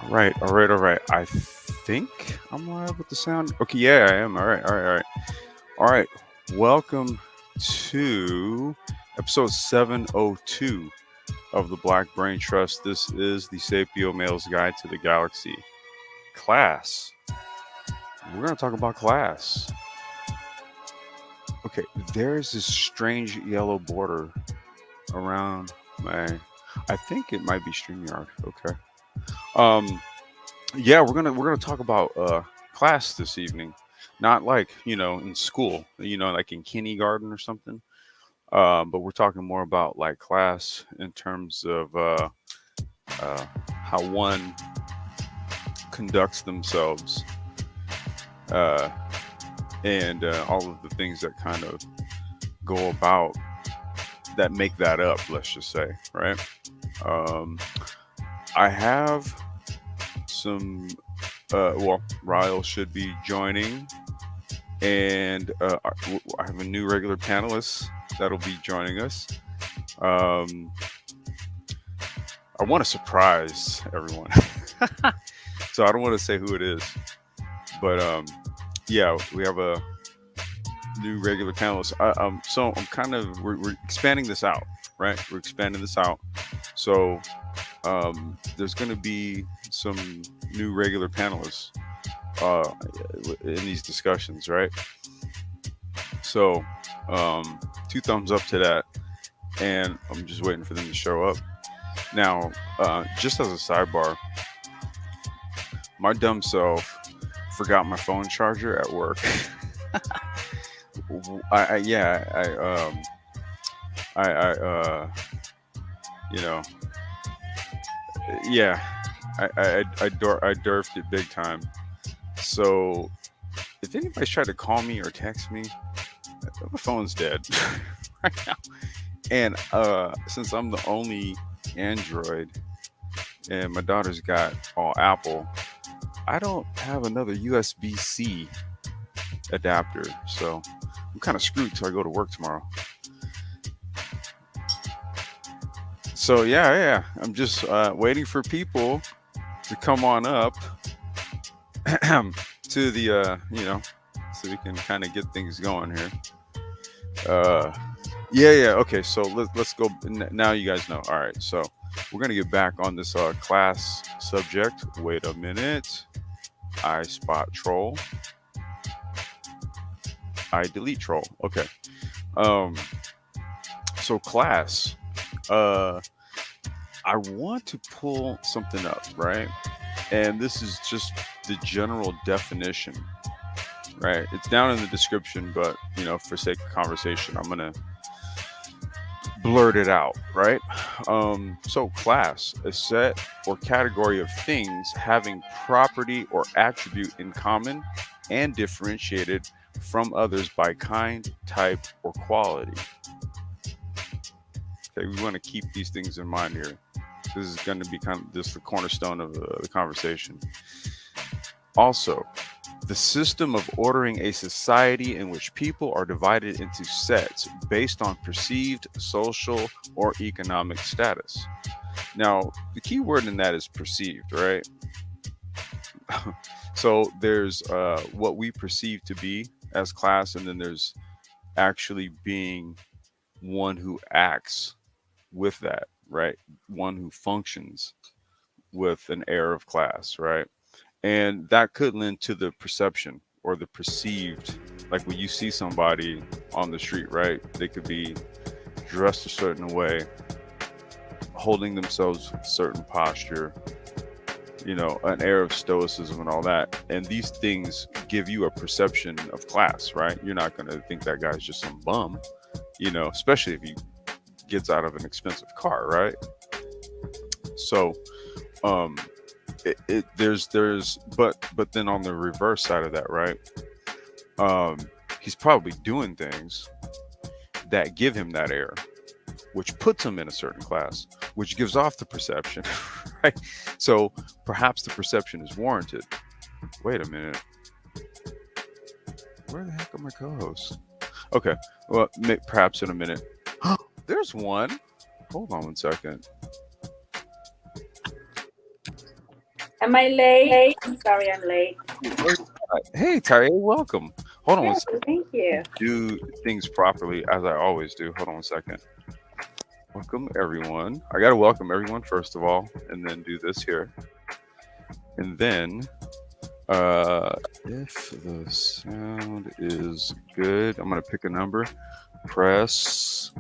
All right. I think I'm live with the sound. Okay, yeah, I am. All right. Welcome to episode 702 of the Black Brain Trust. This is the Sapio-Males Guide to the Galaxy. Class. We're going to talk about class. Okay, there's this strange yellow border around my. I think it might be StreamYard. Okay. Um, Yeah, we're gonna talk about class this evening. Not like in school, like in kindergarten or something. But we're talking more about like class in terms of uh, how one conducts themselves uh, and all of the things that kind of go about that make that up. Let's just say, right? Um, I have some. Well, Ryle should be joining and I have a new regular panelist that'll be joining us. Um, I want to surprise everyone, so I don't want to say who it is, but yeah, we have a new regular panelist. So I'm kind of we're expanding this out, right? We're expanding this out, so there's going to be some new regular panelists uh, in these discussions, right? So, two thumbs up to that, and I'm just waiting for them to show up. Now, just as a sidebar, my dumb self forgot my phone charger at work. I yeah, I you know, yeah, I derped it big time. So, if anybody's tried to call me or text me, my phone's dead right now. And since I'm the only Android and my daughter's got all Apple, I don't have another USB-C adapter. So I'm kind of screwed till I go to work tomorrow. So yeah. I'm just waiting for people to come on up to the so we can kind of get things going here. Uh, yeah. Okay, so let's go. Now you guys know. All right, so we're gonna get back on this class subject. Wait a minute. I spot troll. I delete troll. Okay. Um. So class. Uh. I want to pull something up, right? And this is just the general definition, right? It's down in the description, but for sake of conversation, I'm gonna blurt it out, right? So class, a set or category of things having property or attribute in common and differentiated from others by kind, type, or quality. Okay, we want to keep these things in mind here. This is going to be kind of just the cornerstone of the conversation. Also, the system of ordering a society in which people are divided into sets based on perceived social or economic status. Now, the key word in that is perceived, right? So there's what we perceive to be as class, and then there's actually being one who acts with that, right? One who functions with an air of class, right? And that could lend to the perception or the perceived, like when you see somebody on the street, right? They could be dressed a certain way, holding themselves with a certain posture, an air of stoicism and all that. And these things give you a perception of class, right? You're not going to think that guy's just some bum, especially if he gets out of an expensive car, right? So, um, but then on the reverse side of that, right? He's probably doing things that give him that air, which puts him in a certain class, which gives off the perception, right? So perhaps the perception is warranted. Wait a minute. Where the heck are my co-hosts? Okay, well, perhaps in a minute. There's one. Hold on one second. Am I late? I'm sorry I'm late. Hey, Ty, welcome. Hold on one Yeah, second. thank you. Do things properly as I always do. Hold on one second. Welcome everyone. I gotta welcome everyone first of all, and then do this here, and then uh, if the sound is good, I'm gonna pick a number. Press.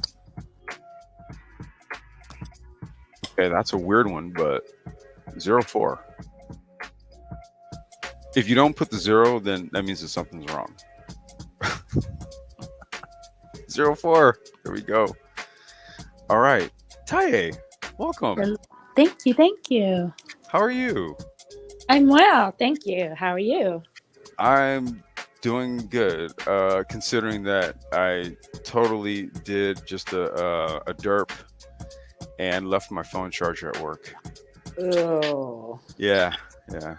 Okay, that's a weird one, but 04. If you don't put the zero, then that means that something's wrong. 04. There we go. All right. Taye, welcome. Well, thank you, thank you. How are you? I'm well, thank you. How are you? I'm doing good, considering that I totally did just a derp and left my phone charger at work. Oh. Yeah, yeah,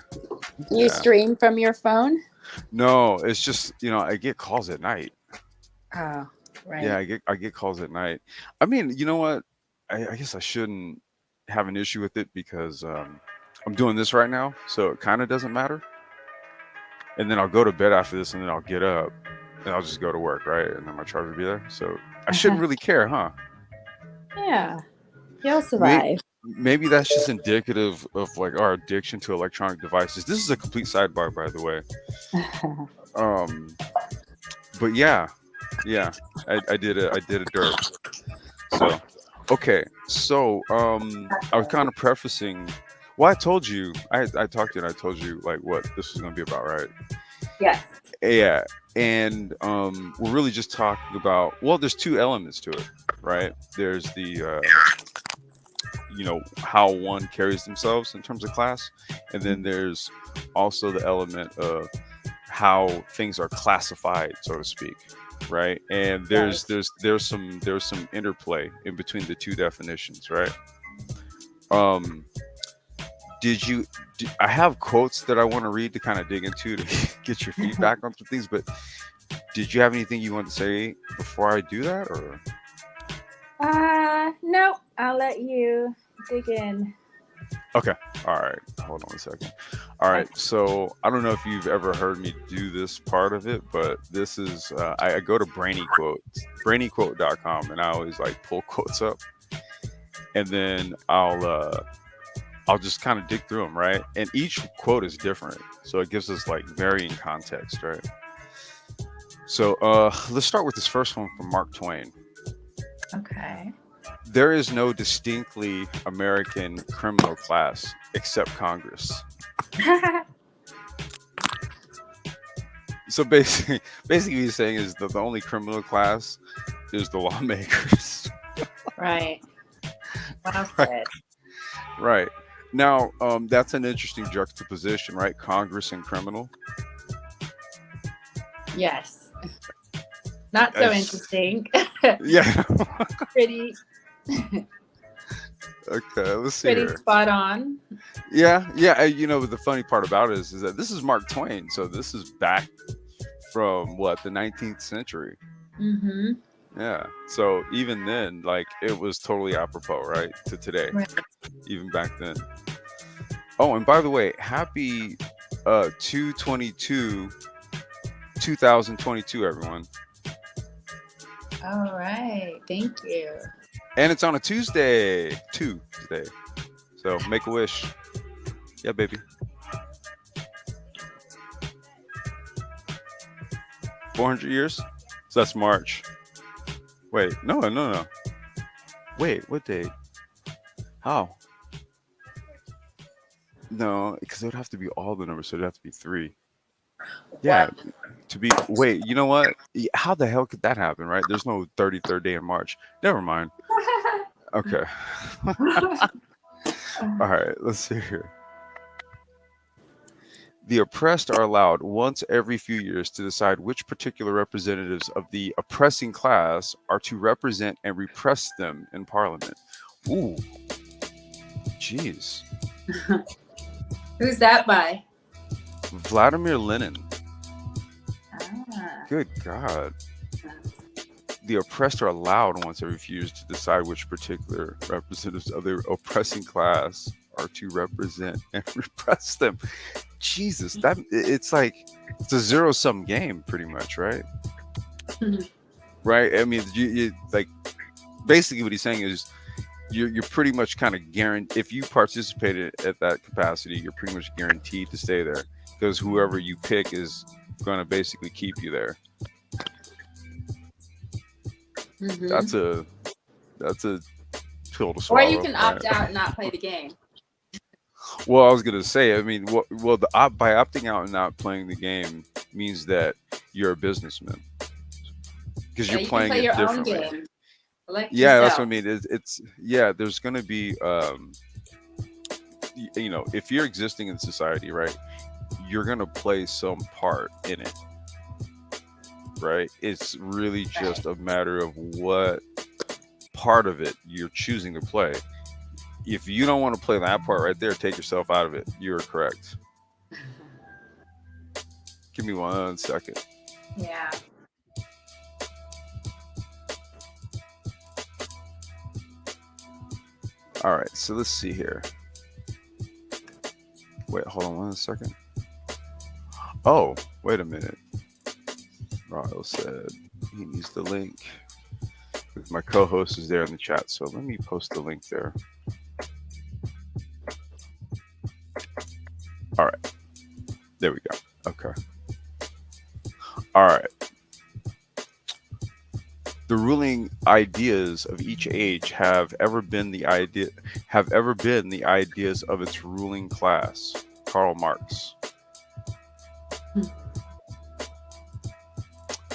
Do you yeah. stream from your phone? No, it's just I get calls at night. Oh, Yeah, right. I get calls at night. I mean, you know what? I guess I shouldn't have an issue with it because I'm doing this right now, so it kind of doesn't matter. And then I'll go to bed after this, and then I'll get up, and I'll just go to work, right? And then my charger will be there. So I shouldn't really care, huh? Yeah, you'll Maybe, survive. maybe that's just indicative of like our addiction to electronic devices. This is a complete sidebar, by the way. Um, but yeah, yeah, I did a derp. So okay, so I was kind of prefacing. Well, I told you, I talked to you, and I told you like what this was going to be about, right? Yes. Yeah, and we're really just talking about. Well, there's two elements to it, right? There's the how one carries themselves in terms of class, and then there's also the element of how things are classified, so to speak, right? And Right. there's some interplay in between the two definitions, right? Um, did you? I have quotes that I want to read to kind of dig into to get your feedback on some things, but did you have anything you want to say before I do that, or? No, I'll let you dig in. Okay. All right. Hold on a second. All right. Okay. So I don't know if you've ever heard me do this part of it, but this is I go to brainyquote.com, and I always like pull quotes up, and then I'll just kind of dig through them, right? And each quote is different, so it gives us like varying context, right? So let's start with this first one from Mark Twain. Okay. There is no distinctly American criminal class except Congress. So basically, basically, he's saying is that the only criminal class is the lawmakers. Right. Well Right. said. Right. Now, that's an interesting juxtaposition, right? Congress and criminal. Yes. Not so That's, interesting. yeah. pretty Okay. Let's see pretty here. spot on. Yeah. Yeah. The funny part about it is that this is Mark Twain, so this is back from what, the 19th century. Mm-hmm. Yeah. So even then, like, it was totally apropos, right, to today, Right. even back then. Oh, and by the way, happy 222 2022, everyone. All right. Thank you. And it's on a Tuesday. So make a wish. Yeah, baby. 400 years? So that's March. Wait, no, no, no. Wait, what date? How? No, because it would have to be all the numbers, so it'd have to be three. Yeah, What? to be. Wait, you know what? How the hell could that happen, right? There's no 33rd day in March. Never mind. Okay. All right, let's see here. The oppressed are allowed once every few years to decide which particular representatives of the oppressing class are to represent and repress them in Parliament. Ooh, jeez. Who's that by? Vladimir Lenin. Ah. Good God. The oppressed are allowed once every few years to decide which particular representatives of the oppressing class are to represent and repress them. Jesus, it's like it's a zero sum game, pretty much, right? Right. I mean, you like basically what he's saying is you're pretty much kind of guaranteed if you participated at that capacity, you're pretty much guaranteed to stay there because whoever you pick is going to basically keep you there. Hmm. That's a pill to Or you swallow, can right? opt out and not play the game. Well, I was gonna say, I mean, by opting out and not playing the game means that you're a businessman because Yeah, you're you can playing play it your own differently. game. Elect Yeah, that's what I yourself. mean. It's yeah. There's gonna be, if you're existing in society, right, you're gonna play some part in it, right? It's really Right. just a matter of what part of it you're choosing to play. If you don't want to play that part right there, take yourself out of it. You're correct. Give me 1 second. Yeah. All right, so let's see here. Wait, hold on 1 second. Oh, wait a minute. Raul said he needs the link. My co-host is there in the chat, so let me post the link there. All right, there we go. Okay. All right. The ruling ideas of each age have ever been the ideas of its ruling class. Karl Marx.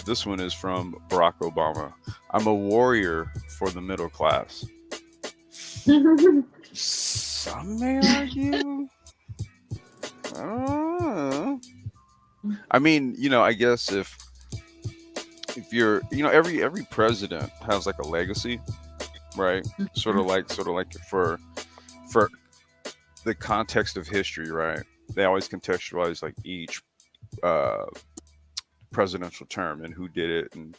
This one is from Barack Obama. I'm a warrior for the middle class. Some may argue. Uh, I mean, I guess if you're, every president has like a legacy, right? Sort of like for the context of history, right? They always contextualize like each uh, presidential term and who did it and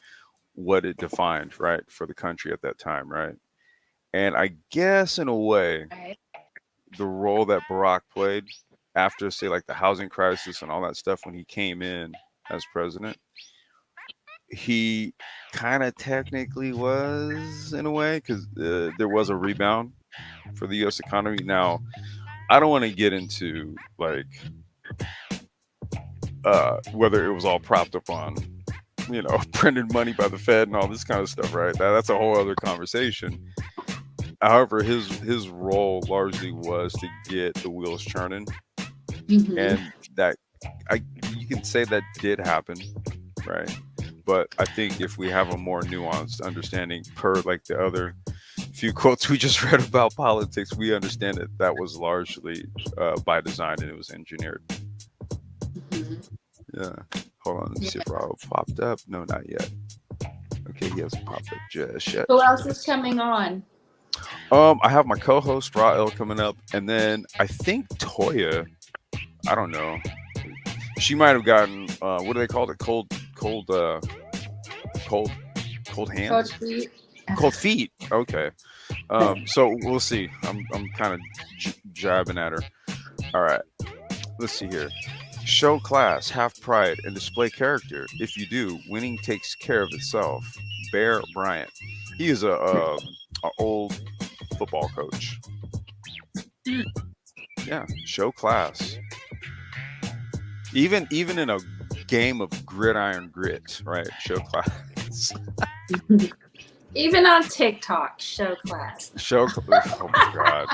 what it defined, right, for the country at that time, right? And I guess in a way, Right. the role that Barack played after, say, like the housing crisis and all that stuff when he came in as president, he kind of technically was in a way because there was a rebound for the U.S. economy. Now, I don't want to get into like whether it was all propped up on printed money by the Fed and all this kind of stuff, right? That's a whole other conversation. However, his role largely was to get the wheels churning, Hmm. and that I you can say that did happen, right? But I think if we have a more nuanced understanding, per like the other few quotes we just read about politics, we understand that that was largely by design and it was engineered. Hmm. Yeah. Hold on, let me see if Raul popped up. No, not yet. Okay, he hasn't popped up just yet. Who else is coming on? I have my co-host Rael coming up, and then I think Toya. I don't know. She might have gotten what do they call it? Cold, cold Coach hands, Pete. cold feet. Okay. So we'll see. I'm kind of jabbing at her. All right. Let's see here. Show class, have pride, and display character. If you do, winning takes care of itself. Bear Bryant. He is a old football coach. Yeah, show class. Even in a game of gridiron grit, right? Show class. Even on TikTok, show class. Oh my god,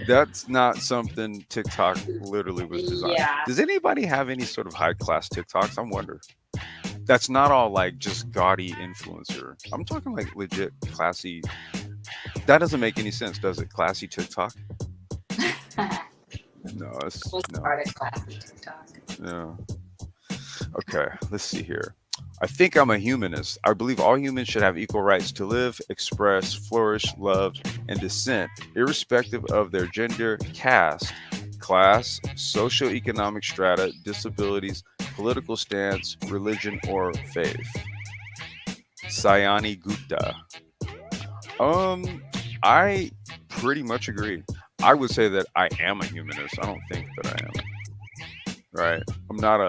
that's not something TikTok literally was designed. Yeah. Does anybody have any sort of high class TikToks? I wonder. That's not all like just gaudy influencer. I'm talking like legit classy. That doesn't make any sense, does it? Classy TikTok? No, it's We'll no. start a class on TikTok. Yeah. Okay, let's see here. I think I'm a humanist. I believe all humans should have equal rights to live, express, flourish, love, and dissent, irrespective of their gender, caste, class, socioeconomic strata, disabilities, political stance, religion, or faith. Sayani Gupta. Um, I pretty much agree. I would say that I am a humanist. I don't think that I am. Right. I'm not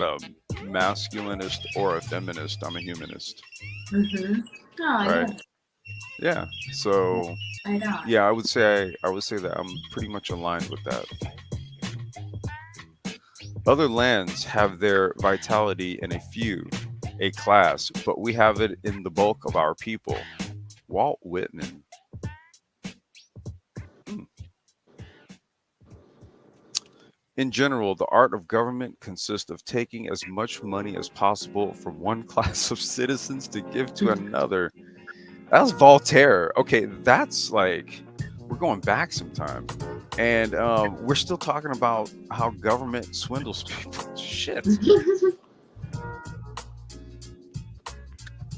a masculinist or a feminist. I'm a humanist. Mm-hmm. Oh, Right. yeah. Yeah. So Right on. yeah, I would say that I'm pretty much aligned with that. Other lands have their vitality in a few, a class, but we have it in the bulk of our people. Walt Whitman. Hmm. In general, the art of government consists of taking as much money as possible from one class of citizens to give to another. That's Voltaire. Okay, that's like we're going back some time, and we're still talking about how government swindles people. Shit.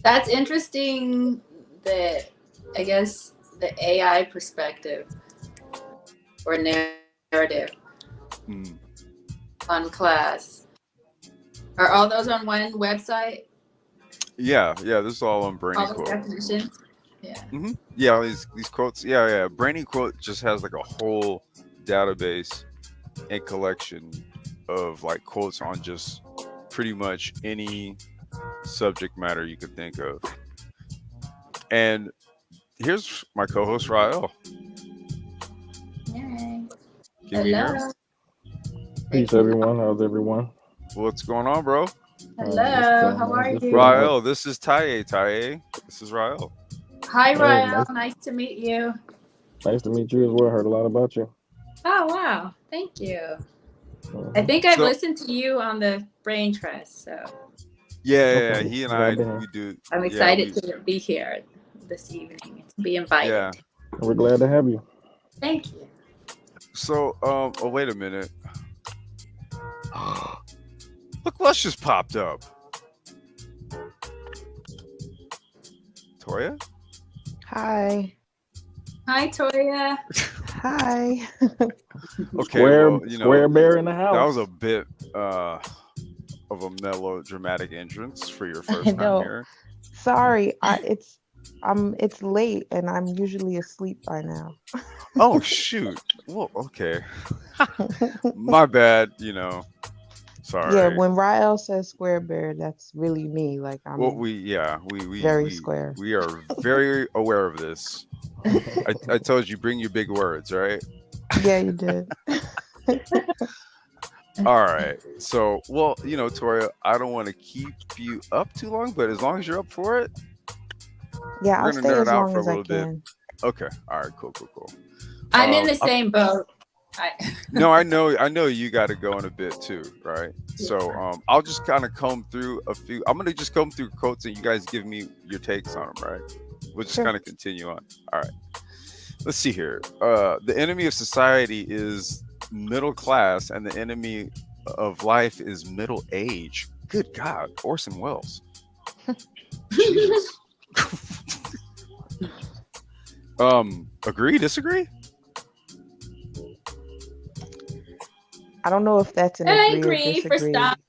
That's interesting that I guess the AI perspective or narrative Mm. on class. Are all those on one website? Yeah, yeah. This is all on Brainy All those Quote. definitions? Yeah. Yeah, these quotes. Yeah, yeah. Brainy Quote just has like a whole database and collection of like quotes on just pretty much any subject matter you could think of. And here's my co-host Rael. Yay. Can we hear him? Hello. Say Peace, hello. everyone. How's everyone? What's going on, bro? Just Hello. chilling, How man. are Just feeling you? up. Rael, this is Taye. Taye, this is Rael. Hi, Hey, Rael. nice, Nice to meet you. nice to meet you as well. Heard a lot about you. Oh, wow. Thank you. I Hmm. think I've So listened to you on the Brain Trust, so yeah, yeah, yeah, Okay, he and glad I to hear. we do. I'm Yeah, excited we to be here this evening, to be yeah. invited. We're glad to have you. Thank you. So oh wait a minute. Look what's just popped up. Toya? Hi. Hi, Toya. Hi. Okay, well, Square bear in the that was a house. bit of a melodramatic entrance for your I first time know. here. Sorry. It's late and I'm usually asleep by now. Oh shoot. Well, okay. My bad. Yeah, Sorry. when Rael says square bear, that's really me. Like Well, I'm we yeah, we we very we square. we are very aware of this. I told you bring your big words, right? Yeah, you did. All right. So, well, Toria, I don't want to keep you up too long, but as long as you're up for it, Yeah, we're I'll gonna stay nerd as out long for a as I little bit. can. Okay. All right. Cool. Cool. Cool. I'm in the I, same boat. I, no, I know you got to go in a bit too, right? So, yeah. I'll just kind of comb through a few. I'm gonna just comb through quotes, and you guys give me your takes on them, right? We'll just Sure. kind of continue on. All right. Let's see here. The enemy of society is middle class, and the enemy of life is middle age. Good God, Orson Welles. Jesus. Agree? Disagree? I don't know if that's an I agree or agree for stop. disagree.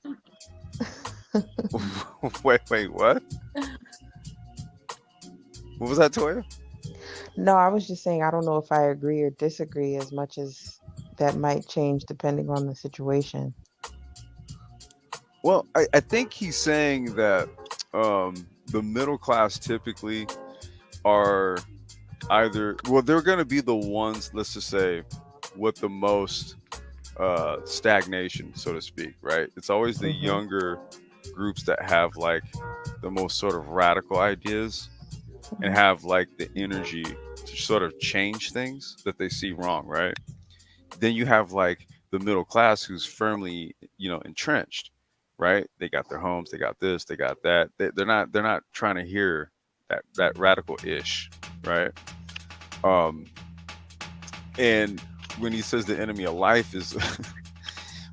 Wait, what? What was that, Toya? No, I was just saying I don't know if I agree or disagree as much as that might change depending on the situation. Well, I think he's saying that the middle class typically are either, well, they're going to be the ones, let's just say, with the most stagnation, so to speak, right? It's always the Mm-hmm. younger groups that have like the most sort of radical ideas and have like the energy to sort of change things that they see wrong, right? Then you have like the middle class who's firmly, entrenched, right? They got their homes, they got this, they got that. They're not trying to hear that radical ish, right? Um, and when he says the enemy of life is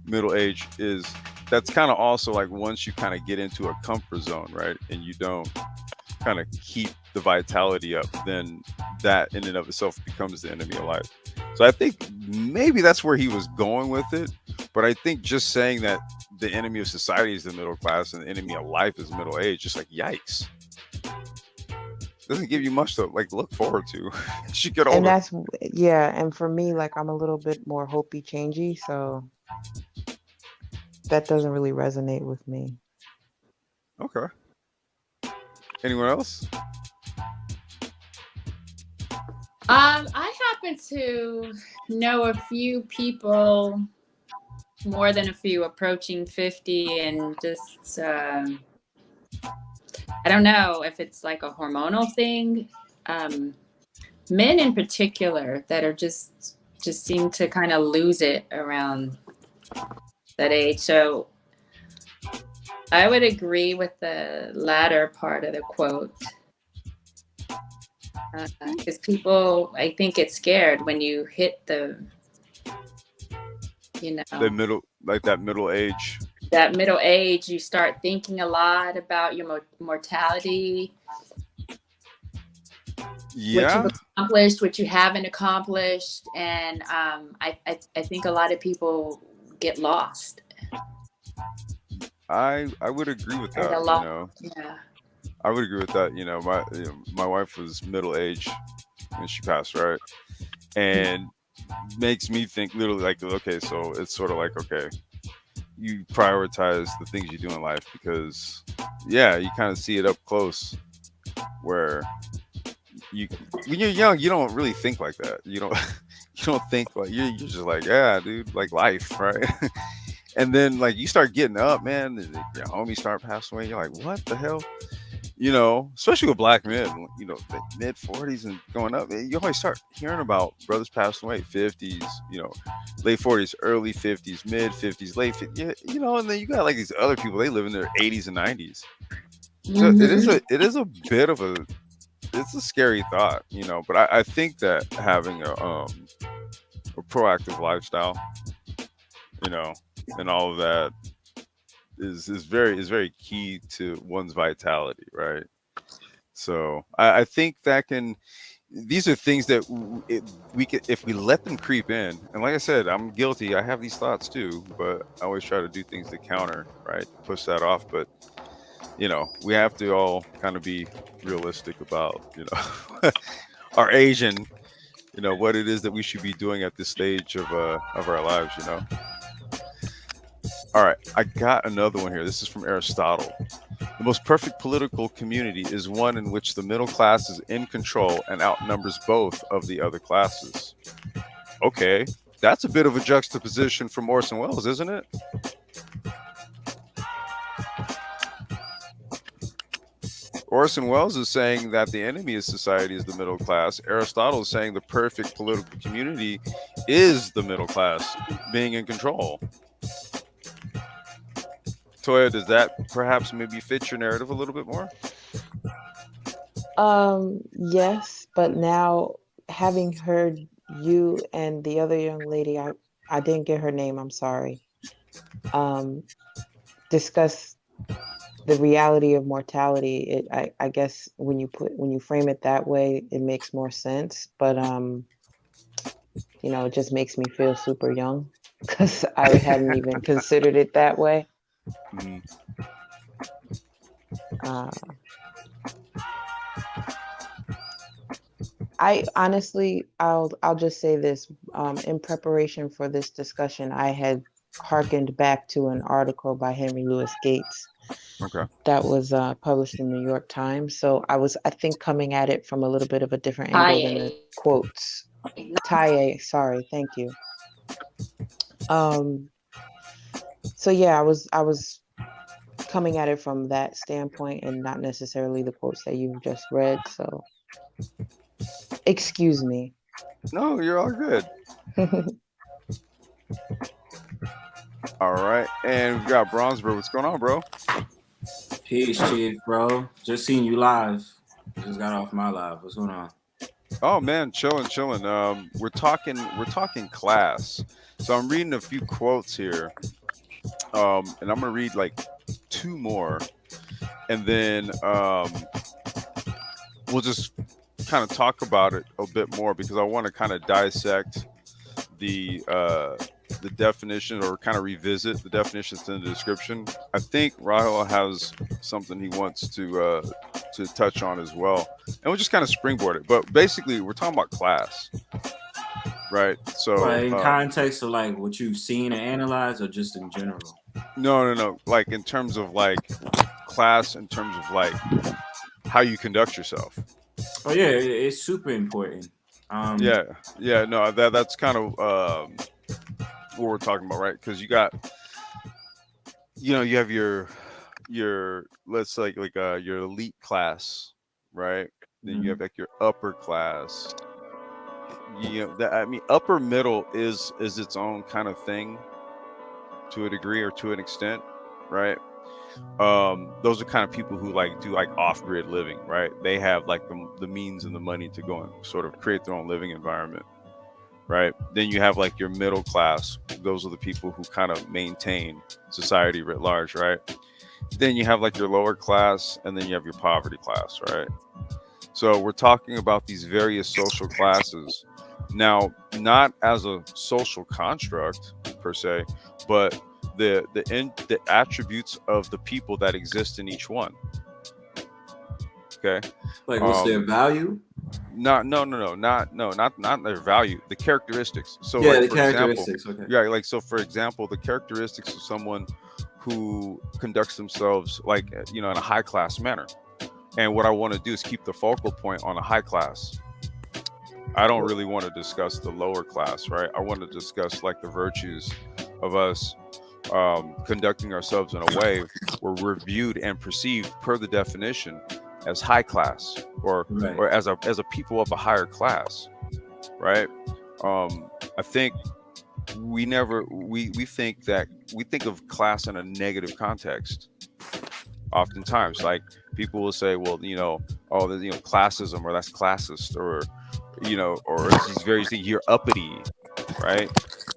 middle age, is that's kind of also like once you kind of get into a comfort zone, right? And you don't kind of keep the vitality up, then that in and of itself becomes the enemy of life. So I think maybe that's where he was going with it. But I think just saying that the enemy of society is the middle class and the enemy of life is middle age, just like yikes. doesn't give you much to like look forward to as you get And older. yeah, and for me, like I'm a little bit more hopey changey, so that doesn't really resonate with me. Okay. Anyone else? I happen to know a few people, more than a few, approaching 50, and just I don't know if it's like a hormonal thing. Um, Men in particular that are just seem to kind of lose it around that age. So I would agree with the latter part of the quote, because people, I think, get scared when you hit you The know, middle, like that middle age. that middle age. You start thinking a lot about your mortality, what you've Yeah, accomplished, what you haven't accomplished, and I think a lot of people get lost I would agree with at a that. You lot. know, Yeah. I would agree with that. My wife was middle age when she passed, right? And makes me think literally like, okay, so it's sort of like, okay, you prioritize the things you do in life because, yeah, you kind of see it up close where you when you're young you don't really think like that. You don't you don't think like you're just like, yeah, dude, like life, right? And then like you start getting up, man, and your homies start passing away. You're like, what the hell? Especially with black men, the mid 40s and going up, you always start hearing about brothers passing away 50s, late 40s, early 50s, mid 50s, late 50s, yeah, and then you got like these other people, they live in their 80s and 90s. So it is Mm-hmm. a bit of a it's a scary thought, but I think that having a proactive lifestyle, you know, and all of that is very key to one's vitality, right? So I think that can these are things that we can, if we let them creep in. And like I said, I'm guilty. I have these thoughts too, but I always try to do things to counter, right, to push that off. But we have to all kind of be realistic about our age and what it is that we should be doing at this stage of our lives. All right, I got another one here. This is from Aristotle. The most perfect political community is one in which the middle class is in control and outnumbers both of the other classes. Okay, that's a bit of a juxtaposition from Orson Welles, isn't it? Orson Welles is saying that the enemy of society is the middle class. Aristotle is saying the perfect political community is the middle class being in control. Toya, does that perhaps maybe fit your narrative a little bit more? Yes, but now having heard you and the other young lady, I didn't get her name, I'm sorry, um, discuss the reality of mortality. I guess when you frame it that way, it makes more sense. But it just makes me feel super young because I hadn't even considered it that way. Mhm. Uh, I honestly, I'll just say this. In preparation for this discussion, I had hearkened back to an article by Henry Louis Gates Okay. that was published in the New York Times. So I think, coming at it from a little bit of a different angle than the Kaye. quotes. Taye, sorry, thank you. Um, so yeah, I was coming at it from that standpoint and not necessarily the quotes that you've just read. So excuse me. No, you're all good. All right. And we've got Bronzebro. What's going on, bro? Peace, Chief, bro. Just seen you live. Just got off my live. What's going on? Oh man, chilling, chilling. We're talking class. So I'm reading a few quotes here. And I'm gonna read like two more, and then we'll just kind of talk about it a bit more because I want to kind of dissect the the definition or kind of revisit the definitions in the description, I think Rahul has something he wants to touch on as well, and we'll just kind of springboard it. But basically, we're talking about class, right? So Right, in context of like what you've seen and analyzed, or just in general. no, like in terms of like class, in terms of like how you conduct yourself. Oh yeah, it's super important. Um, Yeah, yeah, no, that's kind of what we're talking about, right? Because you got, you have your let's say like your elite class, right? Then you mhm. have like your upper class. That, I mean, upper middle is its own kind of thing to a degree or to an extent, right? Those are kind of people who like do like off-grid living, right? They have like the means and the money to go and sort of create their own living environment, right? Then you have like your middle class. Those are the people who kind of maintain society writ large, right? Then you have like your lower class, and then you have your poverty class, right? So we're talking about these various social classes now, not as a social construct per se, but the attributes of the people that exist in each one. Okay. Like, what's their um value? not no no no not no not their value, the characteristics. So Yeah, like the for example, characteristics. Okay. yeah, like so for example, the characteristics of someone who conducts themselves like in a high class manner. And what I want to do is keep the focal point on a high class. I don't really want to discuss the lower class, right? I want to discuss like the virtues of us conducting ourselves in a way where we're viewed and perceived per the definition as high class, or Right. or as a people of a higher class, right? I think we think of class in a negative context oftentimes. Like people will say, well, oh, classism, or that's classist, or it's these various things. You're uppity, right?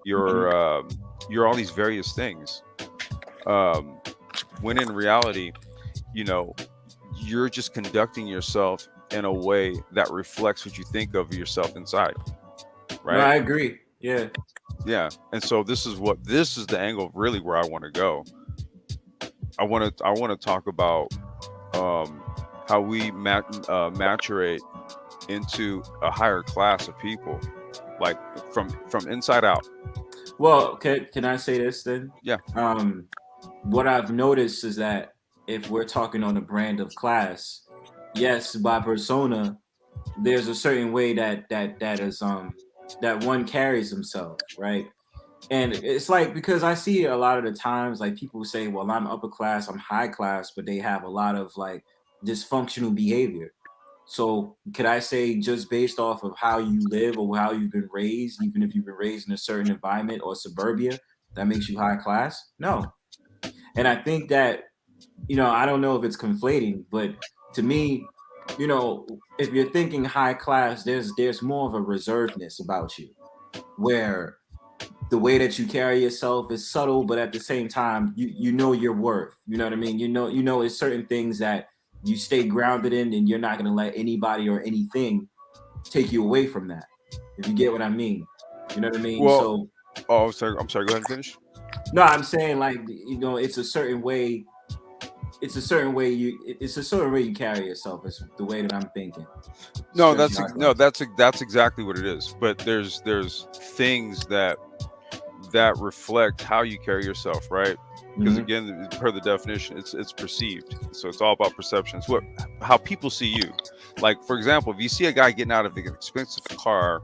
Mhm. You're all these various things. Um, when in reality, you know, you're just conducting yourself in a way that reflects what you think of yourself inside, No, right? I agree. Yeah. Yeah. And so this is the angle really where I want to go. I want to talk about um, how we maturate into a higher class of people, like from inside out. Well, can I say this then? Yeah. Um, what I've noticed is that if we're talking on a brand of class, yes, by persona, there's a certain way that one carries himself, right? And it's like, because I see a lot of the times like people say, well, I'm upper class, I'm high class, but they have a lot of like dysfunctional behavior. So could I say, just based off of how you live or how you've been raised, even if you've been raised in a certain environment or suburbia, that makes you high class? No. And I think that, I don't know if it's conflating, but to me, if you're thinking high class, there's more of a reservedness about you, where the way that you carry yourself is subtle, but at the same time, you know your worth. You know what I mean? You know it's certain things that you stay grounded in, and you're not gonna let anybody or anything take you away from that. If you get what I mean. You know what I mean? Well, So oh, I'm sorry. Go ahead and finish. no, I'm saying, like, it's a certain way. It's a certain way you carry yourself. Is the way that I'm thinking. No, Especially high no, class. that's exactly what it is. But there's things that reflect how you carry yourself, right? Because Hmm. again, per the definition, it's perceived. So it's all about perceptions. How people see you. Like for example, if you see a guy getting out of an expensive car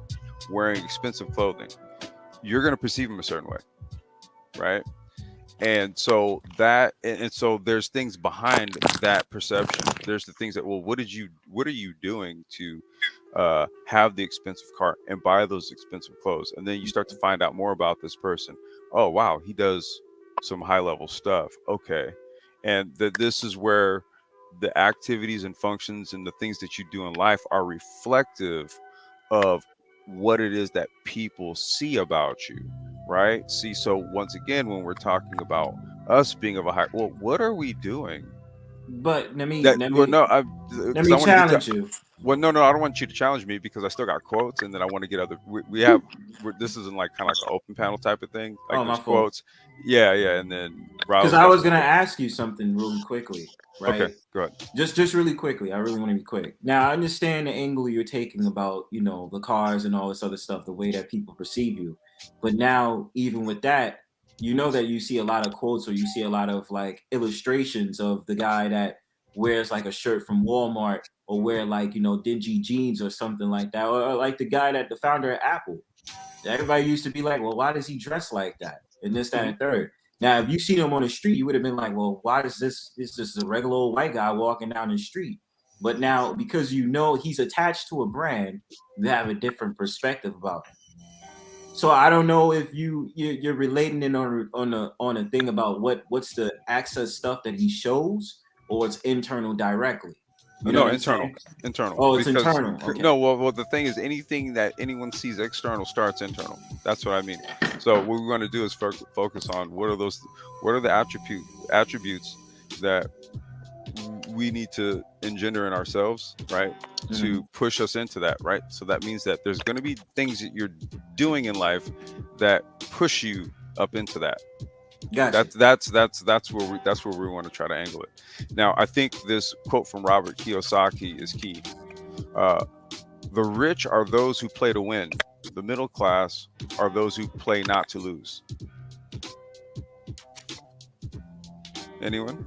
wearing expensive clothing, you're going to perceive him a certain way, right? And so there's things behind that perception. There's the things that, well, what are you doing to have the expensive car and buy those expensive clothes? And then you start to find out more about this person. Oh wow, he does some high level stuff. Okay. And that this is where the activities and functions and the things that you do in life are reflective of what it is that people see about you, right? See, so once again, when we're talking about us being of a high, well, what are we doing? But let me That let well, me no, let because I me want to get to. challenge you. Well, no, I don't want you to challenge me because I still got quotes, and then I want to get other. We have. This isn't like kind of like an open panel type of thing. Like Oh, my there's fault. quotes. Yeah, and then Because Raul's I got was some gonna quotes. ask you something really quickly, Okay, right? go ahead. Just really quickly. I really want to be quick. Now I understand the angle you're taking about, the cars and all this other stuff, the way that people perceive you. But now, even with that, you know that you see a lot of quotes or you see a lot of like illustrations of the guy that wears like a shirt from Walmart or wear like, dingy jeans or something like that. Or like the guy that the founder of Apple. Everybody used to be like, well, why does he dress like that? And this, that, Hmm. and third. Now, if you seen him on the street, you would have been like, well, why is this? This is a regular old white guy walking down the street. But now, because he's attached to a brand, you have a different perspective about him. So I don't know if you're relating it on a thing about what's the access stuff that he shows, or it's internal directly. You know No, what I'm internal, saying? internal. Oh, it's Because internal. Okay. no, well, the thing is, anything that anyone sees external starts internal. That's what I mean. So what we're going to do is focus on what are the attributes that we need to engender in ourselves, right? To Mhm. push us into that, right? So that means that there's going to be things that you're doing in life that push you up into that. Gotcha. That's where we want to try to angle it. Now, I think this quote from Robert Kiyosaki is key. Uh, the rich are those who play to win. The middle class are those who play not to lose. Anyone?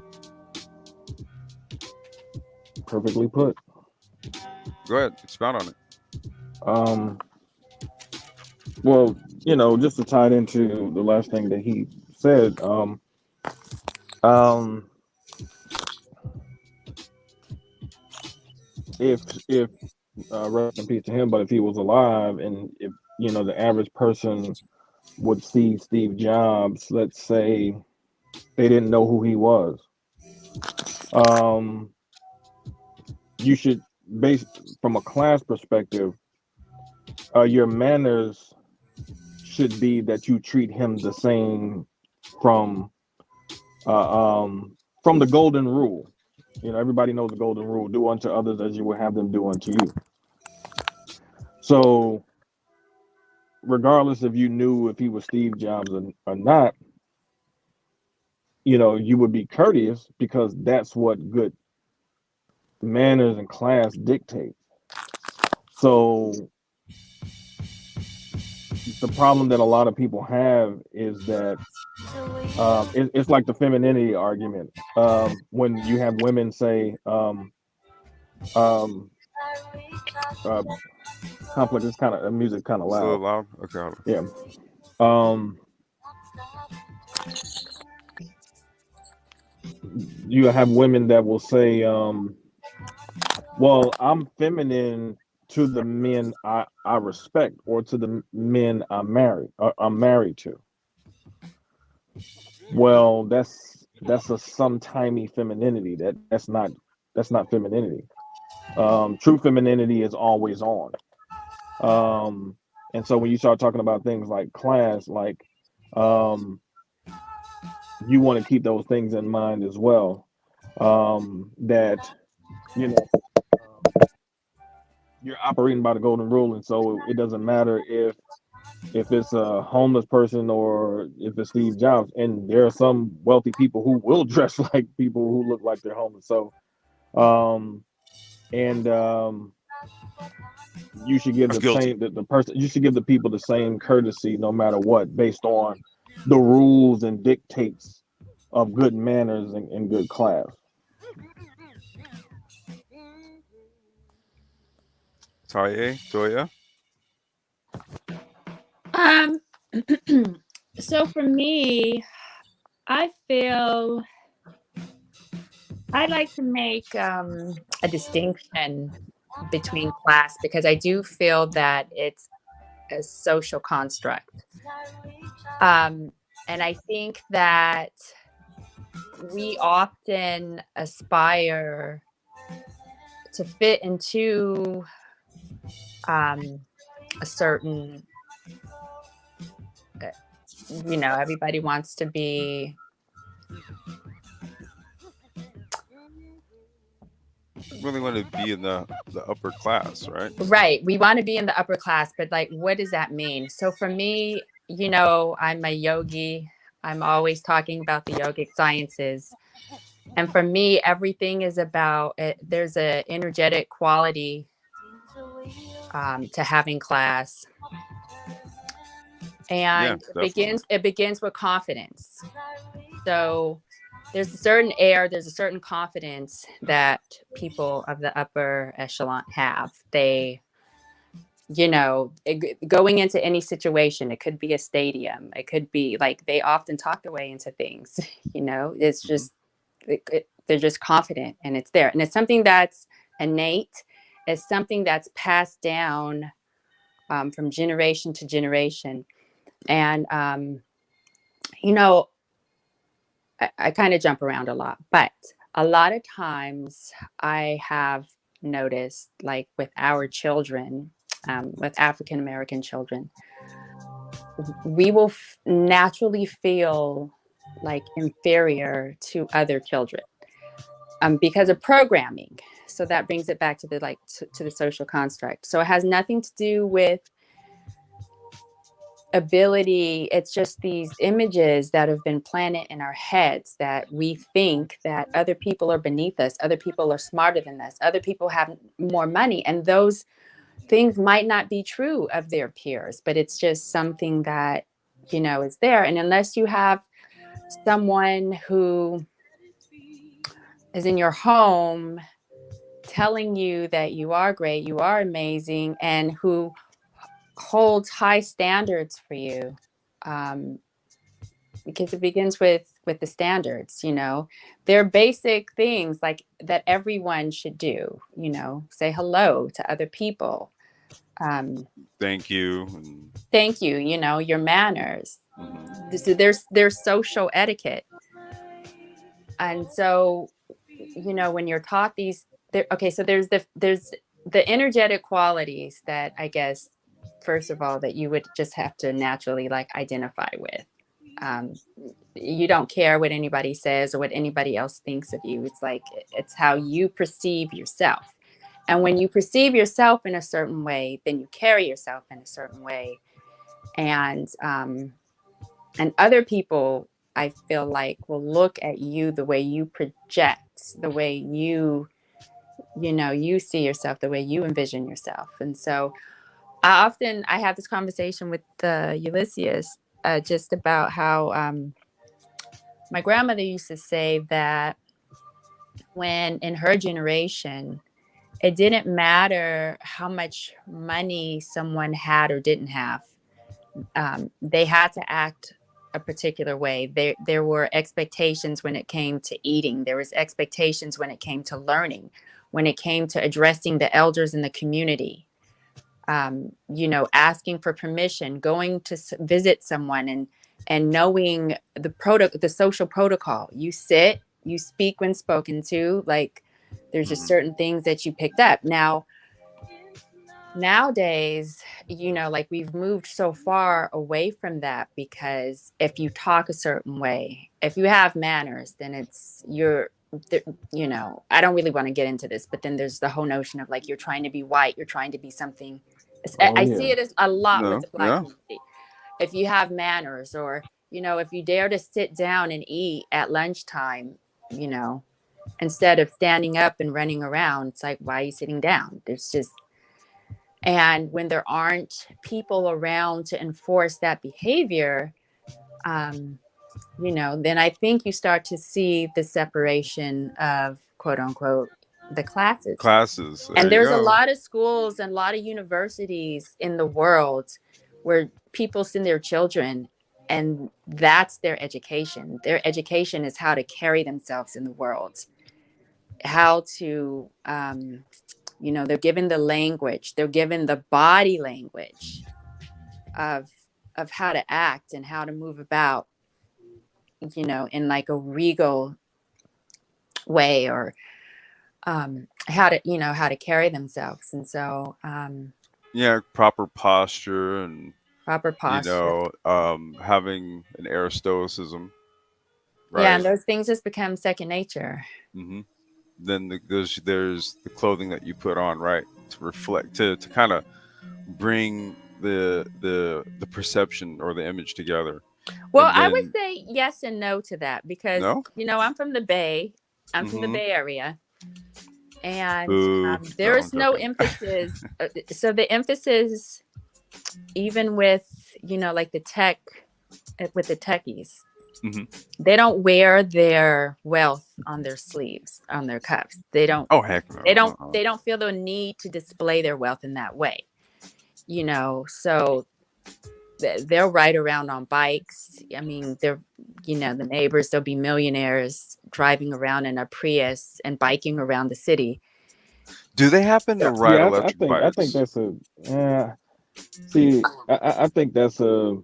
Perfectly put. Go ahead, expound on it. Um, well, just to tie it into the last thing that he said, um, if rest in peace to him, but if he was alive, and if the average person would see Steve Jobs, let's say they didn't know who he was, um, you should base from a class perspective, your manners should be that you treat him the same from uh, from the golden rule. Everybody knows the golden rule: do unto others as you would have them do unto you. So, regardless if you knew if he was Steve Jobs or not, you would be courteous because that's what good manners and class dictate. So, the problem that a lot of people have is that it's like the femininity argument. When you have women say, um, uh, complex, it's kind of music, kind of It's a little loud. loud. Okay, hold Yeah. Um, you have women that will say, well, I'm feminine to the men I respect or to the men I'm married to. Well, that's a sometimey femininity. That's not femininity. True femininity is always on. Um, and so when you start talking about things like class, like um, you want to keep those things in mind as well. That you know you're operating by the golden rule, and so it doesn't matter if it's a homeless person or if it's Steve Jobs. And there are some wealthy people who will dress like people who look like they're homeless. So um, and you should give on. the Guilty. same the person you should give the people the same courtesy no matter what, based on the rules and dictates of good manners and good class. Toya. Um, so for me, I feel I like to make a distinction between class because I do feel that it's a social construct. Um, and I think that we often aspire to fit into a certain, uh, everybody wants to be really want to be in the upper class, right? Right. We want to be in the upper class, but like, what does that mean? So for me, I'm a yogi. I'm always talking about the yogic sciences. And for me, everything is about it. There's a energetic quality to having class. Yeah, And definitely. it begins with confidence. So there's a certain air, there's a certain confidence that people of the upper echelon have. They, going into any situation, it could be a stadium, it could be like they often talk their way into things. It's Hmm. just they're just confident and it's there, and it's something that's innate. It's something that's passed down from generation to generation. And you know I kind of jump around a lot, but a lot of times I have noticed, like with our children, with African American children, we will naturally feel like inferior to other children because of programming. So that brings it back to to the social construct. So it has nothing to do with ability. It's just these images that have been planted in our heads that we think that other people are beneath us, other people are smarter than us, other people have more money, and those things might not be true of their peers, but it's just something that is there. And unless you have someone who is in your home telling you that you are great, you are amazing, and who holds high standards for you, um, because it begins with the standards. They're basic things like that everyone should do. Say hello to other people, Thank you. And, thank you, your manners. mhm. So there's social etiquette. And so when you're taught these okay, so there's the energetic qualities that I guess first of all that you would just have to naturally like identify with. um, you don't care what anybody says or what anybody else thinks of you. It's like it's how you perceive yourself. And when you perceive yourself in a certain way, then you carry yourself in a certain way. And other people, I feel like, will look at you the way you project, the way you see yourself, the way you envision yourself. And so I have this conversation with Ulysses, just about how my grandmother used to say that when in her generation, it didn't matter how much money someone had or didn't have. They had to act a particular way. There were expectations when it came to eating. There was expectations when it came to learning, when it came to addressing the elders in the community. Asking for permission, going to visit someone, and knowing the social protocol. You sit, you speak when spoken to. Like there's just Hmm. certain things that you picked up. Nowadays, like we've moved so far away from that, because if you talk a certain way, if you have manners, then I don't really want to get into this, but then there's the whole notion of like you're trying to be white, you're trying to be something. Oh I yeah. see it as a lot with No, the Black yeah. community. If you have manners, or if you dare to sit down and eat at lunchtime, you know, instead of standing up and running around, it's like, why are you sitting down? There's just And when there aren't people around to enforce that behavior, um, then I think you start to see the separation of, quote unquote, the classes. Classes. There And you there's a go. lot of schools and a lot of universities in the world where people send their children, and that's their education. Their education is how to carry themselves in the world, how to, they're given the language, they're given the body language of how to act and how to move about, in like a regal way, or how to carry themselves. And so Yeah, proper posture and proper posture. having an air stoicism, Yeah, right? and those things just become second nature. Hmm. then there's the clothing that you put on, right, to reflect, to kind of bring the perception or the image together. Well, And I would then say yes and no to that because, no. I'm from the Bay. I'm from the Mm-hmm. Bay Area. And Boo. No, there I'm is no joking. emphasis. So the emphasis, even with, like the tech, with the techies, Hmm. they don't wear their wealth on their sleeves, on their cuffs. They don't, Oh heck they no. don't, they don't feel the need to display their wealth in that way, so they'll ride around on bikes. I mean, they're, the neighbors, they'll be millionaires driving around in a Prius and biking around the city. Do they happen to See, ride I electric think bikes? that's a see. I think that's a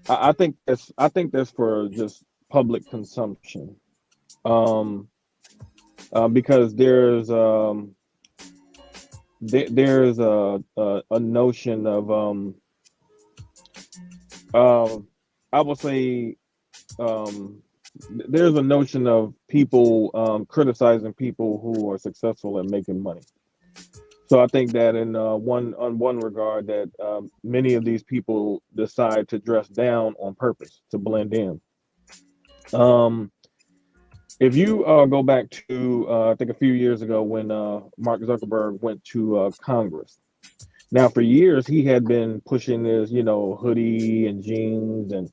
I think that's for just public consumption. Um, because there's a notion of um I would say um there's a notion of people criticizing people who are successful at making money. So I think that in one regard that many of these people decide to dress down on purpose to blend in. Um, if you go back to I think a few years ago when Mark Zuckerberg went to Congress. Now for years he had been pushing this, hoodie and jeans and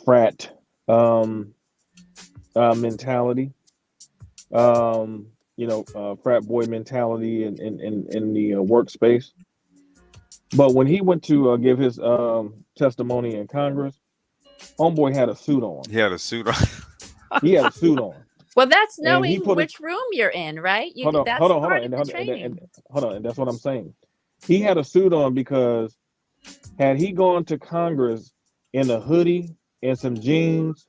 frat um, mentality, frat boy mentality in the workspace. But when he went to give his testimony in Congress, homeboy had a suit on. He had a suit on. He had a suit on, Well, that's and he knowing put it. which room you're in, right? Hold That's on, hold on, part and, of the and training. hold on, and that's what I'm saying. He had a suit on because had he gone to Congress in a hoodie and some jeans,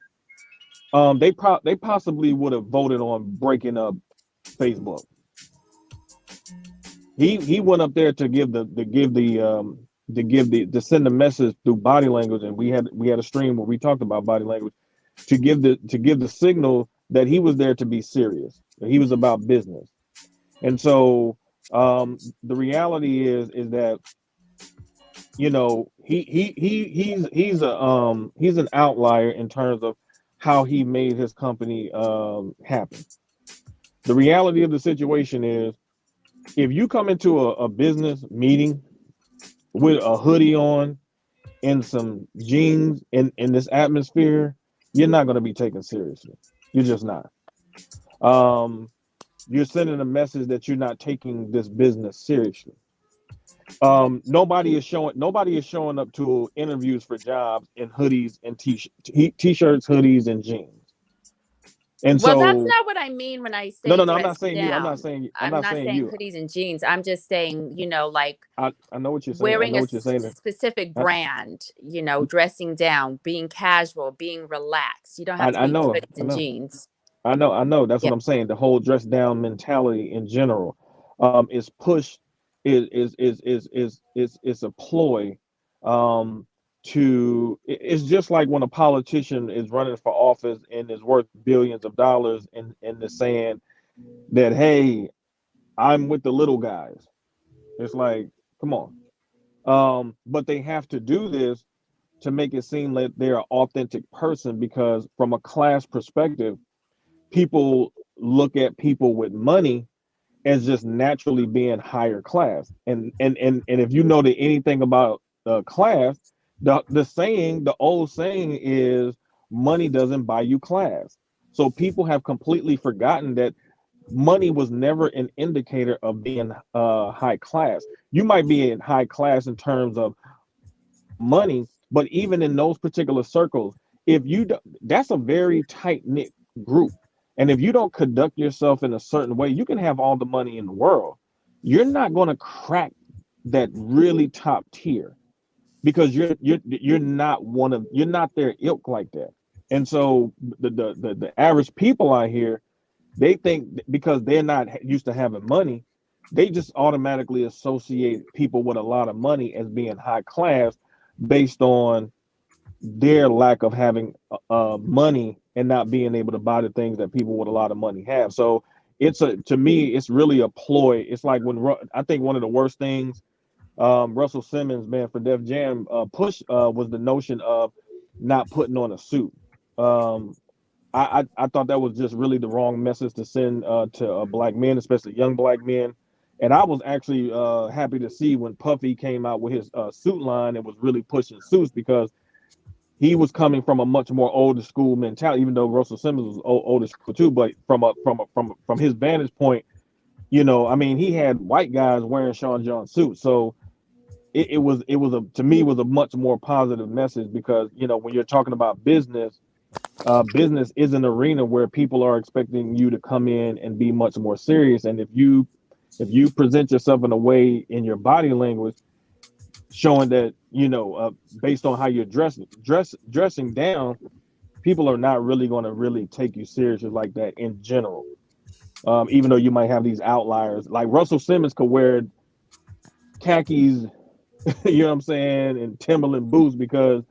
they possibly would have voted on breaking up Facebook. He went up there to give the to give the to give the to send the message through body language, and we had a stream where we talked about body language to give the signal that he was there to be serious. That he was about business. And so the reality is that he's an outlier in terms of how he made his company happen. The reality of the situation is if you come into a business meeting with a hoodie on and some jeans in this atmosphere, you're not going to be taken seriously. You're just not. Um, you're sending a message that you're not taking this business seriously. Nobody is showing up to interviews for jobs in hoodies and t-shirts, hoodies, and jeans. And Well, that's so not what I mean when I no, say no, no, I'm not dress saying you. I'm not down. saying you. I'm I'm not not saying saying you. hoodies and jeans. I'm just saying, like I know what you're saying. I wearing know a what you're saying. specific I, brand, dressing down, being casual, being relaxed. You don't have to I be know. hoodies I and know. jeans. I know. That's Yeah. what I'm saying. The whole dress down mentality in general, is pushed is a ploy, it's just like when a politician is running for office and is worth billions of dollars and is saying that, hey, I'm with the little guys. It's like, come on. But they have to do this to make it seem like they're an authentic person because from a class perspective, people look at people with money as just naturally being higher class. And if you know that anything about class, the old saying is money doesn't buy you class. So people have completely forgotten that money was never an indicator of being high class. You might be in high class in terms of money, but even in those particular circles, if you do, that's a very tight knit group. And if you don't conduct yourself in a certain way, you can have all the money in the world. You're not going to crack that really top tier because you're not their ilk like that. And so the average people out here, they think because they're not used to having money, they just automatically associate people with a lot of money as being high class based on their lack of having money and not being able to buy the things that people with a lot of money have. So to me, it's really a ploy. It's like I think one of the worst things Russell Simmons, man, for Def Jam, push was the notion of not putting on a suit. Um, I thought that was just really the wrong message to send to black men, especially young black men. And I was actually happy to see when Puffy came out with his suit line and was really pushing suits, because he was coming from a much more older school mentality. Even though Russell Simmons was older school too, but from his vantage point, I mean, he had white guys wearing Sean John suits, so it was a to me was a much more positive message, because when you're talking about business, business is an arena where people are expecting you to come in and be much more serious. And if you present yourself in a way in your body language showing that based on how you're dressing down, people are not really going to really take you seriously like that in general. Even though you might have these outliers, like Russell Simmons could wear khakis, you know what I'm saying, and Timberland boots, because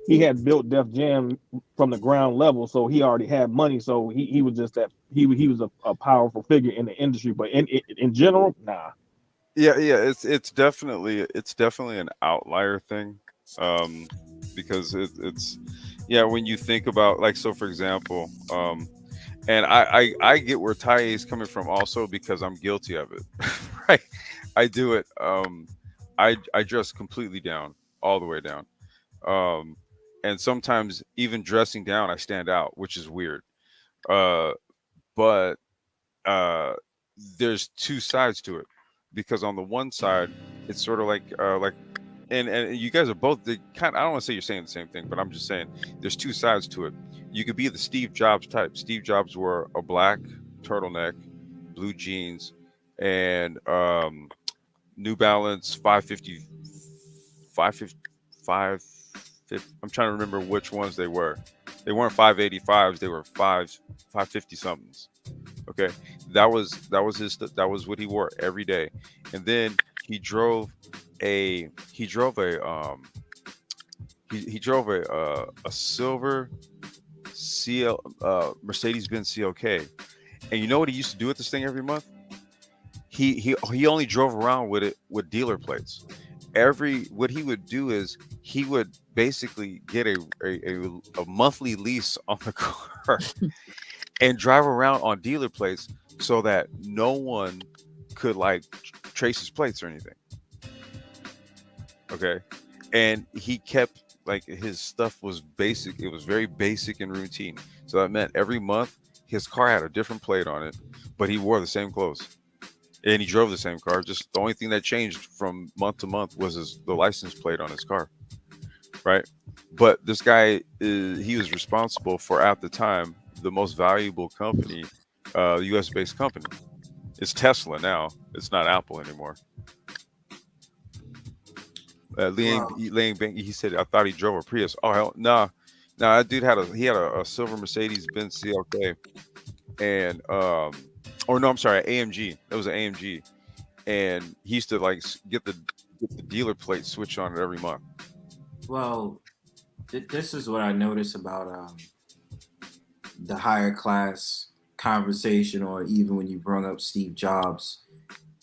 he had built Def Jam from the ground level, so he already had money. So he was just that he was a powerful figure in the industry. But in general, nah. Yeah. It's definitely an outlier thing, um, because it's yeah. When you think about, like, so for example, and I get where Ty is coming from also, because I'm guilty of it. Right, I do it. I dress completely down, all the way down. Um, and sometimes even dressing down, I stand out, which is weird. Uh, but uh, there's two sides to it, because on the one side, it's sort of like, and you guys are both the kind. I don't want to say you're saying the same thing, but I'm just saying there's two sides to it. You could be the Steve Jobs type. Steve Jobs wore a black turtleneck, blue jeans, and New Balance 550, 550, 550. I'm trying to remember which ones they were. They weren't 585s. They were 550 somethings. Okay, that was what he wore every day. And then he drove a silver CL Mercedes Benz CLK. And you know what he used to do with this thing every month? He only drove around with it with dealer plates. What he would do is he would basically get a monthly lease on the car and drive around on dealer plates, so that no one could, like, trace his plates or anything. Okay, and he kept, like, his stuff was basic. It was very basic and routine. So that meant every month his car had a different plate on it, but he wore the same clothes and he drove the same car. Just the only thing that changed from month to month was the license plate on his car, right? But this guy, he was responsible for, at the time, the most valuable company, U.S. based company. It's Tesla now. It's not Apple anymore. Well, He said, I thought he drove a Prius. Oh hell, no, no, that dude had a silver Mercedes Benz CLK, and or no, I'm sorry, AMG. That was an AMG, and he used to, like, get the dealer plate switch on it every month. well, this is what I notice about the higher class conversation, or even when you bring up Steve Jobs.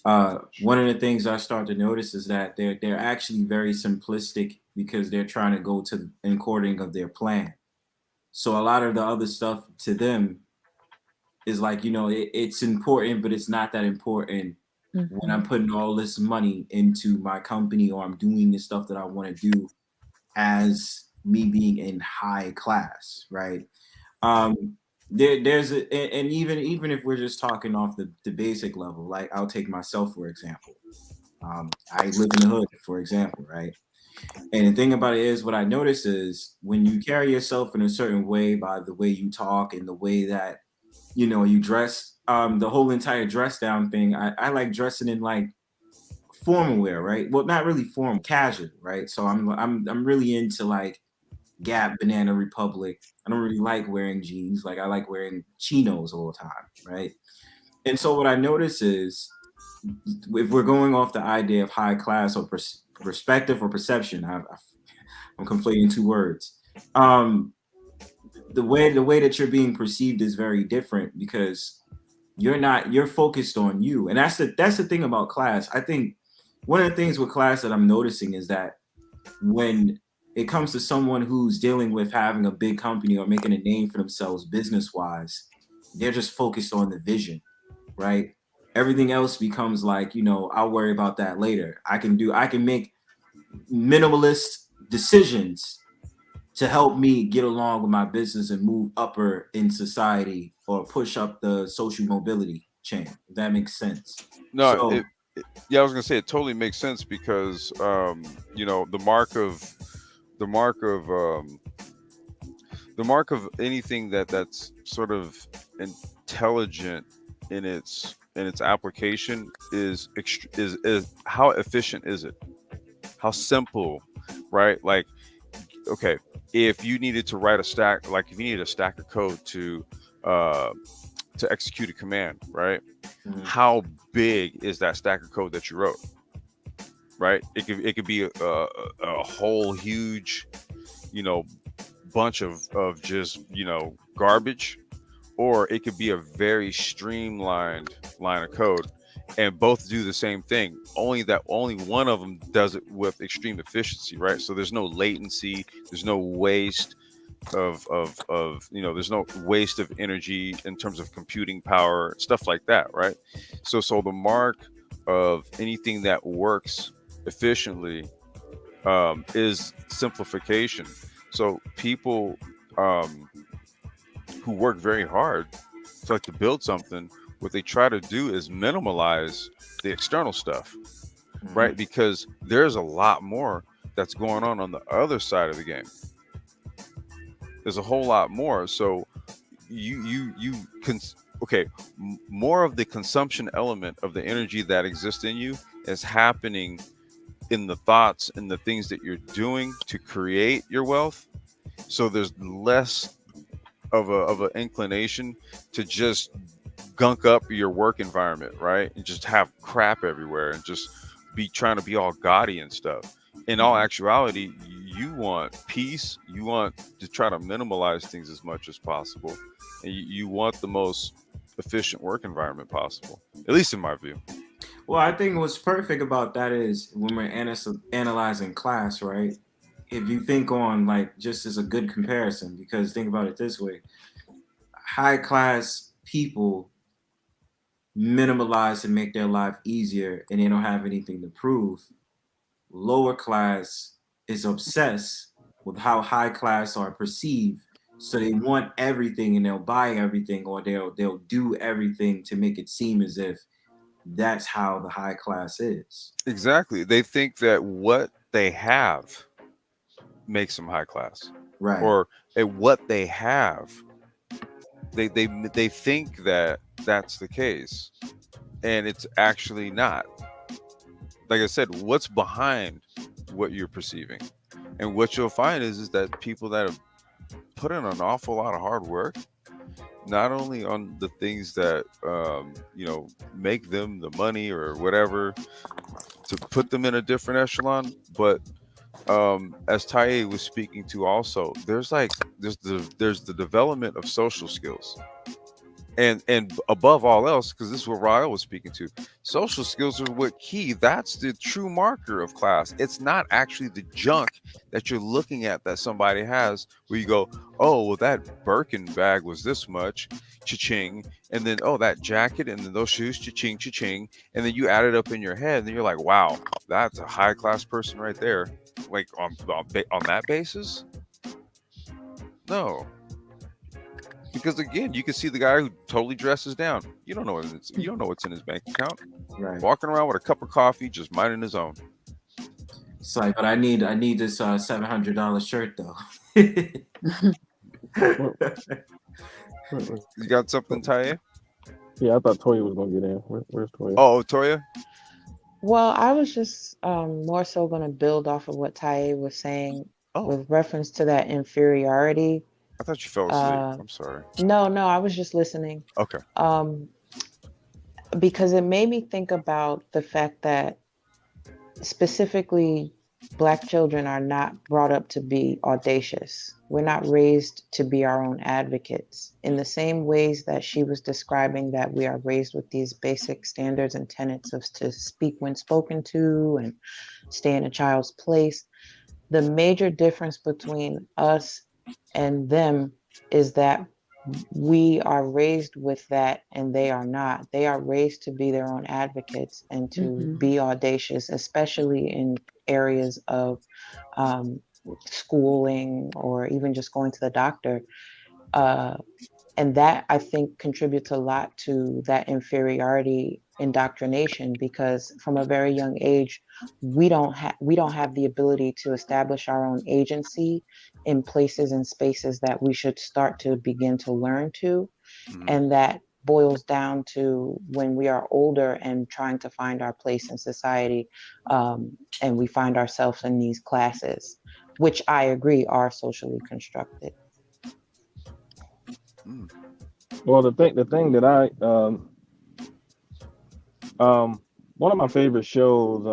One of the things I start to notice is that they're actually very simplistic, because they're trying to go to the according of their plan. So a lot of the other stuff to them is like, it's important, but it's not that important when I'm Mhm. putting all this money into my company, or I'm doing the stuff that I want to do as me being in high class, right? Um, and even if we're just talking off the basic level, like I'll take myself for example. I live in the hood, for example, right? And the thing about it is, what I notice is when you carry yourself in a certain way, by the way you talk and the way that you dress, the whole entire dress down thing. I like dressing in like formal wear, right? Well, not really formal, casual, right? So I'm really into like Gap, Banana Republic. I don't really like wearing jeans. Like I like wearing chinos all the time, right? And so what I notice is, if we're going off the idea of high class or perspective or perception, I'm conflating two words. Um, the way that you're being perceived is very different because you're focused on you, and that's the thing about class. I think one of the things with class that I'm noticing is that when it comes to someone who's dealing with having a big company or making a name for themselves business wise, they're just focused on the vision, right? Everything else becomes like, I'll worry about that later. I can make minimalist decisions to help me get along with my business and move upper in society or push up the social mobility chain, if that makes sense. No, So, yeah, I was gonna say it totally makes sense because the mark of the mark of anything that's sort of intelligent in its application is how efficient is it? How simple, right? Like, okay, if you needed to write a stack, like if you needed a stack of code uh, to execute a command, right? mhm, How big is that stack of code that you wrote? Right? It could be a whole huge, you know, bunch of just garbage, or it could be a very streamlined line of code, and both do the same thing. Only that only one of them does it with extreme efficiency, right? So there's no latency, there's no waste of there's no waste of energy in terms of computing power, stuff like that, right? So the mark of anything that works efficiently is simplification. So people um, who work very hard to like to build something, what they try to do is minimalize the external stuff, mhm. right? Because there's a lot more that's going on the other side of the game. There's a whole lot more. So you can okay, more of the consumption element of the energy that exists in you is happening in the thoughts and the things that you're doing to create your wealth. So there's less of an inclination to just gunk up your work environment, right? And just have crap everywhere and just be trying to be all gaudy and stuff. In all Mhm. actuality, you want peace. You want to try to minimalize things as much as possible. And you want the most efficient work environment possible, at least in my view. Well, I think what's perfect about that is when we're analyzing class, right? If you think on like just as a good comparison, because think about it this way: high class people minimalize and make their life easier, and they don't have anything to prove. Lower class is obsessed with how high class are perceived, so they want everything and they'll buy everything or they'll do everything to make it seem as if that's how the high class is. Exactly. They think that what they have makes them high class, Right. or what they have. They think that that's the case, and it's actually not. Like I said, what's behind what you're perceiving, and what you'll find is that people that have put in an awful lot of hard work, not only on the things that make them the money or whatever to put them in a different echelon, but as Taye was speaking to also, there's the development of social skills, and above all else, because this is what Rael was speaking to, social skills are what key. That's the true marker of class. It's not actually the junk that you're looking at that somebody has, where you go, oh well, that Birkin bag was this much, cha-ching, and then oh, that jacket and then those shoes, cha-ching, cha-ching, and then you add it up in your head and then you're like, wow, that's a high class person right there. Like on that basis, no. Because again, you can see the guy who totally dresses down. You don't know what's in his bank account. Right. Walking around with a cup of coffee, just minding his own. It's like, but I need this $700 shirt though. What- what- You got something, what- Taye? Yeah, I thought Toya was gonna get in. Where's Toya? Oh, Toya. Well, I was just more so going to build off of what Taye was saying Oh, with reference to that inferiority. I thought you fell asleep. Uh, I'm sorry. no, I was just listening. Okay. Um, because it made me think about the fact that specifically Black children are not brought up to be audacious. We're not raised to be our own advocates. In the same ways that she was describing that we are raised with these basic standards and tenets of to speak when spoken to and stay in a child's place, the major difference between us and them is that we are raised with that and they are not. They are raised to be their own advocates and to Mhm. be audacious, especially in areas of um, schooling or even just going to the doctor. Uh, and that I think contributes a lot to that inferiority indoctrination, because from a very young age we don't have the ability to establish our own agency in places and spaces that we should start to begin to learn to. Mhm. And that boils down to when we are older and trying to find our place in society, and we find ourselves in these classes, which I agree are socially constructed. Mm. Well, the thing that I um one of my favorite shows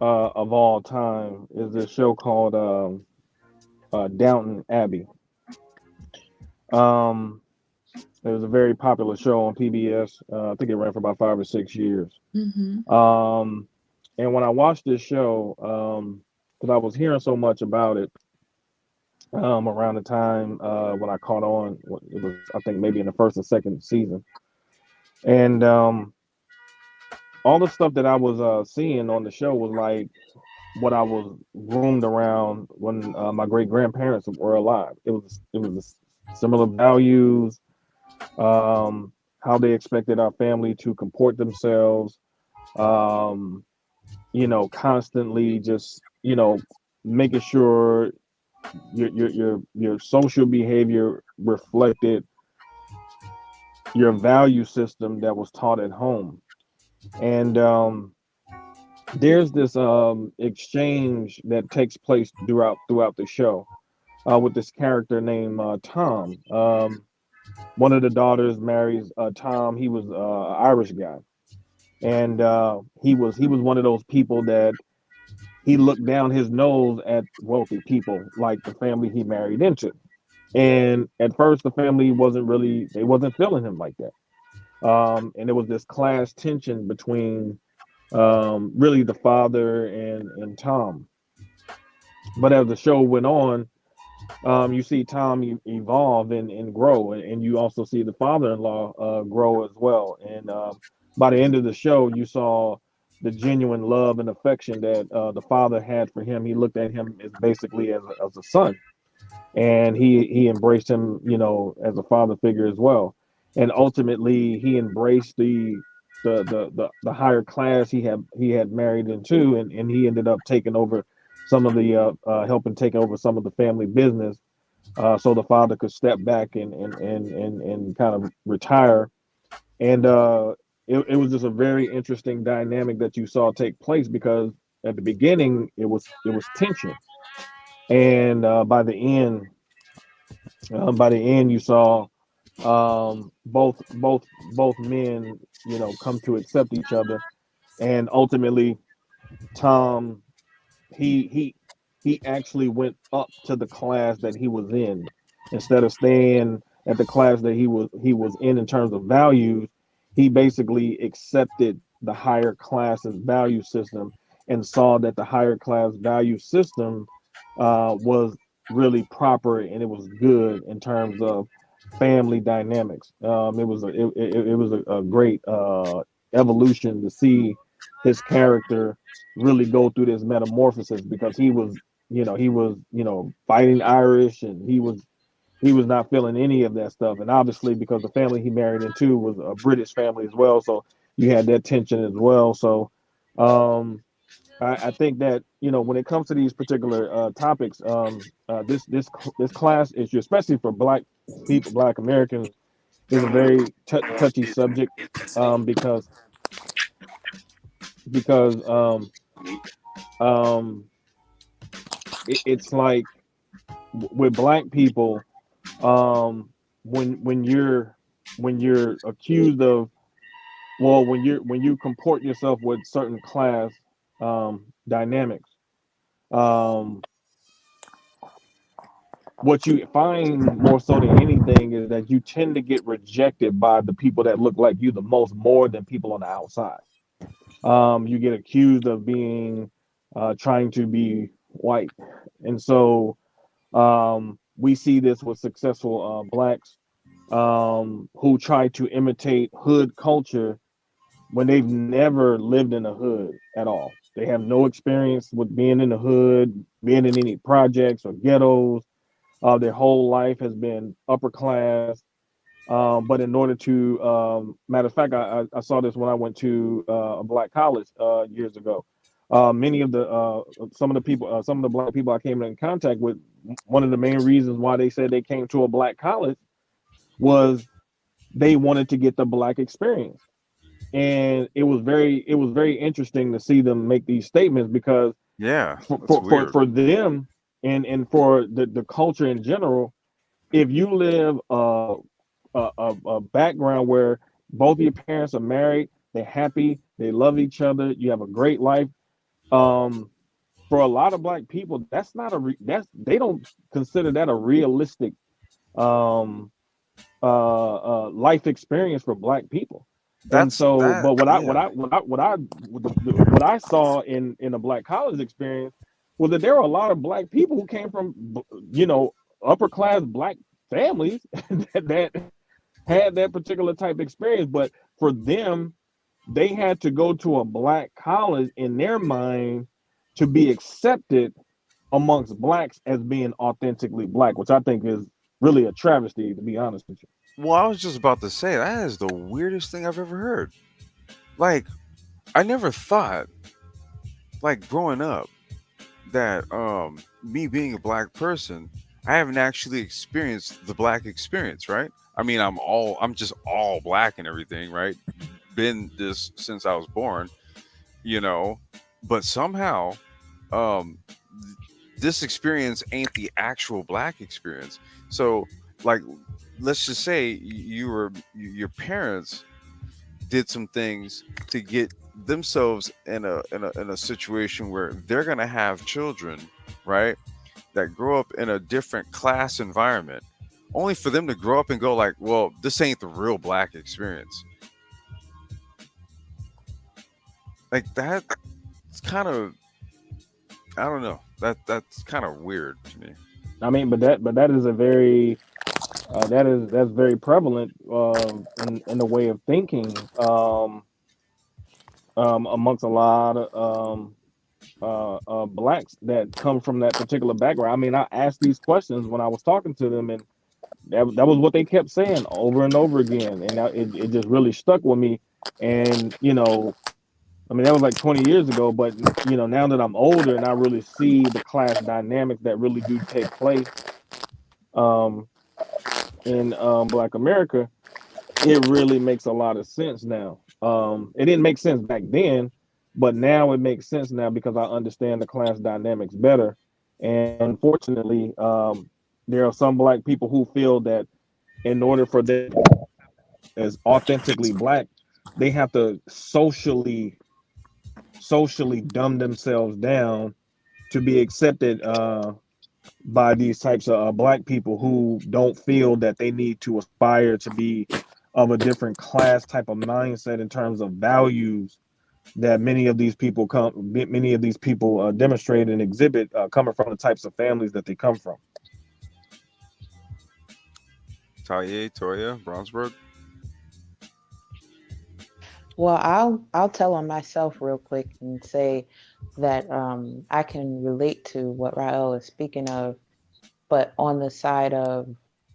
of all time is this show called Downton Abbey. Um, it was a very popular show on PBS. I think it ran for about 5 or 6 years. Mhm. Um, and when I watched this show, because I was hearing so much about it around the time when I caught on, it was I think maybe in the first or second season, and all the stuff that I was seeing on the show was like what I was groomed around when my great grandparents were alive. It was similar values, um, how they expected our family to comport themselves, um, constantly just making sure your social behavior reflected your value system that was taught at home. And there's this exchange that takes place throughout the show with this character named Tom. One of the daughters marries Tom. He was an Irish guy, and he was one of those people that he looked down his nose at wealthy people like the family he married into. And at first, the family wasn't feeling him like that. And there was this class tension between really the father and Tom. But as the show went on, you see Tom evolve and grow, and you also see the father-in-law grow as well. And by the end of the show, you saw the genuine love and affection that the father had for him. He looked at him as basically as a son, and he embraced him, as a father figure as well. And ultimately, he embraced the higher class he had married into, and he ended up taking over some of the helping take over some of the family business, so the father could step back and kind of retire. And it was just a very interesting dynamic that you saw take place, because at the beginning it was tension, and by the end you saw both men come to accept each other. And ultimately Tom, he he actually went up to the class that he was in, instead of staying at the class that he was in terms of values. He basically accepted the higher class's value system, and saw that the higher class value system was really proper, and it was good in terms of family dynamics. It was a great evolution to see his character really go through this metamorphosis, because he was fighting Irish, and he was not feeling any of that stuff. And obviously, because the family he married into was a British family as well, so you had that tension as well. So um I think that when it comes to these particular topics, this class issue, especially for Black people, Black Americans, is a very touchy subject, because because um, it's like with Black people, um, when you're accused of, well, when you comport yourself with certain class, dynamics. Um, what you find more so than anything is that you tend to get rejected by the people that look like you the most, more than people on the outside. You get accused of being trying to be white, and so we see this with successful blacks who try to imitate hood culture when they've never lived in a hood at all. They have no experience with being in the hood, being in any projects or ghettos. Their whole life has been upper class. But in order to, matter of fact, I saw this when I went to a black college years ago. Many of the some of the people, some of the black people I came in contact with, one of the main reasons why they said they came to a black college was they wanted to get the black experience. And it was very interesting to see them make these statements because Yeah, for that's for for, weird. for them and for the culture in general, if you live a background where both of your parents are married, they're happy, they love each other, you have a great life. Um, for a lot of black people, that's not a that's they don't consider that a realistic um, life experience for black people. And That's so, that. but Yeah, what I saw in a black college experience was that there were a lot of black people who came from you know upper class black families that had that particular type of experience. But for them, they had to go to a black college in their mind to be accepted amongst blacks as being authentically black, which I think is really a travesty, to be honest with you. well, I was just about to say that is the weirdest thing I've ever heard. Like, I never thought, like growing up, that me being a black person, I haven't actually experienced the black experience, right? I mean, I'm just all black and everything, right? Been this since I was born, you know, but somehow um this experience ain't the actual black experience. So, like, let's just say your parents did some things to get themselves in a situation where they're gonna have children, right? That grow up in a different class environment, only for them to grow up and go like, well, this ain't the real black experience. Like that, it's kind of, I don't know. That's kind of weird to me. I mean, but that is a very that's very prevalent in the way of thinking amongst a lot of blacks that come from that particular background. I mean, I asked these questions when I was talking to them, and that was what they kept saying over and over again, and it just really stuck with me. And I mean, that was like 20 years ago, but now that I'm older and I really see the class dynamics that really do take place um, in Black America, it really makes a lot of sense now. It didn't make sense back then, but now it makes sense now because I understand the class dynamics better. And unfortunately, there are some black people who feel that in order for them as authentically black, they have to socially dumb themselves down to be accepted by these types of black people who don't feel that they need to aspire to be of a different class type of mindset in terms of values that many of these people demonstrate and exhibit coming from the types of families that they come from. Taye, Toya, Brownsburg. Well, I'll tell on myself real quick and say that I can relate to what Rael is speaking of, but on the side of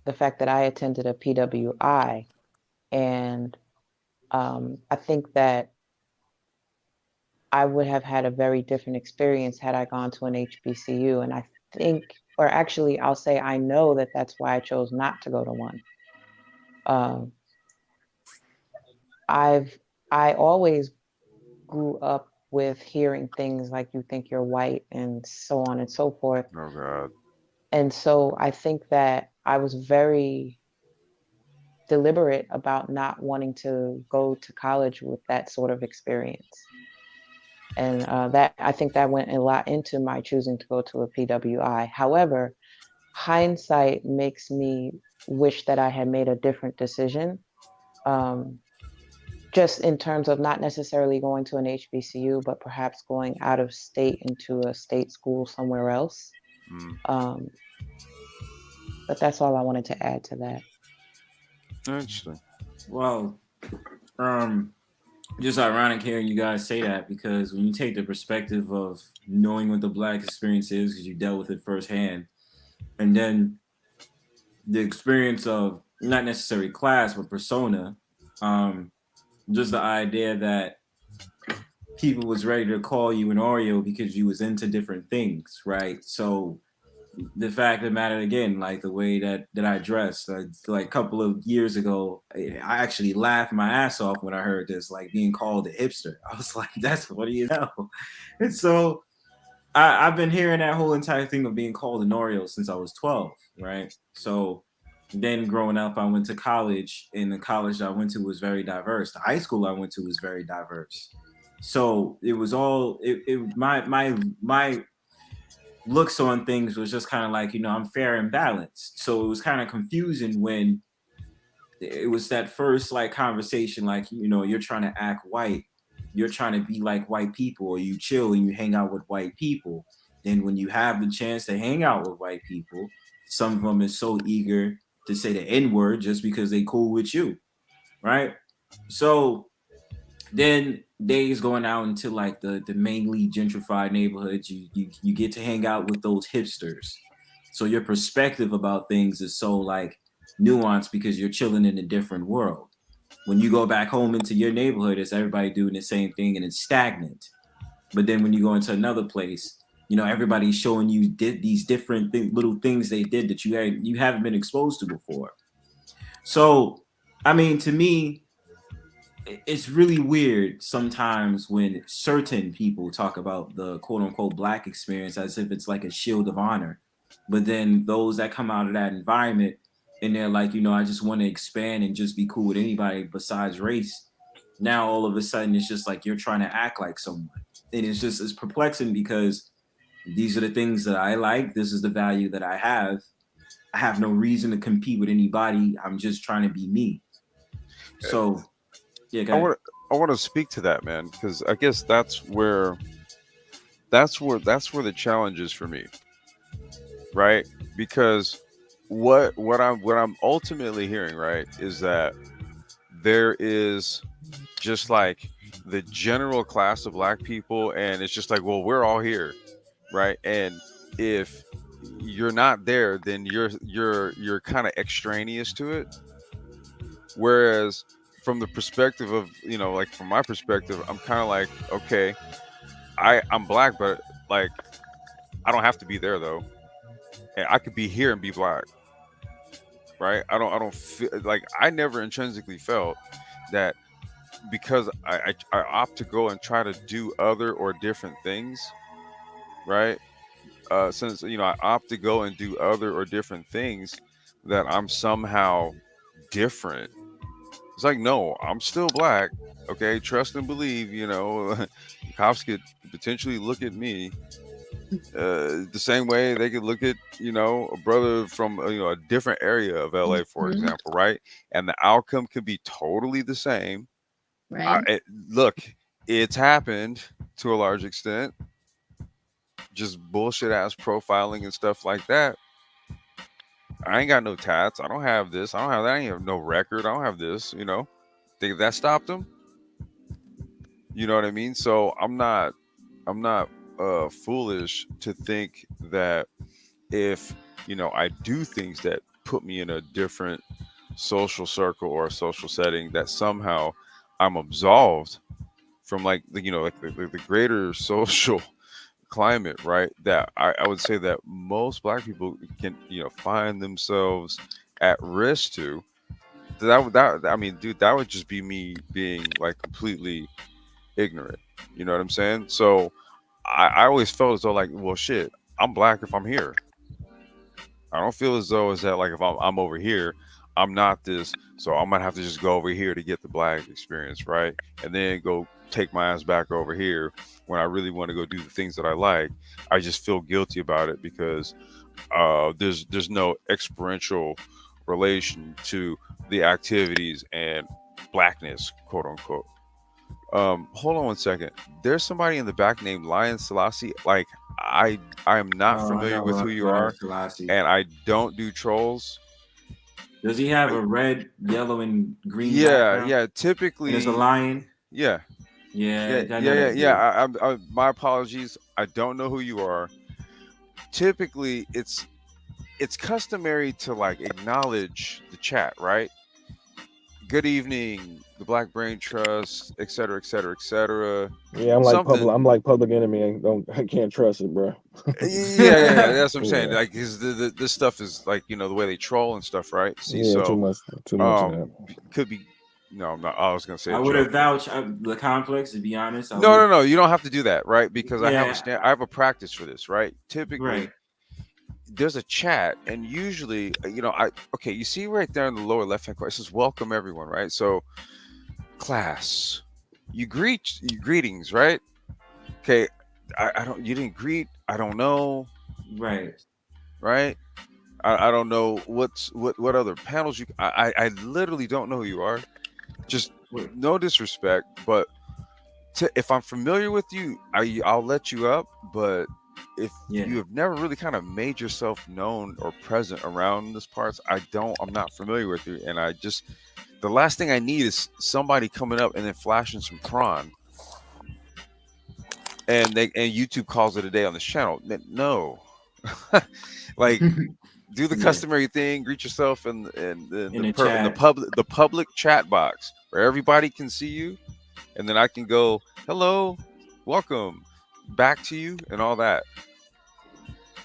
the fact that I attended a PWI, and I think that I would have had a very different experience had I gone to an HBCU. And I think, or actually, I'll say I know that that's why I chose not to go to one. Um, I've I always grew up with hearing things like you think you're white and so on and so forth. Oh God. And so I think that I was very deliberate about not wanting to go to college with that sort of experience. And that, I think that went a lot into my choosing to go to a PWI. However, hindsight makes me wish that I had made a different decision. Um, just in terms of not necessarily going to an HBCU, but perhaps going out of state into a state school somewhere else. Mm, Um, but that's all I wanted to add to that. interesting. Well, um, just ironic hearing you guys say that because when you take the perspective of knowing what the black experience is because you dealt with it firsthand, and then the experience of not necessarily class but persona, um, just the idea that people was ready to call you an Oreo because you was into different things, right? So the fact of the matter again, like the way that I dressed, like a couple of years ago, I actually laughed my ass off when I heard this, like being called a hipster. I was like, that's what do you know? And so I've been hearing that whole entire thing of being called an Oreo since I was 12, right? So then growing up, I went to college, and the college I went to was very diverse. The high school I went to was very diverse. So it was all my looks on things was just kind of like, I'm fair and balanced. So it was kind of confusing when it was that first like conversation, like, you're trying to act white, you're trying to be like white people, or you chill and you hang out with white people. Then when you have the chance to hang out with white people, some of them is so eager to say the N word just because they cool with you, right? So then days going out into like the mainly gentrified neighborhoods, you get to hang out with those hipsters. So your perspective about things is so like nuanced because you're chilling in a different world. When you go back home into your neighborhood, it's everybody doing the same thing and it's stagnant. But then when you go into another place, everybody's showing you these different little things they did that you haven't been exposed to before. So, I mean, to me, it's really weird sometimes when certain people talk about the quote unquote black experience as if it's like a shield of honor. But then those that come out of that environment and they're like, I just want to expand and just be cool with anybody besides race. Now all of a sudden it's just like you're trying to act like someone. And it's perplexing because these are the things that I like. This is the value that I have. I have no reason to compete with anybody. I'm just trying to be me. So yeah, I guys. want I want to speak to that, man, because I guess that's where the challenge is for me, right? Because what I'm ultimately hearing, right, is that there is just like the general class of black people, and it's just like, well, we're all here, right? And if you're not there, then you're kind of extraneous to it. Whereas from the perspective of, like from my perspective, I'm kind of like, okay, I'm black, but like I don't have to be there though, and I could be here and be black, right? I don't feel like I never intrinsically felt that because I opt to go and try to do other or different things, right? Since I opt to go and do other or different things, that I'm somehow different. It's like, no, I'm still black. Okay, trust and believe. Cops could potentially look at me the same way they could look at a brother from a different area of LA, for Mhm. example, right? And the outcome could be totally the same. Right. Look, it's happened to a large extent, just bullshit ass profiling and stuff like that. I ain't got no tats. I don't have this. I don't have that. I ain't have no record. I don't have this. Think that stopped them. You know what I mean? So I'm not foolish to think that if I do things that put me in a different social circle or a social setting, that somehow I'm absolved from like the greater social climate, right? That I would say that most black people can find themselves at risk to. That I mean, dude, that would just be me being like completely ignorant. You know what I'm saying? So I always felt as though like, well, shit, I'm black if I'm here. I don't feel as though as that like if I'm over here, I'm not this, so I might have to just go over here to get the black experience, right? And then go take my ass back over here when I really want to go do the things that I like. I just feel guilty about it because there's no experiential relation to the activities and blackness, quote unquote. Hold on one second. There's somebody in the back named Lion Selassie. Like I am not Oh, I familiar with know who you Ryan are, Selassie. and I don't do trolls. Does he have I, a red, yellow, and green yeah, background? yeah. And it's a Typically, lion? yeah, Yeah, yeah, I yeah, know yeah, that yeah. dude. My apologies. I don't know who you are. Typically, it's customary to like acknowledge the chat, right? Good evening, the Black Brain Trust, et cetera, et cetera, et cetera. Yeah, Something. I'm like public enemy. I can't trust it, bro. Yeah, yeah, yeah. That's what I'm saying. Yeah, Like, 'cause this stuff is like the way they troll and stuff, right? See, yeah, so too much of that. could be. No, I'm not. I was gonna say I a would joke. have vouched the complex, to be honest. I No, would. no, no. You don't have to do that, right? Because Yeah, I have a practice for this, right? right. Typically, there's a chat, and usually, I okay. You see right there in the lower left hand corner, it says "Welcome everyone," right? So, class, you greetings, right? Okay, I don't. You didn't greet. I don't know, Right. right? I don't know what other panels you. I literally don't know who you are. Just What- no disrespect, but if I'm familiar with you, I'll let you up. But if Yeah. you have never really kind of made yourself known or present around this parts, I'm not familiar with you, and the last thing I need is somebody coming up and then flashing some prawn, and YouTube calls it a day on this channel. No, like do the Yeah. customary thing, greet yourself In the chat. the public chat box where everybody can see you, and then I can go, hello, welcome back to you, and all that.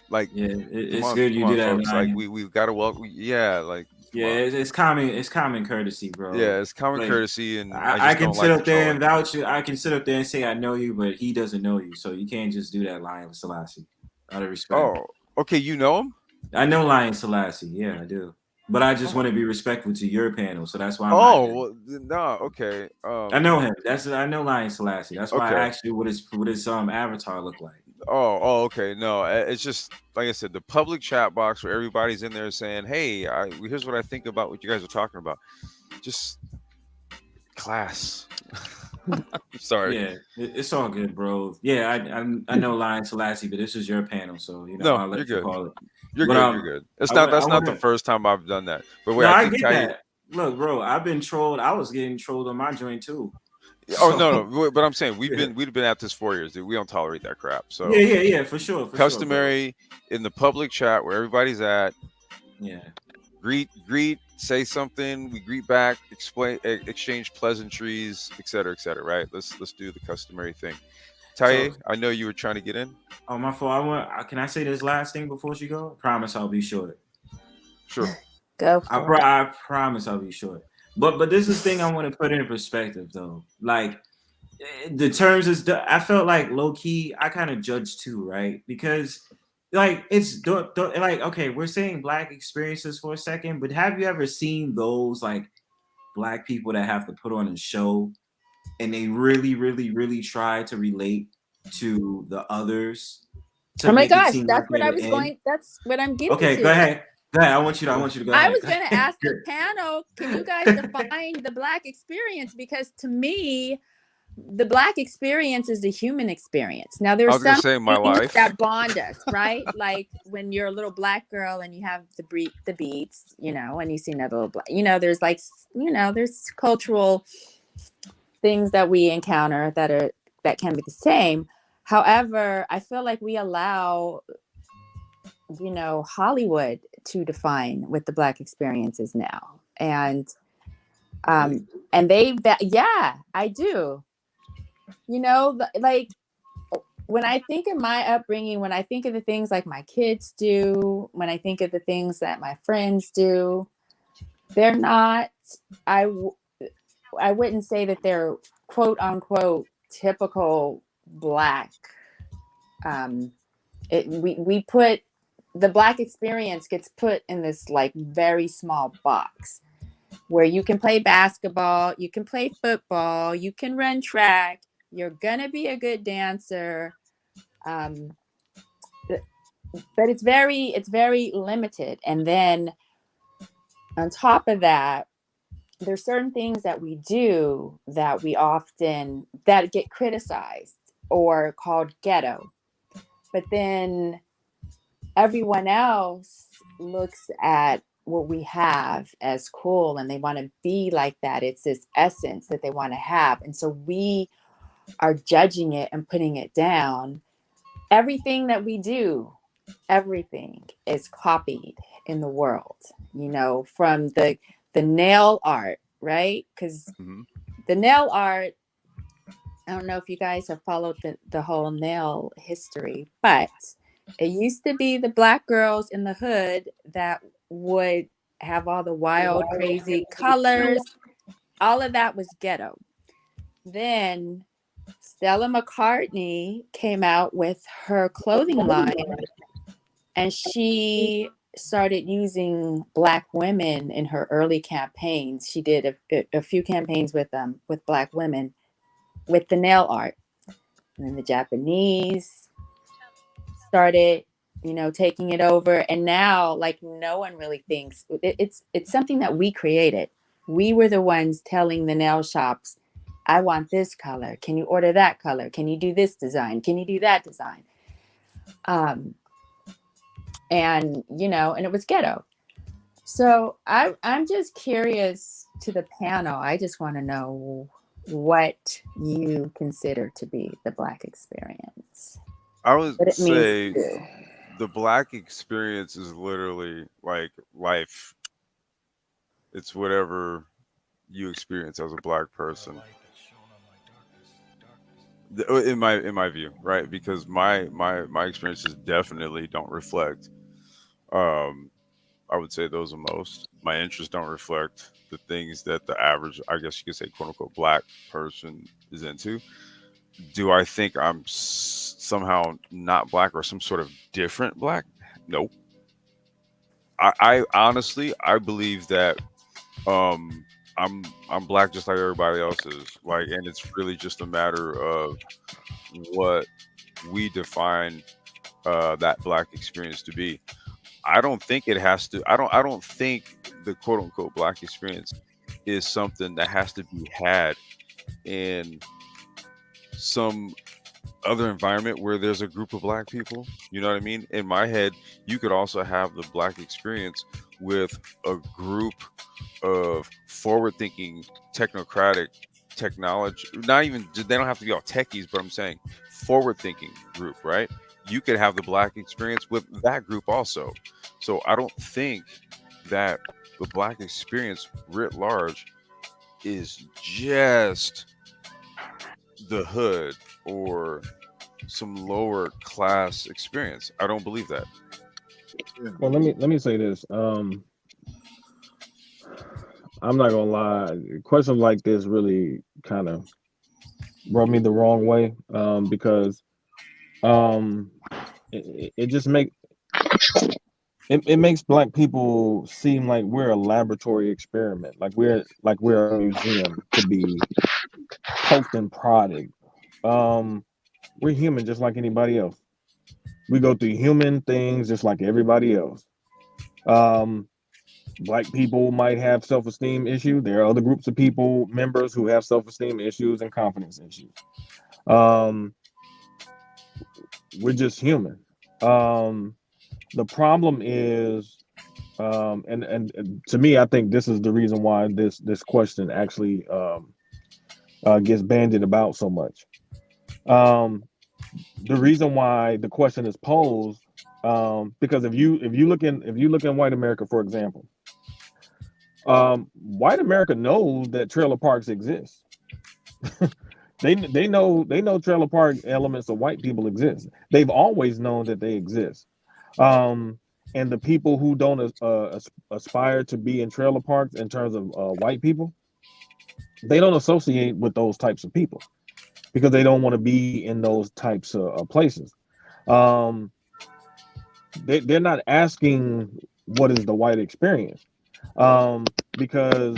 Like, Yeah, it's good come you do on, that, folks. Like Lion. we've got to welcome. Yeah, like come Yeah, on. it's common courtesy, bro. Yeah, it's common Like courtesy, and I I just can don't sit like the up there and trolling. vouch you. I can sit up there and say I know you, but he doesn't know you, so you can't just do that, Lion Selassie. Out of respect, Oh, okay. You know him? I know Lion Selassie. Yeah, I do. But I just Oh, want to be respectful to your panel, so that's why I'm oh, asking. well, no. Okay. I know him. I know Lion Selassie. That's why I Okay. asked you what his avatar look like. Oh, okay. No, it's just like I said, the public chat box where everybody's in there saying, "Hey, here's what I think about what you guys are talking about." Just class. I'm sorry. Yeah, it's all good, bro. Yeah, I know Lion Selassie, but this is your panel, so No, I'll you're let you good. call it. You're But good. You're good. It's I not. want I That's not want the to. first time I've done that. But wait, No, I I can get tell you. that. Look, bro, I've been trolled. I was getting trolled on my joint too. Oh So no, no. But I'm saying yeah, we've been at this 4 years, dude. We don't tolerate that crap. yeah, So yeah, yeah, for sure, bro. customary in the public chat where everybody's at. Yeah, Greet, say something. We greet back, exchange pleasantries, etc. Right? Let's do the customary thing. so Taye, I know you were trying to get in. my fault. Can I say this last thing before she go? Promise I'll be short. Sure. Go for it. I promise I'll be short. But this is the thing I want to put in perspective though. Like the terms is I felt like low key I kind of judged too, right? Because like it's like okay, we're saying black experiences for a second, but have you ever seen those like black people that have to put on a show and they really, really, really try to relate to the others to Oh my make it gosh, seem like that's what they're I the was end? going. That's what I'm getting Okay, go to. ahead. Go ahead. I want you to go I ahead. was going to ask the panel, can you guys define the black experience? Because to me, the black experience is the human experience. Now, I there's was gonna some say my things life. that bond us, right? Like when you're a little black girl and you have the beats, and you see another little black, there's like, there's cultural things that we encounter that can be the same. However, I feel like we allow Hollywood to define what the black experience is now. And yeah, I do. Like when I think of my upbringing, when I think of the things like my kids do, when I think of the things that my friends do, they're not, I wouldn't say that they're quote unquote typical black. We put the black experience gets put in this like very small box where you can play basketball, you can play football, you can run track, You're gonna be a good dancer. Um, but it's very limited. And then on top of that, there's certain things that we do that we often that get criticized or called ghetto. But then everyone else looks at what we have as cool and they want to be like that. It's this essence that they want to have. And so we are judging it and putting it down. Everything that we do, everything is copied in the world, from the nail art, right? Because Hmm. the nail art, I don't know if you guys have followed the whole nail history, but it used to be the black girls in the hood that would have all the wild, crazy colors. All of that was ghetto. Then Stella McCartney came out with her clothing line, and she started using black women in her early campaigns. She did a few campaigns with black women with the nail art. And then the Japanese started, taking it over. And now, like, no one really thinks it's something that we created. We were the ones telling the nail shops, I want this color. Can you order that color? Can you do this design? Can you do that design? And it was ghetto. So I'm just curious to the panel. I just want to know what you consider to be the Black experience. I would What it means to say you. the Black experience is literally like life. It's whatever you experience as a Black person. In my view, right? Because my experiences definitely don't reflect. Um, I would say those are most. My interests don't reflect the things that the average, I guess you could say, quote unquote, Black person is into. Do I think I'm somehow not Black or some sort of different Black? Nope. I honestly I believe that um I'm Black just like everybody else is. Like, and it's really just a matter of what we define that Black experience to be. I don't think it has to. I don't think the quote unquote Black experience is something that has to be had in some other environment where there's a group of Black people. You know what I mean? In my head, you could also have the Black experience with a group of forward-thinking, technocratic technology. Not even they don't have to be all techies, but I'm saying forward-thinking group, right? You could have the Black experience with that group also. So I don't think that the Black experience writ large is just the hood or some lower class experience. I don't believe that. Well, let me say this. I'm not gonna lie. Questions like this really kind of rub me the wrong way. Because um, it just it makes Black people seem like we're a laboratory experiment, like we're a museum to be poked and prodded. Um, we're human just like anybody else. We go through human things just like everybody else. Um, Black people might have self-esteem issues. There are other groups of people, members who have self-esteem issues and confidence issues. Um, we're just human. Um, the problem is, and to me, I think this is the reason why this question actually gets bandied about so much. Um, the reason why the question is posed, because if you look in white America, for example, white America knows that trailer parks exist. They know trailer park elements of white people exist. They've always known that they exist. Um, and the people who don't aspire to be in trailer parks in terms of white people, they don't associate with those types of people because they don't want to be in those types of places. Um, they're not asking what is the white experience, because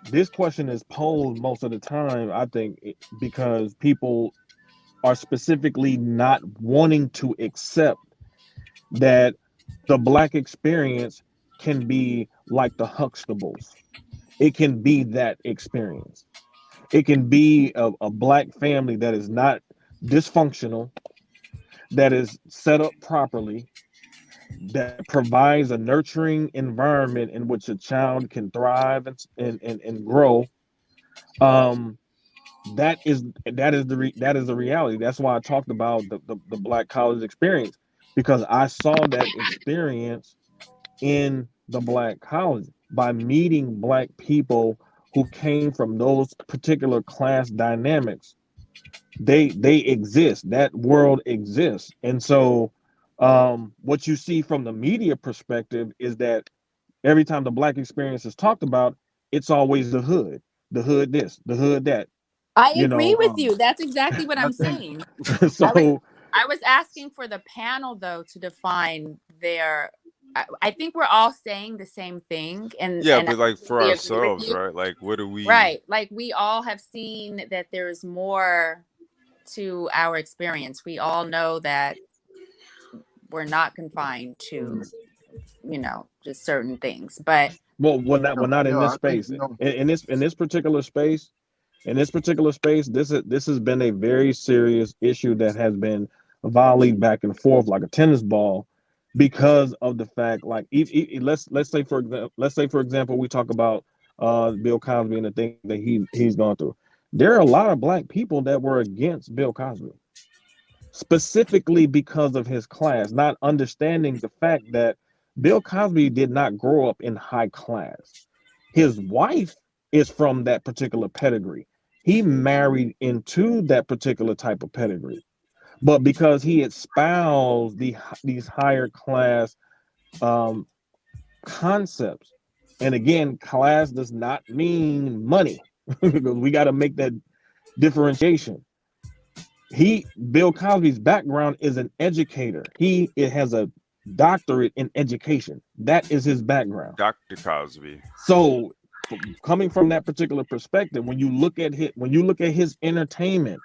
this question is posed most of the time, I think, because people are specifically not wanting to accept that the black experience can be like the Huxtables. It can be that experience. It can be a black family that is not dysfunctional, that is set up properly, that provides a nurturing environment in which a child can thrive and grow. Um, that is the reality. That's why I talked about the black college experience, because I saw that experience in the black college by meeting black people who came from those particular class dynamics. They exist. That world exists. And so what you see from the media perspective is that every time the black experience is talked about, it's always the hood this, the hood that, I you agree know. with you. That's exactly what I I'm think saying. I was So I was asking for the panel though to define their. I think we're all saying the same thing, Yeah, and I but like for totally agree with ourselves, you. right? Like, what do we? Right, like we all have seen that there's more to our experience. We all know that we're not confined to, just certain things. But well, we're not in this I think space. In this particular space, this has been a very serious issue that has been volleyed back and forth like a tennis ball, because of the fact, like, let's say for example we talk about Bill Cosby and the things that he's gone through. There are a lot of black people that were against Bill Cosby, specifically because of his class, not understanding the fact that Bill Cosby did not grow up in high class. His wife is from that particular pedigree. He married into that particular type of pedigree. But because he espoused these higher class um, concepts, and again, class does not mean money, because we got to make that differentiation. Bill Cosby's background is an educator. It has a doctorate in education. That is his background. Dr. Cosby. So coming from that particular perspective, when you look at his entertainment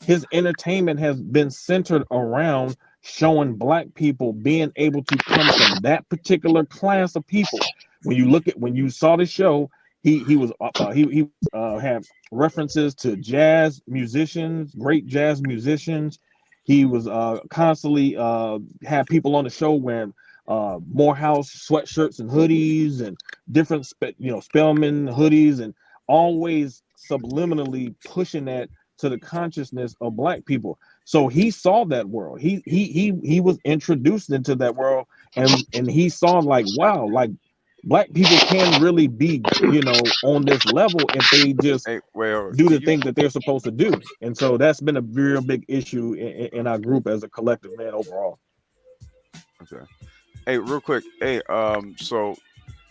has been centered around showing black people being able to come from that particular class of people. When you saw the show, he had references to jazz musicians, great jazz musicians. He was constantly had people on the show wearing Morehouse sweatshirts and hoodies, and different Spellman hoodies, and always subliminally pushing that to the consciousness of black people. So he saw that world. He was introduced into that world, and he saw, like, wow, like, black people can really be, on this level if they just Hey, well, do can the you? things that they're supposed to do. And so that's been a real big issue in our group as a collective, man, overall. Okay. Hey, real quick. Hey, so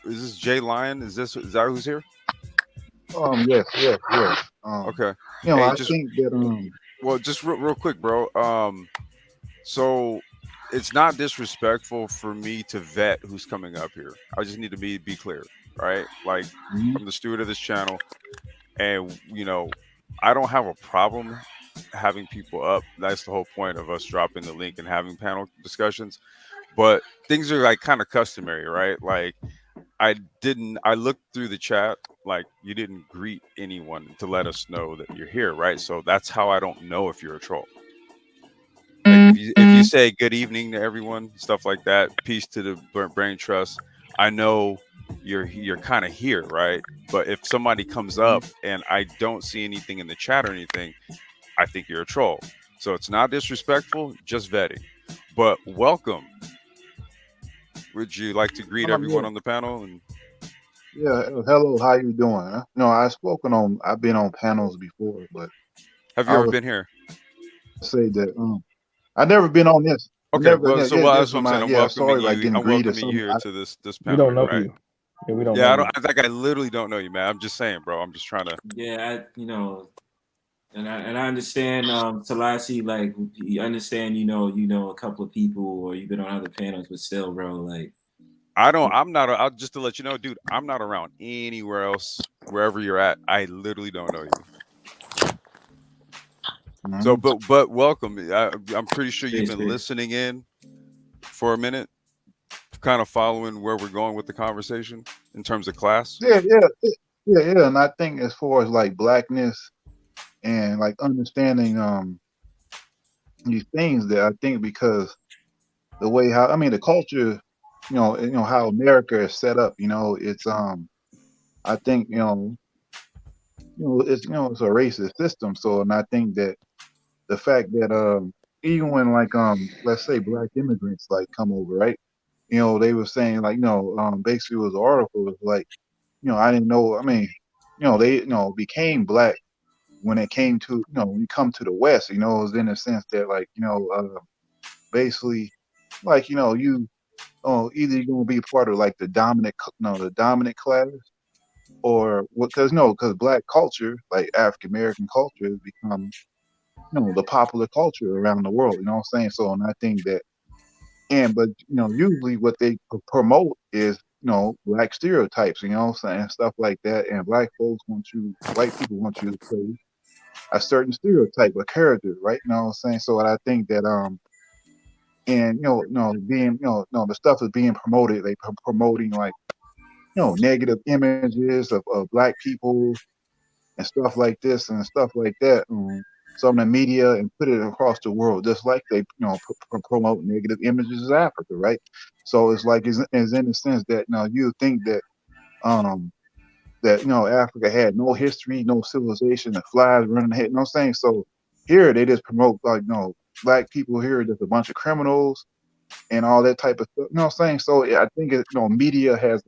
is this Jay Lion? Is that who's here? yes, yes, yes. Okay. I Hey, just think that well, just real quick, bro. So it's not disrespectful for me to vet who's coming up here. I just need to be clear, right? Like, mhm. I'm the steward of this channel, and I don't have a problem having people up. That's the whole point of us dropping the link and having panel discussions. But things are like kind of customary, right? Like, I looked through the chat, like, you didn't greet anyone to let us know that you're here, right? So that's how I don't know if you're a troll. Like, if you say good evening to everyone, stuff like that, peace to the brain trust, I know you're kind of here, right? But if somebody comes up and I don't see anything in the chat or anything, I think you're a troll. So it's not disrespectful, just vetting. But welcome. Would you like to greet everyone Yeah, on the panel? And yeah. Hello, how you doing? No, I've been on panels before, but have you I ever would been here? say that I've never been on this. I've Okay, never been well, there. so Yeah, well, this that's is what I'm saying. my sorry if I getting I'm greeted or welcoming you something. here to this We panel don't here, know right? you. Yeah, we don't Yeah, know I don't. you. I literally don't know you, man. I'm just saying, bro. I'm just trying to. Yeah, and I understand, Selassie, like, you understand, a couple of people, or you've been on other panels, but still, bro, like, I don't. I'm not. I'll just to let you know, dude. I'm not around anywhere else. Wherever you're at, I literally don't know you. So, Mhm. but welcome. I'm pretty sure you've Peace, been peace. listening in for a minute, kind of following where we're going with the conversation in terms of class. Yeah. And I think as far as like blackness and like understanding these things, that I think because the way how I mean the culture, how America is set up, it's I think it's a racist system. So, and I think that the fact that even when like let's say black immigrants like come over, right? They were saying like basically it was an article, it was like I didn't know. I mean, they became black when it came to when you come to the West. It was in the sense that like basically like you either you're gonna be part of like the dominant class, or because because black culture, like African American culture, has become the popular culture around the world. You know what I'm saying? So, and I think that, but usually what they promote is black stereotypes. You know what I'm saying? Stuff like that, and white people want you to play a certain stereotype, a character, right? You know what I'm saying? So, and I think that and being the stuff is being promoted. They promoting like negative images of black people and stuff like this and stuff like that. Some of the media and put it across the world, just like they promote negative images of Africa, right? So it's like it's in the sense that you think that um Africa had no history, no civilization, the flies running ahead. You know what I'm saying? So here they just promote like black people here are just a bunch of criminals and all that type of stuff. You know what I'm saying? So yeah, I think media has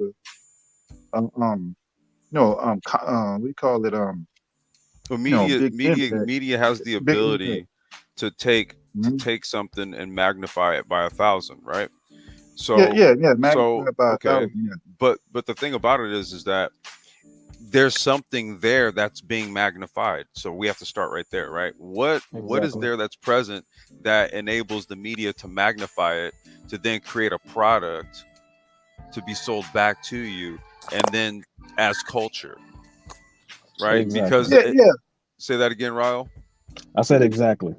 we call it Well, media, big media, impact, media has the big impact. ability to take Mhm. something and magnify it by 1,000, right? Yeah, So, yeah, yeah. so Magnified by a okay, thousand. Yeah. but the thing about it is that there's something there that's being magnified. So we have to start right there, right? What is Exactly. there that's present that enables the media to magnify it to then create a product to be sold back to you, and then as culture, right? Exactly. Because Yeah, yeah. say that again, Ryle. I said exactly.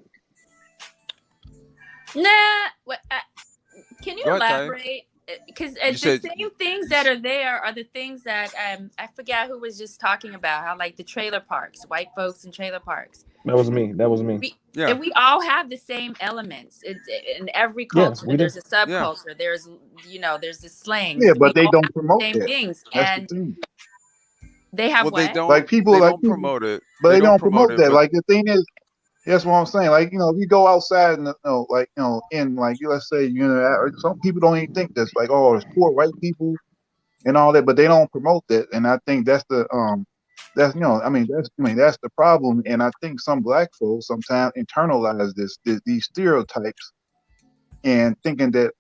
Nah, can you Go ahead, Ty. elaborate? Because You the said same things that are there are the things that I forgot who was just talking about, how like the trailer parks, white folks in trailer parks. That was me. That was me. We yeah, and we all have the same elements. It's in every Yeah, culture. we do. There's a yeah. subculture. There's there's the slang. Yeah, We but they all don't have promote the same that. things, That's the and thing. they have Well, what? Like they don't people, promote it. but They they don't don't promote promote it, that. but Like the thing is, that's what I'm saying. Like if you go outside and like in like let's say some people don't even think this. Like there's poor white people and all that, but they don't promote that. And I think that's that's the problem. And I think some black folks sometimes internalize these stereotypes and thinking that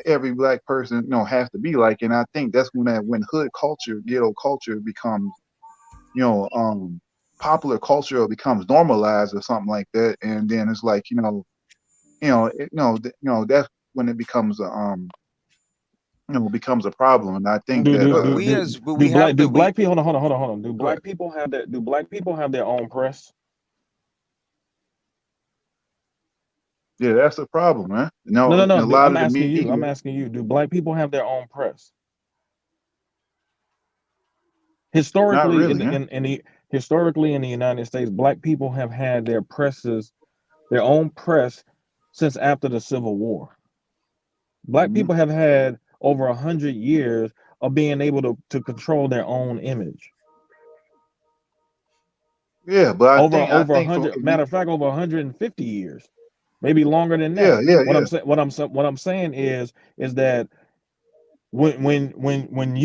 every black person has to be like. And I think that's when hood culture, ghetto culture becomes you know popular culture or becomes normalized or something like that. And then it's like that's when it becomes becomes a problem. And I think Do that do but do we do as but do we black have do the we black people hold on. Do go ahead. black people have that? Do black people have their own press? yeah, that's the problem, man. No. A lot I'm of the asking you. media, I'm asking you. Do black people have their own press? not Historically, really, huh? historically in the United States, black people have had their own press, since after the Civil War. Black Mhm. people have had over 100 years of being able to control their own image. Yeah, but Over a I think for hundred, matter of fact, over 150 years, maybe longer than yeah, that. yeah, What yeah. I'm saying, what I'm saying is that when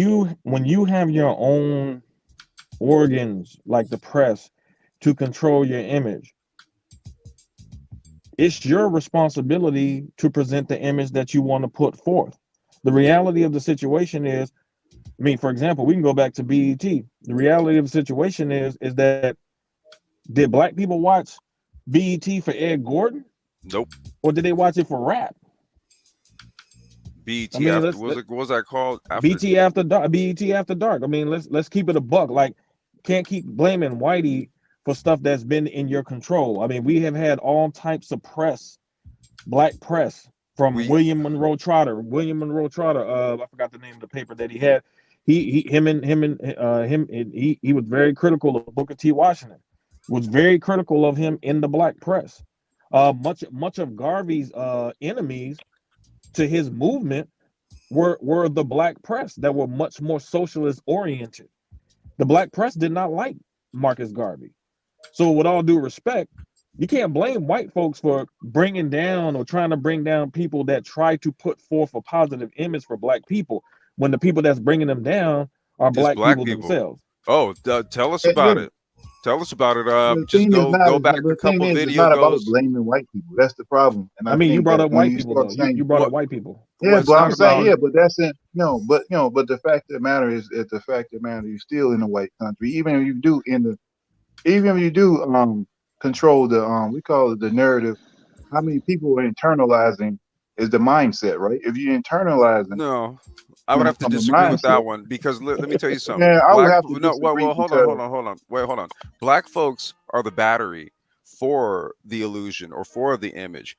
you have your own organs like the press to control your image, it's your responsibility to present the image that you want to put forth. The reality of the situation is, I mean, for example, we can go back to BET. The reality of the situation is that did black people watch BET for Ed Gordon, Nope. or did they watch it for rap? BET I mean, after what was that called after? BT after dark. BET after dark. I mean, let's keep it a buck. Like, can't keep blaming Whitey for stuff that's been in your control. I mean, we have had all types of press, black press, from We William Monroe Trotter. I forgot the name of the paper that he had. He was very critical of Booker T. Washington. Was very critical of him in the black press. Much of Garvey's enemies to his movement were the black press that were much more socialist oriented. The black press did not like Marcus Garvey. So, with all due respect, you can't blame white folks for bringing down or trying to bring down people that try to put forth a positive image for black people when the people that's bringing them down are is black black people people. themselves. Oh, tell us Yeah. about it. Tell us about it. The Just thing is not, go back a the thing couple is, it's video not about goes. blaming white people. That's the problem. And I I mean, you think brought that up when white you people start though. You saying, brought up What? white people. Well, yeah, it's but not I'm saying, about. yeah, but that's it. No, but the fact of the matter is, the fact of the matter, you're still in a white country. Even if you do control the we call it the narrative. How many people are internalizing is the mindset, right? If you internalizing, No, I would have to from a disagree with mindset, that one because let me tell you something. man, I would Black, have to no, disagree hold on, because wait, hold on. Black folks are the battery for the illusion or for the image.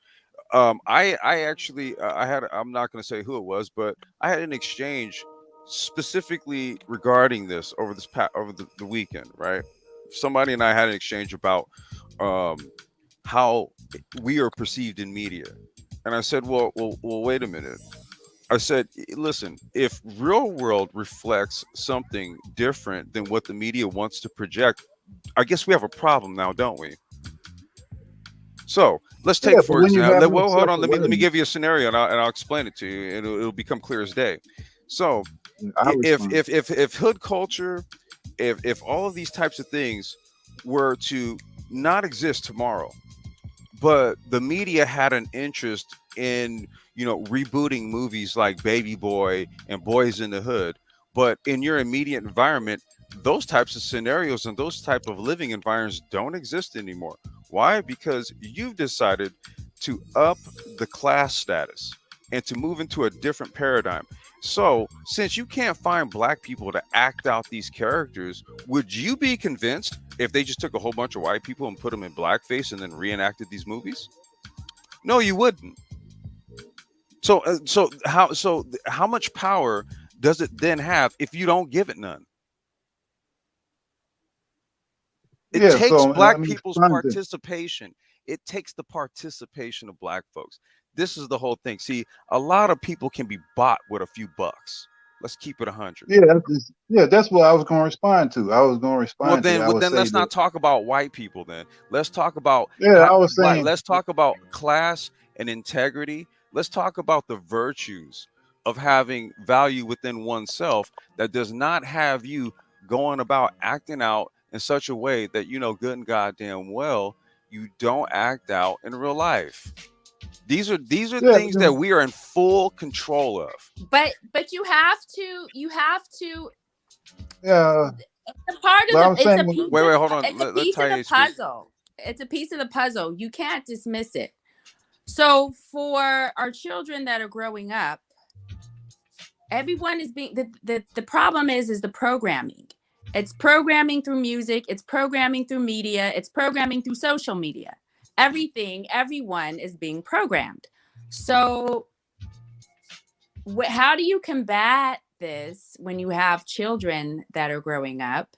I actually, I'm not going to say who it was, but I had an exchange specifically regarding this over the weekend, right? Somebody and I had an exchange about um, how we are perceived in media, and I said, well, wait a minute. I said, listen, if real world reflects something different than what the media wants to project, I guess we have a problem now, don't we? So let's yeah, take, but for when you have example, no well, hold self on, let me awareness, give you a scenario and I'll explain it to you and it'll become clear as day. So I respond. if hood culture, if all of these types of things were to not exist tomorrow, but the media had an interest in rebooting movies like Baby Boy and Boys in the Hood, but in your immediate environment those types of scenarios and those type of living environments don't exist anymore. Why? Because you've decided to up the class status and to move into a different paradigm. So since you can't find black people to act out these characters, would you be convinced if they just took a whole bunch of white people and put them in blackface and then reenacted these movies? No, you wouldn't. So how much power does it then have if you don't give it none? It Yeah, takes so let black me people's respond to. participation. It takes the participation of black folks. This is the whole thing. See, a lot of people can be bought with a few bucks. Let's keep it 100. Yeah, that's what I was going to respond to. I was going to Well respond to that. then, I well would then say let's that. not talk about white people. Then let's talk about Yeah, how I was black. saying. Let's talk about class and integrity. Let's talk about the virtues of having value within oneself that does not have you going about acting out in such a way that you know good and goddamn well you don't act out in real life. These are Yeah, things that we are in full control of. But you have to yeah, it's a part of but the I'm it's a saying, piece Wait, of hold on. it's a Let piece of the Taye speak. puzzle. It's a piece of the puzzle. You can't dismiss it. So for our children that are growing up, everyone is being the problem is the programming. It's programming through music, it's programming through media, it's programming through social media. Everyone is being programmed. So how do you combat this when you have children that are growing up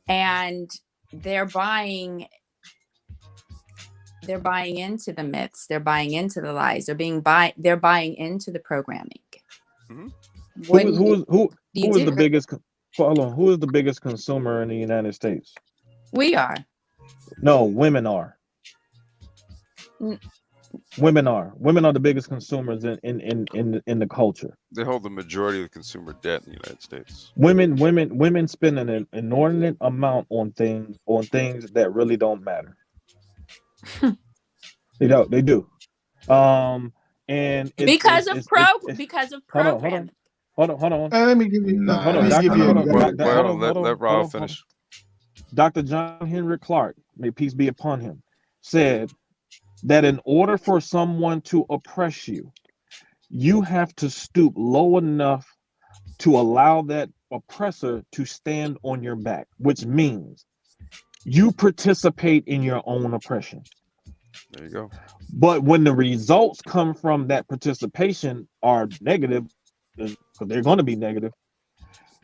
and they're buying into the myths, they're buying into the lies, they're buying into the programming? Hmm. What do you who is the do? biggest hold on, who is the biggest consumer in the United States? We are. No, women are. Mm. Women are the biggest consumers in the culture. They hold the majority of the consumer debt in the United States. Women spend an inordinate amount on things that really don't matter. They do. Um, and Because of hold on, hold on, programming. hold on, let me give you. hold Let on, me Doctor, give hold you on, an Wait, example. Doctor, wait, hold hold on, on. hold on, Let hold Rob on, hold on. finish. Dr. John Henry Clark, may peace be upon him, said that in order for someone to oppress you, you have to stoop low enough to allow that oppressor to stand on your back, which means you participate in your own oppression. There you go. But when the results come from that participation are negative, because they're going to be negative,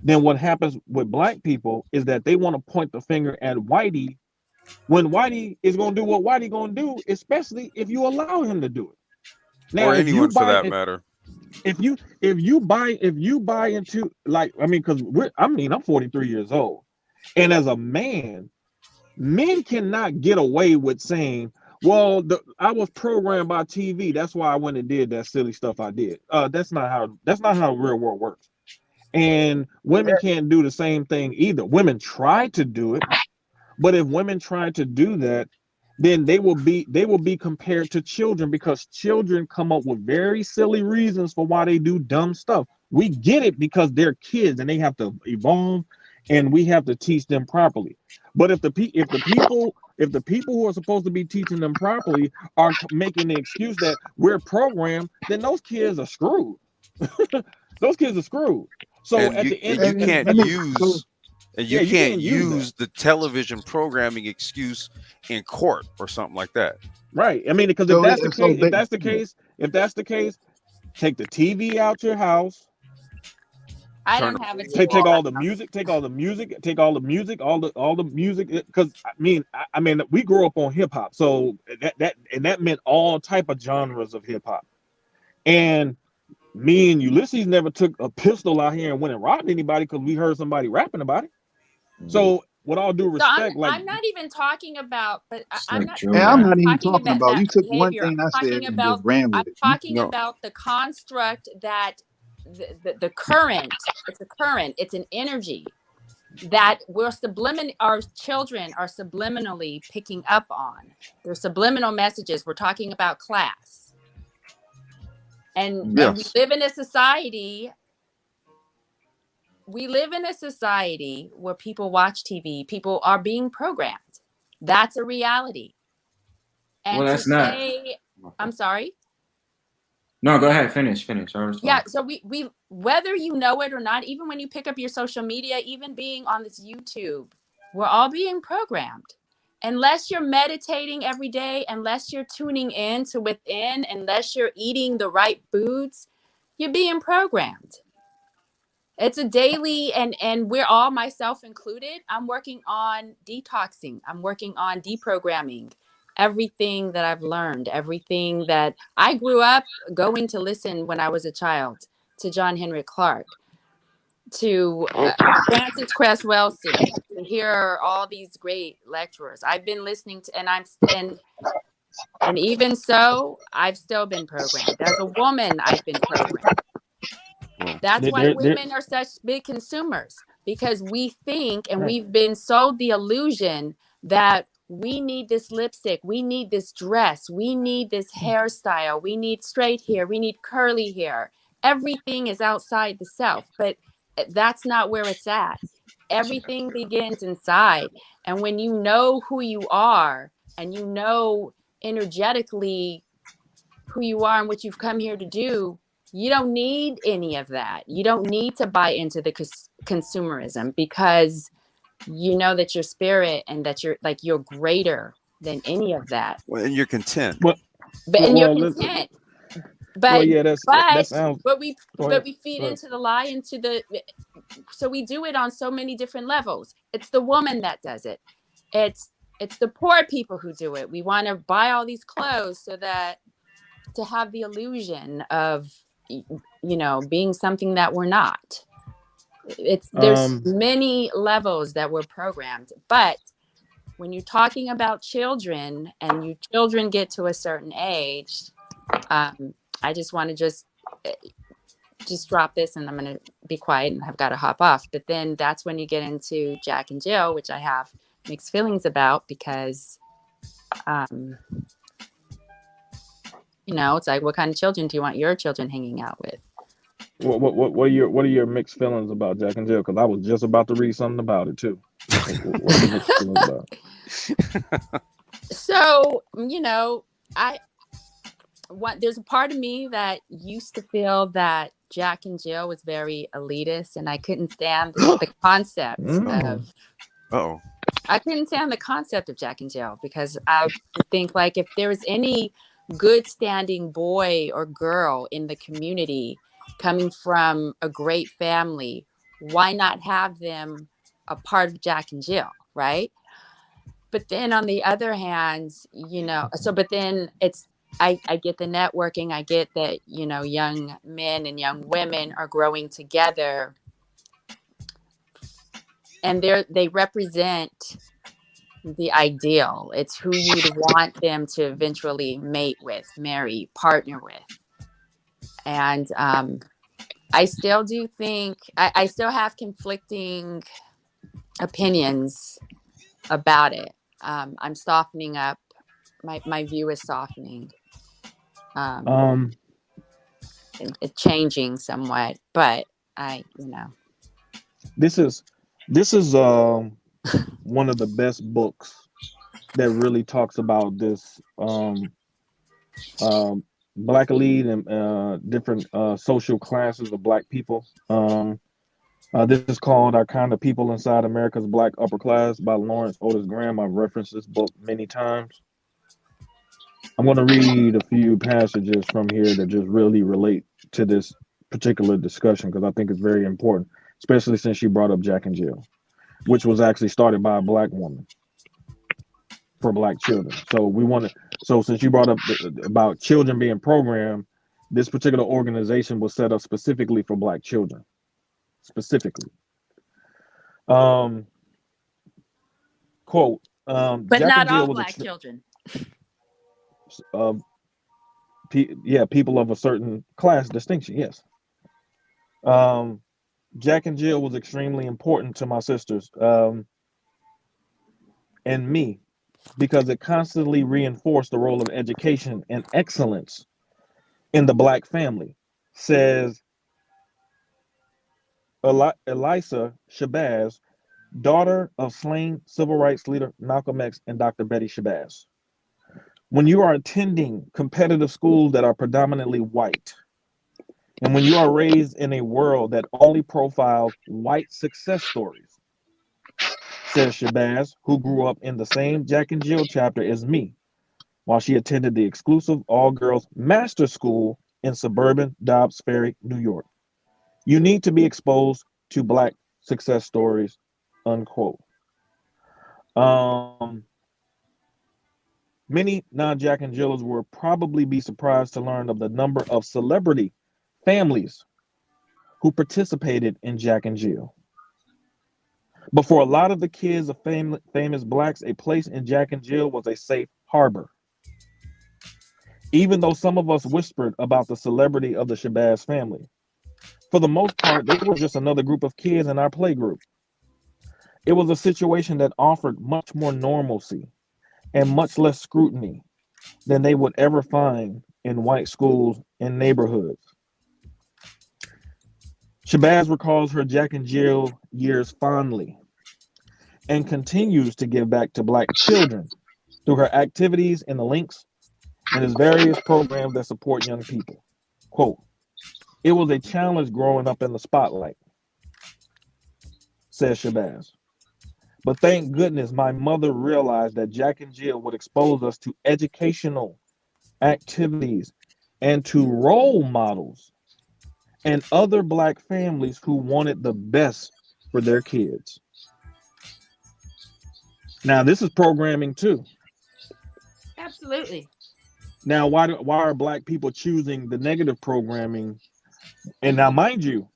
then what happens with black people is that they want to point the finger at Whitey when Whitey is going to do what Whitey going to do, especially if you allow him to do it. Now, Or if you anyone for buy that matter. if you buy into, like, I mean, because I'm 43 years old, and as a man, men cannot get away with saying, well, I was programmed by TV, that's why I went and did that silly stuff I did. That's not how the real world works. And women can't do the same thing either. Women try to do it, but if women try to do that, then they will be compared to children, because children come up with very silly reasons for why they do dumb stuff. We get it because they're kids and they have to evolve, and we have to teach them properly. But if the people who are supposed to be teaching them properly are making the excuse that we're programmed, then those kids are screwed. Those kids are screwed. So And at you the end, and you can't let me so use and you yeah, you can't can't use that. use the television programming excuse in court or something like that. Right. I mean, because if so that's the so case, take the TV out your house, I Turn don't the have a radio TV. take off. all the music, all the music. Because I mean, we grew up on hip hop, so that meant all type of genres of hip hop. And me and Ulysses never took a pistol out here and went and robbed anybody because we heard somebody rapping about it. So, with all due So respect, like, I'm not even talking about, but It's I'm like not drill and I'm I'm not rap. not even talking talking about about, that you took one behavior. thing I said and just ran I'm with it. talking No. about the construct that the current, it's a current, it's an energy that our children are subliminally picking up on. They're subliminal messages. We're talking about class. And we Yes. live in a society. We live in a society where people watch TV. People are being programmed. That's a reality. And Well, to that's not. say, I'm sorry. No, go ahead. Finish. I was Yeah. talking. So we whether you know it or not, even when you pick up your social media, even being on this YouTube, we're all being programmed. Unless you're meditating every day, unless you're tuning in to within, unless you're eating the right foods, you're being programmed. It's a daily, and we're all, myself included, I'm working on detoxing. I'm working on deprogramming everything that I've learned, everything that I grew up going to listen when I was a child to John Henry Clark, to Francis Cress Welsing, to hear all these great lecturers. I've been listening to, and even so, I've still been programmed. As a woman, I've been programmed. That's why women are such big consumers, because we think, and we've been sold the illusion that we need this lipstick, we need this dress, we need this hairstyle, we need straight hair, we need curly hair. Everything is outside the self, but that's not where it's at. Everything begins inside. And when you know who you are, and you know energetically who you are and what you've come here to do, you don't need any of that. You don't need to buy into the consumerism, because you know that you're spirit and that you're greater than any of that. Well, and you're content. And you're content. But yeah, that sounds. but we feed into the lie, so we do it on so many different levels. It's the woman that does it. It's the poor people who do it. We want to buy all these clothes so that to have the illusion of, being something that we're not. There's many levels that we're programmed. But when you're talking about children, and children get to a certain age, I just want to just drop this, and I'm going to be quiet, and I've got to hop off. But then that's when you get into Jack and Jill, which I have mixed feelings about, because it's like, what kind of children do you want your children hanging out with? What are your mixed feelings about Jack and Jill? Because I was just about to read something about it too. What are your mixed feelings about? So, there's a part of me that used to feel that Jack and Jill was very elitist, and I couldn't stand the concept Mm. of. Uh-oh. I couldn't stand the concept of Jack and Jill because I would think like if there was any good standing boy or girl in the community coming from a great family, why not have them a part of Jack and Jill, right? But then on the other hand, but then I get the networking, I get that, young men and young women are growing together and they represent the ideal. It's who you would want them to eventually mate with, marry, partner with. And I still do think I still have conflicting opinions about it. I'm softening up. My view is softening. Um, It's changing somewhat, but this is one of the best books that really talks about this um black elite and different social classes of black people. This is called Our Kind of People Inside America's Black Upper Class by Lawrence Otis Graham. I've referenced this book many times. I'm going to read a few passages from here that just really relate to this particular discussion because I think it's very important, especially since she brought up Jack and Jill, which was actually started by a black woman for black children. So we want to. So since you brought up about children being programmed, this particular organization was set up specifically for black children, specifically. Um, Quote: but Jack and not Jill all was black children. of people of a certain class distinction. Yes. Um, Jack and Jill was extremely important to my sisters and me because it constantly reinforced the role of education and excellence in the black family, says Elisa Shabazz, daughter of slain civil rights leader Malcolm X and Dr. Betty Shabazz. When you are attending competitive schools that are predominantly white, and when you are raised in a world that only profiles white success stories, says Shabazz, who grew up in the same Jack and Jill chapter as me, while she attended the exclusive all-girls master school in suburban Dobbs Ferry, New York. You need to be exposed to black success stories, unquote. Um, Many non-Jack and Jills will probably be surprised to learn of the number of celebrity families who participated in Jack and Jill. But for a lot of the kids of famous blacks, a place in Jack and Jill was a safe harbor. Even though some of us whispered about the celebrity of the Shabazz family, for the most part, they were just another group of kids in our playgroup. It was a situation that offered much more normalcy and much less scrutiny than they would ever find in white schools and neighborhoods. Shabazz recalls her Jack and Jill years fondly and continues to give back to black children through her activities in the links and his various programs that support young people. Quote, it was a challenge growing up in the spotlight, says Shabazz. But thank goodness my mother realized that Jack and Jill would expose us to educational activities and to role models and other black families who wanted the best for their kids. Now, this is programming too. Absolutely. Now, why are black people choosing the negative programming? And now, mind you,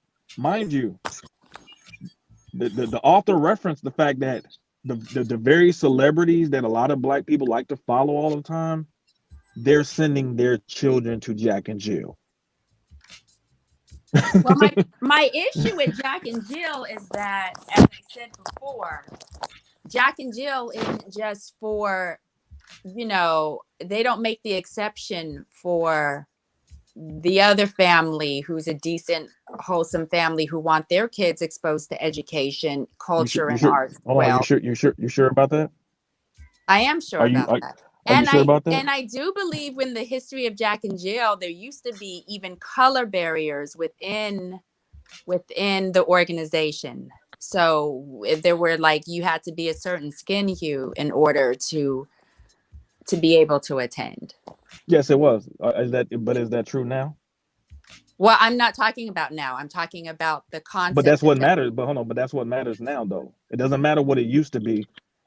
the author referenced the fact that the very celebrities that a lot of black people like to follow all the time, they're sending their children to Jack and Jill. Well, my issue with Jack and Jill is that, as I said before, Jack and Jill isn't just for, they don't make the exception for the other family who's a decent, wholesome family who want their kids exposed to education, culture, and arts. Hold on, you sure about that? I am sure Are you about that. Are you sure about that? And I do believe in the history of Jack and Jill, there used to be even color barriers within the organization. So if there were like you had to be a certain skin hue in order to be able to attend. Yes, it was. Is that true now? Well, I'm not talking about now. I'm talking about the But that's concept of what matters. But hold on. But that's what matters now, though. It doesn't matter what it used to be.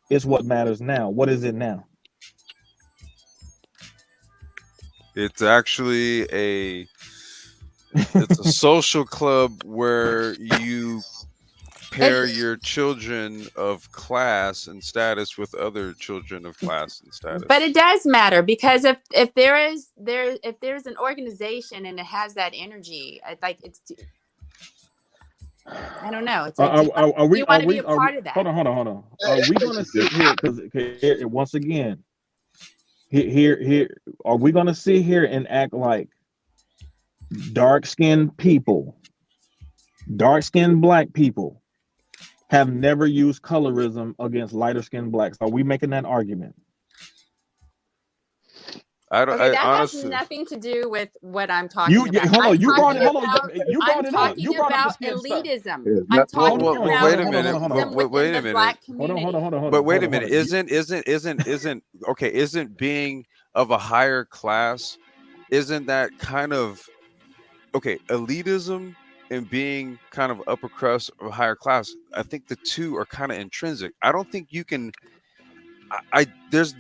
It's what matters now. What is it now? It's actually it's a social club where you pair your children of class and status with other children of class and status. But it does matter because if there's an organization and it has that energy, I don't know. It's like, do you want to be a part of that? Hold on. Are we going to sit here because once again, here, are we going to sit here and act like dark-skinned black people have never used colorism against lighter-skinned blacks? Are we making that argument? That honestly, has nothing to do with what I'm talking about. Hold on, you brought it up. I'm talking about elitism. Yeah, I'm talking well, about wait a minute. elitism Wait within a the minute. black community. Hold on. But wait a minute. Isn't being of a higher class, isn't that kind of okay? Elitism and being kind of upper crust or higher class, I think the two are kind of intrinsic. I don't think you can. There's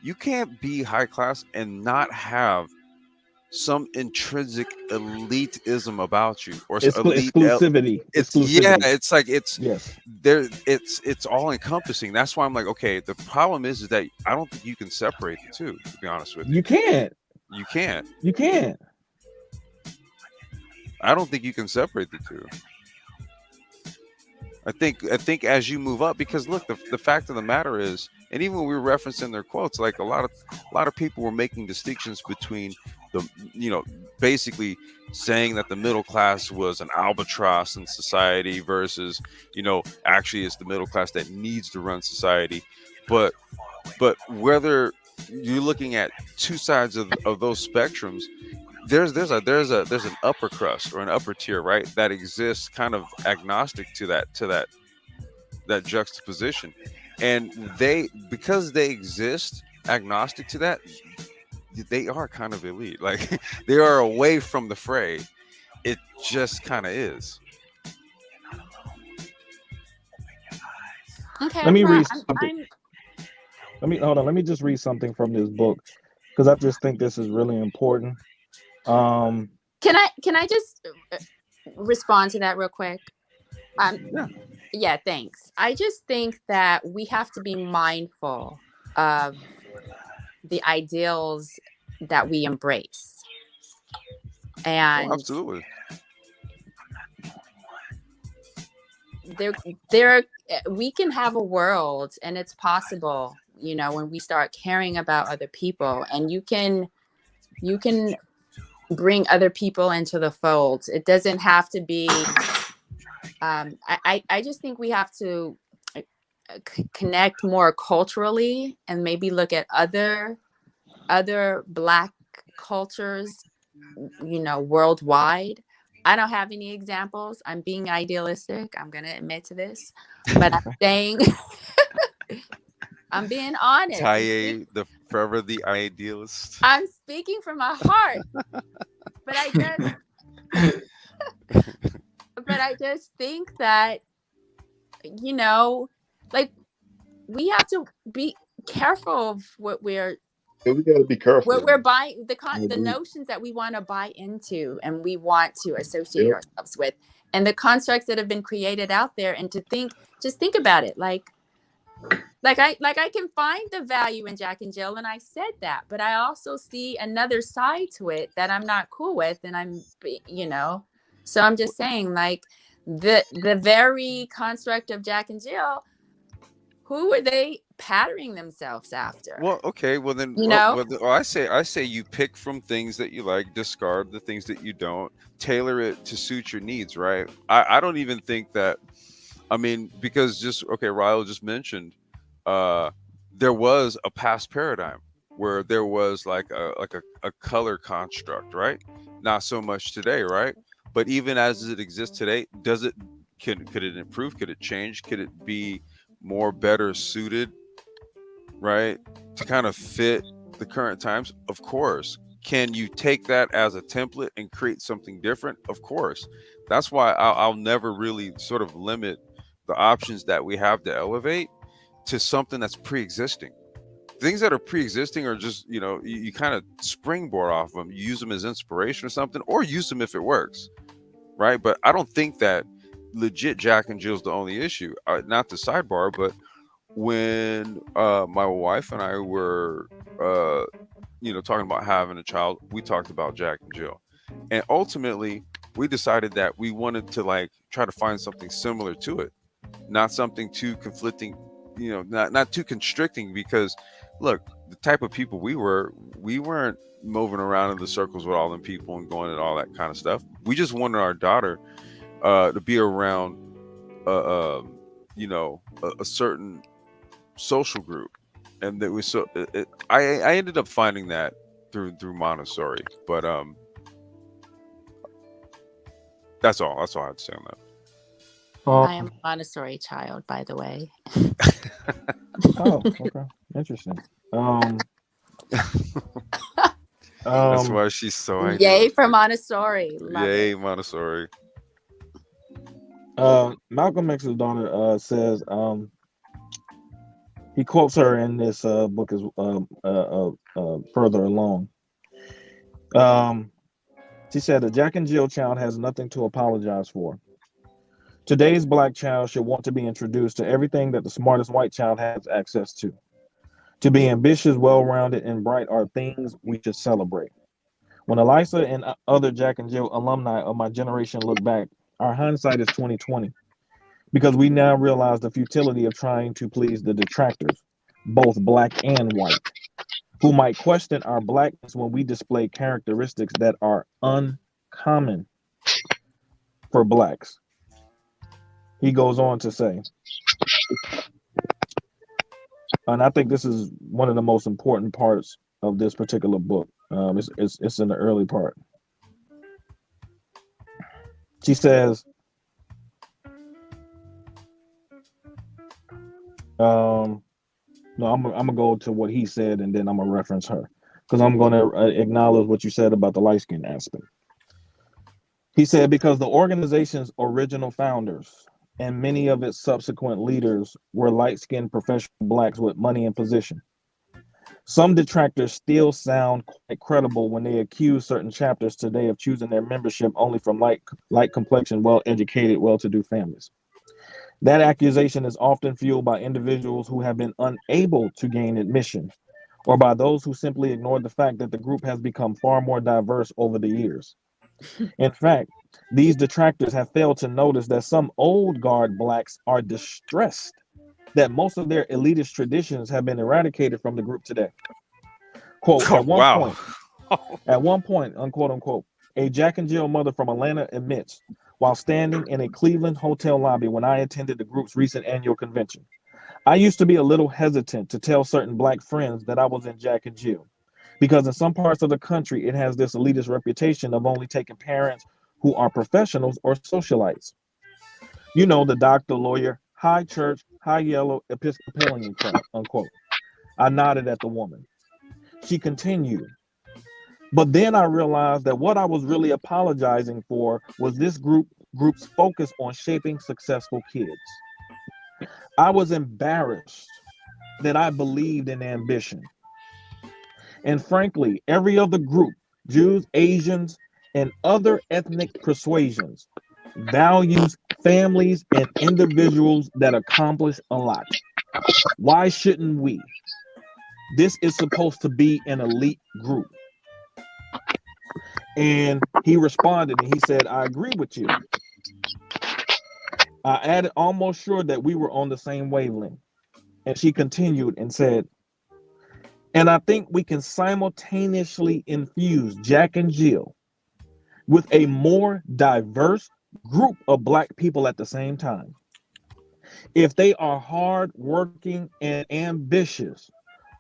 you can't be high class and not have some intrinsic elitism about you or exclusivity. Yeah, it's like yes, there it's all encompassing. That's why I'm like, okay, the problem is that I don't think you can separate the two, to be honest with you. You can't. I don't think you can separate the two. I think as you move up, because look, the fact of the matter is, and even when we were referencing their quotes, like a lot of people were making distinctions between basically saying that the middle class was an albatross in society versus, actually it's the middle class that needs to run society. But whether you're looking at two sides of those spectrums, there's an upper crust or an upper tier, right, that exists kind of agnostic to that juxtaposition, and because they exist agnostic to that, they are kind of elite. Like they are away from the fray. It just kind of is. Okay, let me read something. Let me just read something from this book because I just think this is really important. Can I just respond to that real quick? Yeah, thanks. I just think that we have to be mindful of the ideals that we embrace. And absolutely. There we can have a world, and it's possible, when we start caring about other people, and you can bring other people into the fold. It doesn't have to be I just think we have to connect more culturally and maybe look at other Black cultures, worldwide. I don't have any examples. I'm being idealistic. I'm going to admit to this, but I'm saying I'm being honest. Taye, forever the idealist. I'm speaking from my heart, but I just think that, like we have to be careful of what we're. Yeah, we got to be careful. What we're buying, the notions that we want to buy into and we want to associate ourselves with, and the constructs that have been created out there, and to just think about it, like I can find the value in Jack and Jill, and I said that, but I also see another side to it that I'm not cool with, and I'm, so I'm just saying, like the very construct of Jack and Jill, who were they patterning themselves after? Well, okay, well then, I say you pick from things that you like, discard the things that you don't, tailor it to suit your needs, right? I don't even think that, because Ryle just mentioned there was a past paradigm where there was like a color construct, right? Not so much today, right? But even as it exists today, does it could it improve? Could it change? Could it be more better suited, right, to kind of fit the current times? Of course. Can you take that as a template and create something different? Of course. That's why I'll never really sort of limit the options that we have to elevate to something that's pre-existing. Things that are pre-existing are just, you kind of springboard off them. You use them as inspiration or something, or use them if it works, right? But I don't think that legit Jack and Jill's the only issue. Not the sidebar, but when my wife and I were talking about having a child, we talked about Jack and Jill, and ultimately we decided that we wanted to like try to find something similar to it, not something too conflicting, not too constricting, because look, the type of people we weren't moving around in the circles with all them people and going and all that kind of stuff. We just wanted our daughter to be around a certain social group, and that was I ended up finding that through Montessori, but that's all I had to say on that. I am a Montessori child, by the way. Oh, okay, interesting. That's why she's so Yay ideal. for Montessori. Love Yay, it. Montessori. Malcolm X's daughter says he quotes her in this book as further along. She said, "A Jack and Jill child has nothing to apologize for. Today's black child should want to be introduced to everything that the smartest white child has access to. To be ambitious, well-rounded, and bright are things we should celebrate. When Elisa and other Jack and Jill alumni of my generation look back, our hindsight is 2020, because we now realize the futility of trying to please the detractors, both black and white, who might question our blackness when we display characteristics that are uncommon for blacks." He goes on to say, and I think this is one of the most important parts of this particular book. It's in the early part. She says, no, I'm gonna go to what he said, and then I'm gonna reference her, because I'm gonna acknowledge what you said about the light skin aspect. He said, because the organization's original founders and many of its subsequent leaders were light-skinned professional blacks with money and position. Some detractors still sound quite credible when they accuse certain chapters today of choosing their membership only from light complexion, well-educated, well-to-do families. That accusation is often fueled by individuals who have been unable to gain admission, or by those who simply ignored the fact that the group has become far more diverse over the years. In fact, these detractors have failed to notice that some old guard blacks are distressed that most of their elitist traditions have been eradicated from the group today. Quote, Oh, at wow. one point, unquote, unquote, a Jack and Jill mother from Atlanta admits, while standing in a Cleveland hotel lobby when I attended the group's recent annual convention, I used to be a little hesitant to tell certain black friends that I was in Jack and Jill, because in some parts of the country, it has this elitist reputation of only taking parents who are professionals or socialites. You know, the doctor, lawyer, high church, high yellow, Episcopalian crowd, unquote. I nodded at the woman. She continued, but then I realized that what I was really apologizing for was this group's focus on shaping successful kids. I was embarrassed that I believed in ambition. And frankly, every other group, Jews, Asians, and other ethnic persuasions, values families and individuals that accomplish a lot. Why shouldn't we? This is supposed to be an elite group. And he responded and he said, I agree with you. I added, almost sure that we were on the same wavelength. And she continued and said, and I think we can simultaneously infuse Jack and Jill with a more diverse group of black people at the same time. If they are hard working and ambitious,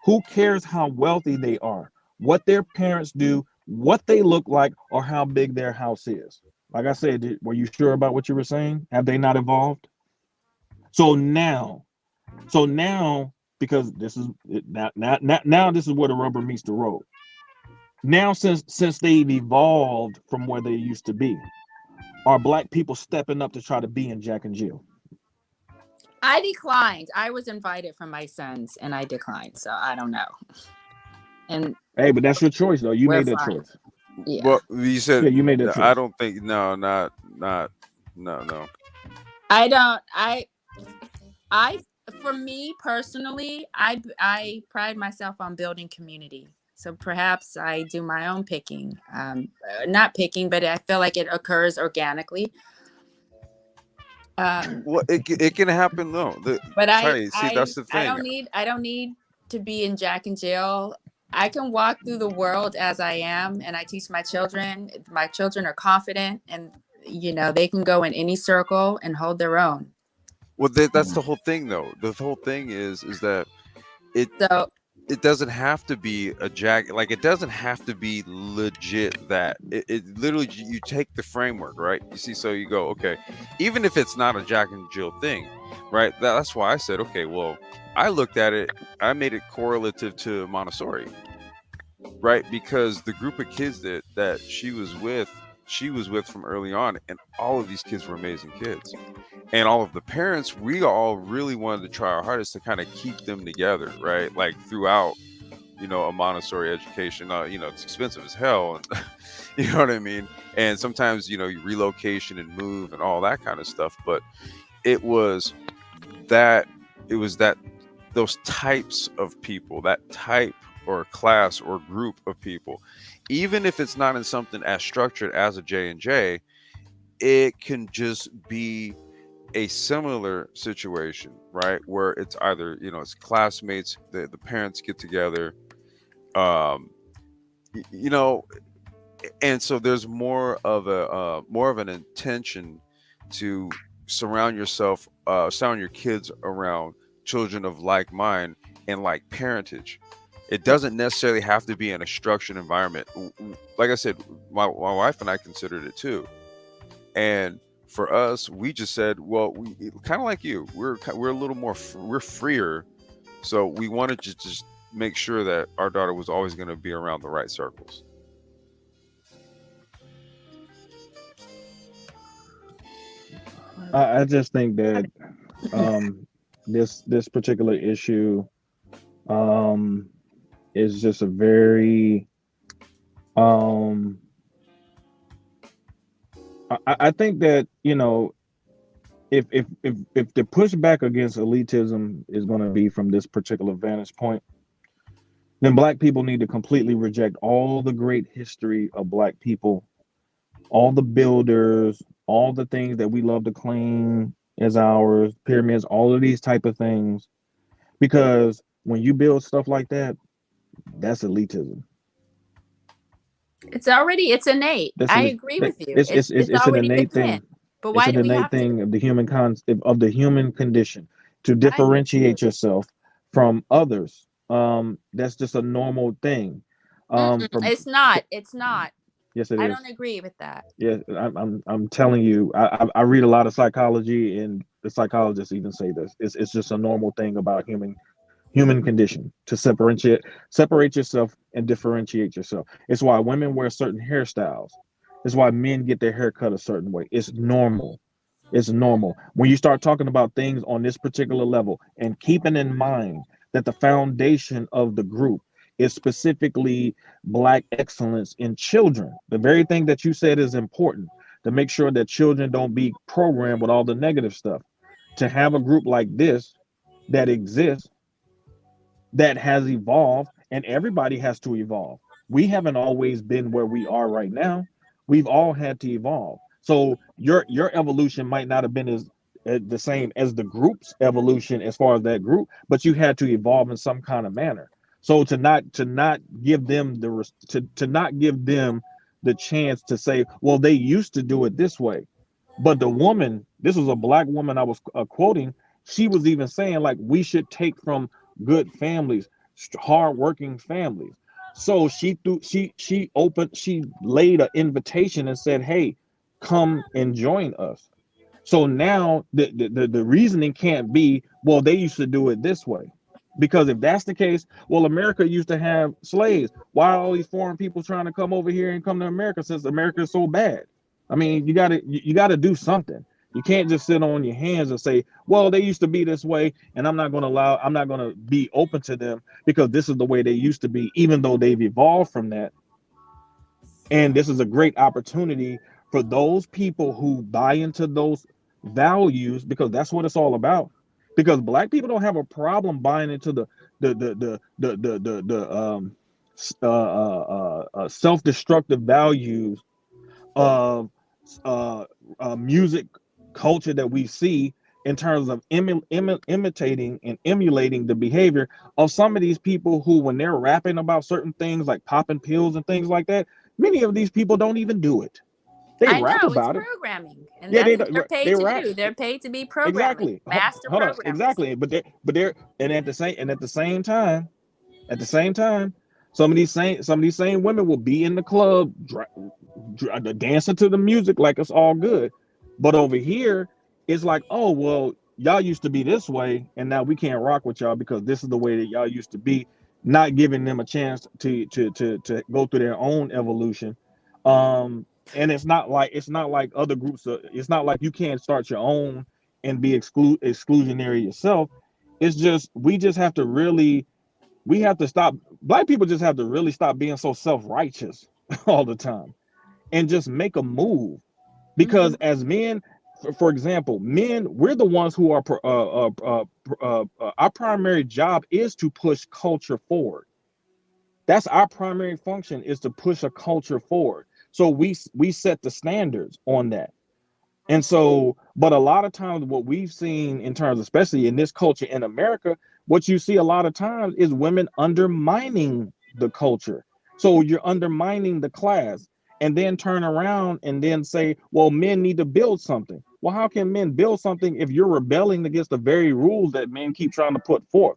who cares how wealthy they are, what their parents do, what they look like, or how big their house is? Like I said, were you sure about what you were saying? Have they not evolved? So now, so now, because this is now this is where the rubber meets the road. Now, since they've evolved from where they used to be, are black people stepping up to try to be in Jack and Jill? I declined. I was invited from my sons, and I declined. So I don't know. And Hey, but that's your choice, though. You we're made that fine. choice. Yeah. Well, you said Yeah, you made that I choice. don't think no, not no. I don't. I for me personally, I pride myself on building community. So perhaps I do my own picking. Not picking, but I feel like it occurs organically. Well, it can happen though. But Tiny, see, that's the thing. I don't need to be in Jack and Jill. I can walk through the world as I am, and I teach my children. My children are confident, and they can go in any circle and hold their own. Well, that's the whole thing, though. The whole thing is that it So it doesn't have to be a jack. Like it doesn't have to be legit. That it literally you take the framework, right? You see, so you go, okay, even if it's not a Jack and Jill thing, right? That's why I said, okay, well, I looked at it. I made it correlative to Montessori, right? Because the group of kids that she was with from early on, and all of these kids were amazing kids, and all of the parents, we all really wanted to try our hardest to kind of keep them together, right? Like throughout, a Montessori education. It's expensive as hell, and you know what I mean. And sometimes, relocation and move and all that kind of stuff. But it was that it was that those types of people, that type or class or group of people, even if it's not in something as structured as a J&J, it can just be a similar situation, right? Where it's either, it's classmates, the parents get together, um, you know, and so there's more of an intention to surround your kids around children of like mind and like parentage. It doesn't necessarily have to be in a structured environment. Like I said, my wife and I considered it too, and for us, we just said, well, we kind of like you. We're a little more we're freer, so we wanted to just make sure that our daughter was always going to be around the right circles. I just think that this particular issue is just a very um, I think that if the pushback against elitism is going to be from this particular vantage point, then black people need to completely reject all the great history of black people, all the builders, all the things that we love to claim as ours, pyramids, all of these type of things, because when you build stuff like that, that's elitism. it's innate. That's I an agree with you. it's an Already innate built in. thing. But It's why an do we innate have to? thing of the human of the human condition to I agree differentiate with you. yourself from others. That's just a normal thing. From It's not. It's not. Yes, it I is. don't agree with that. Yeah, I'm telling you. I read a lot of psychology, and the psychologists even say this. It's just a normal thing about human condition to separate yourself and differentiate yourself. It's why women wear certain hairstyles. It's why men get their hair cut a certain way. It's normal. It's normal. When you start talking about things on this particular level and keeping in mind that the foundation of the group is specifically black excellence in children, the very thing that you said is important to make sure that children don't be programmed with all the negative stuff. To have a group like this that exists, that has evolved, and everybody has to evolve. We haven't always been where we are right now. We've all had to evolve. So your evolution might not have been as the same as the group's evolution as far as that group, but you had to evolve in some kind of manner. So to not give them to not give them the chance to say, well, they used to do it this way. But the woman, this was a black woman I was quoting, She was even saying like we should take from good families, hardworking families. So she laid an invitation and said, "Hey, come and join us." So now the reasoning can't be, well, they used to do it this way. Because if that's the case, well, America used to have slaves. Why are all these foreign people trying to come over here and come to America since America is so bad? I mean, you gotta do something. You can't just sit on your hands and say, well, they used to be this way, and I'm not gonna be open to them because this is the way they used to be, even though they've evolved from that. And this is a great opportunity for those people who buy into those values, because that's what it's all about. Because black people don't have a problem buying into the self-destructive values of music culture that we see, in terms of imitating and emulating the behavior of some of these people who, when they're rapping about certain things like popping pills and things like that, many of these people don't even do it. They I rap know it's about it. programming, and Yeah, that's what they're they paid to rap do. They're paid to be programming, exactly. master Hold on, programmers. exactly. But they're and at the same time, some of these same women will be in the club dancing to the music like it's all good. But over here, it's like, oh well, y'all used to be this way, and now we can't rock with y'all because this is the way that y'all used to be. Not giving them a chance to go through their own evolution. And it's not like other groups. It's not like you can't start your own and be exclusionary yourself. It's just we just have to really we have to stop. Black people just have to really stop being so self-righteous all the time and just make a move. Because as men, for example, men, we're the ones who are our primary job is to push culture forward. That's our primary function, is to push a culture forward. So we set the standards on that. And so, but a lot of times, what we've seen in terms, especially in this culture in America, what you see a lot of times is women undermining the culture. So you're undermining the class, and then turn around and then say, well, men need to build something. Well, how can men build something if you're rebelling against the very rules that men keep trying to put forth?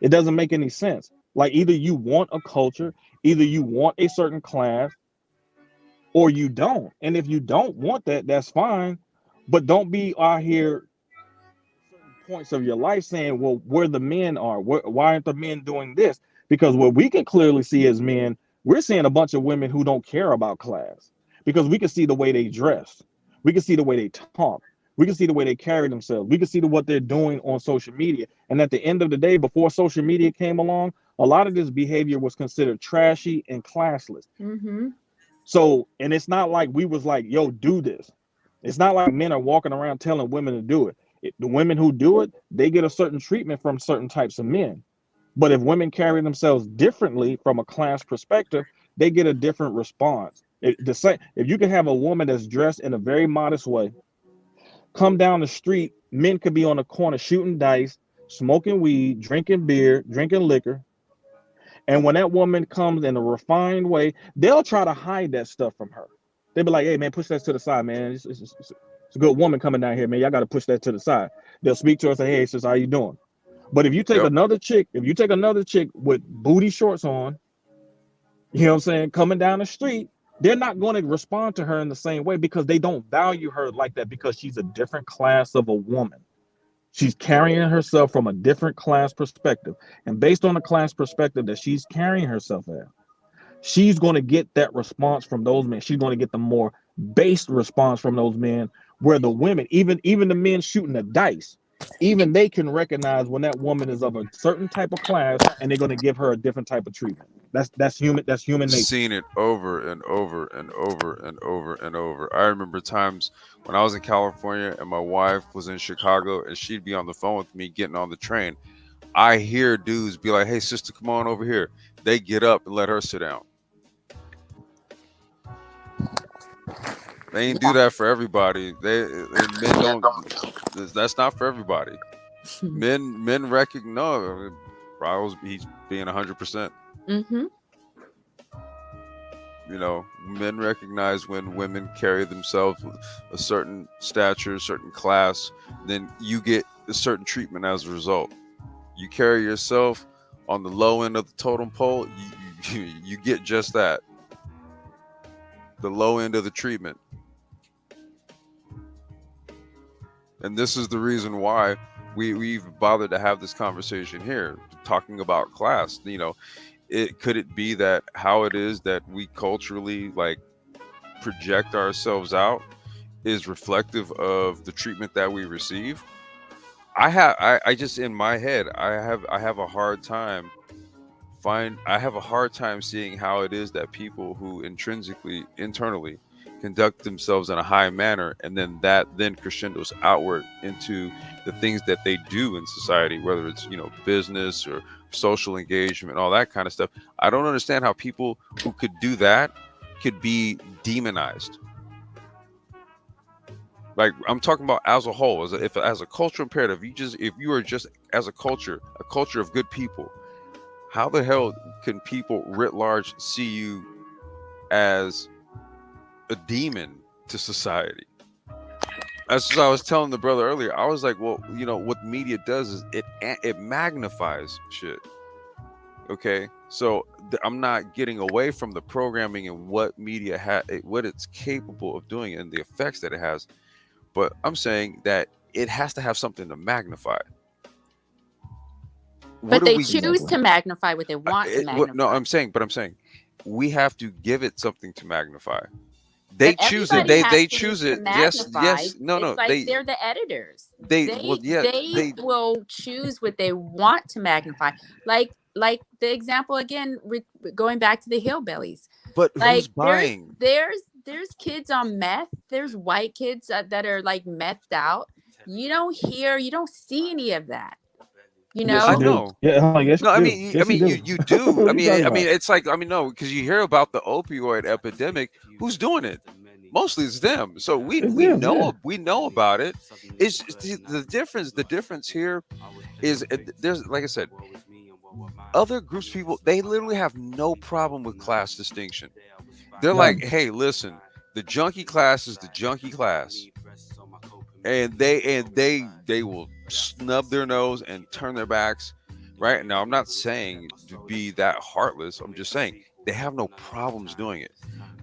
It doesn't make any sense. Like, either you want a culture, either you want a certain class, or you don't. And if you don't want that, that's fine. But don't be out here certain points of your life saying, well, where the men are, why aren't the men doing this? Because what we can clearly see as men, we're seeing a bunch of women who don't care about class, because we can see the way they dress, we can see the way they talk, we can see the way they carry themselves, we can see what they're doing on social media. And at the end of the day, before social media came along, a lot of this behavior was considered trashy and classless. Mm-hmm. So, and it's not like we was like, yo, do this. It's not like men are walking around telling women to do it. The women who do it, they get a certain treatment from certain types of men. But if women carry themselves differently from a class perspective, they get a different response. If you can have a woman that's dressed in a very modest way, come down the street, men could be on the corner shooting dice, smoking weed, drinking beer, drinking liquor, and when that woman comes in a refined way, they'll try to hide that stuff from her. They'll be like, hey, man, push that to the side, man. It's a good woman coming down here, man. Y'all got to push that to the side. They'll speak to her and say, hey, sis, how you doing? But Yep. if you take another chick with booty shorts on, you know what I'm saying, coming down the street, they're not going to respond to her in the same way, because they don't value her like that, because she's a different class of a woman. She's carrying herself from a different class perspective. And based on the class perspective that she's carrying herself at, she's going to get that response from those men. She's going to get the more based response from those men, where the women, even the men shooting the dice, even they can recognize when that woman is of a certain type of class, and they're going to give her a different type of treatment. That's human nature. Seen it over and over and over and over and over. I remember times when I was in California and my wife was in Chicago and she'd be on the phone with me getting on the train. I hear dudes be like, "Hey, sister, come on over here." They get up and let her sit down. They ain't do that for everybody. And men don't. That's not for everybody. Men recognize. No, he's being 100%. Mm-hmm. Men recognize when women carry themselves with a certain stature, certain class. Then you get a certain treatment as a result. You carry yourself on the low end of the totem pole, you get just that, the low end of the treatment. And this is the reason why we've bothered to have this conversation here, talking about class. It could it be that how it is that we culturally like project ourselves out is reflective of the treatment that we receive? I just in my head I have a hard time seeing how it is that people who intrinsically internally conduct themselves in a high manner, and then that then crescendos outward into the things that they do in society, whether it's business or social engagement, all that kind of stuff. I don't understand how people who could do that could be demonized. Like, I'm talking about as a whole, as a cultural imperative. If you are just as a culture of good people, how the hell can people writ large see you as a demon to society? As I was telling the brother earlier, I was like, well, what media does is it magnifies shit. Okay, so I'm not getting away from the programming and what media what it's capable of doing and the effects that it has, but I'm saying that it has to have something to magnify. What But do they we? choose to magnify what they want to No, magnify. I'm saying we have to give it something to magnify. They But choose it. everybody has They things choose to it. Yes, magnify. yes. No, It's no. like they're the editors. Well, They yeah. they will choose what they want to magnify. Like the example again, going back to the hillbillies. But Like who's buying? there's kids on meth. There's white kids that are like methed out. You don't see any of that. Yes, you Oh do. no. Yeah, yes, No, you do. Yes, you do. you do. What are you talking about? It's like, no, because you hear about the opioid epidemic. Who's doing it? Mostly it's them. So It's them. Yeah. we know about it. It's the difference. The difference here is there's, like I said, other groups of people, they literally have no problem with class distinction. They're like, None. hey, listen, the junkie class is the junkie class, and they will snub their nose and turn their backs. Right now, I'm not saying to be that heartless. I'm just saying they have no problems doing it.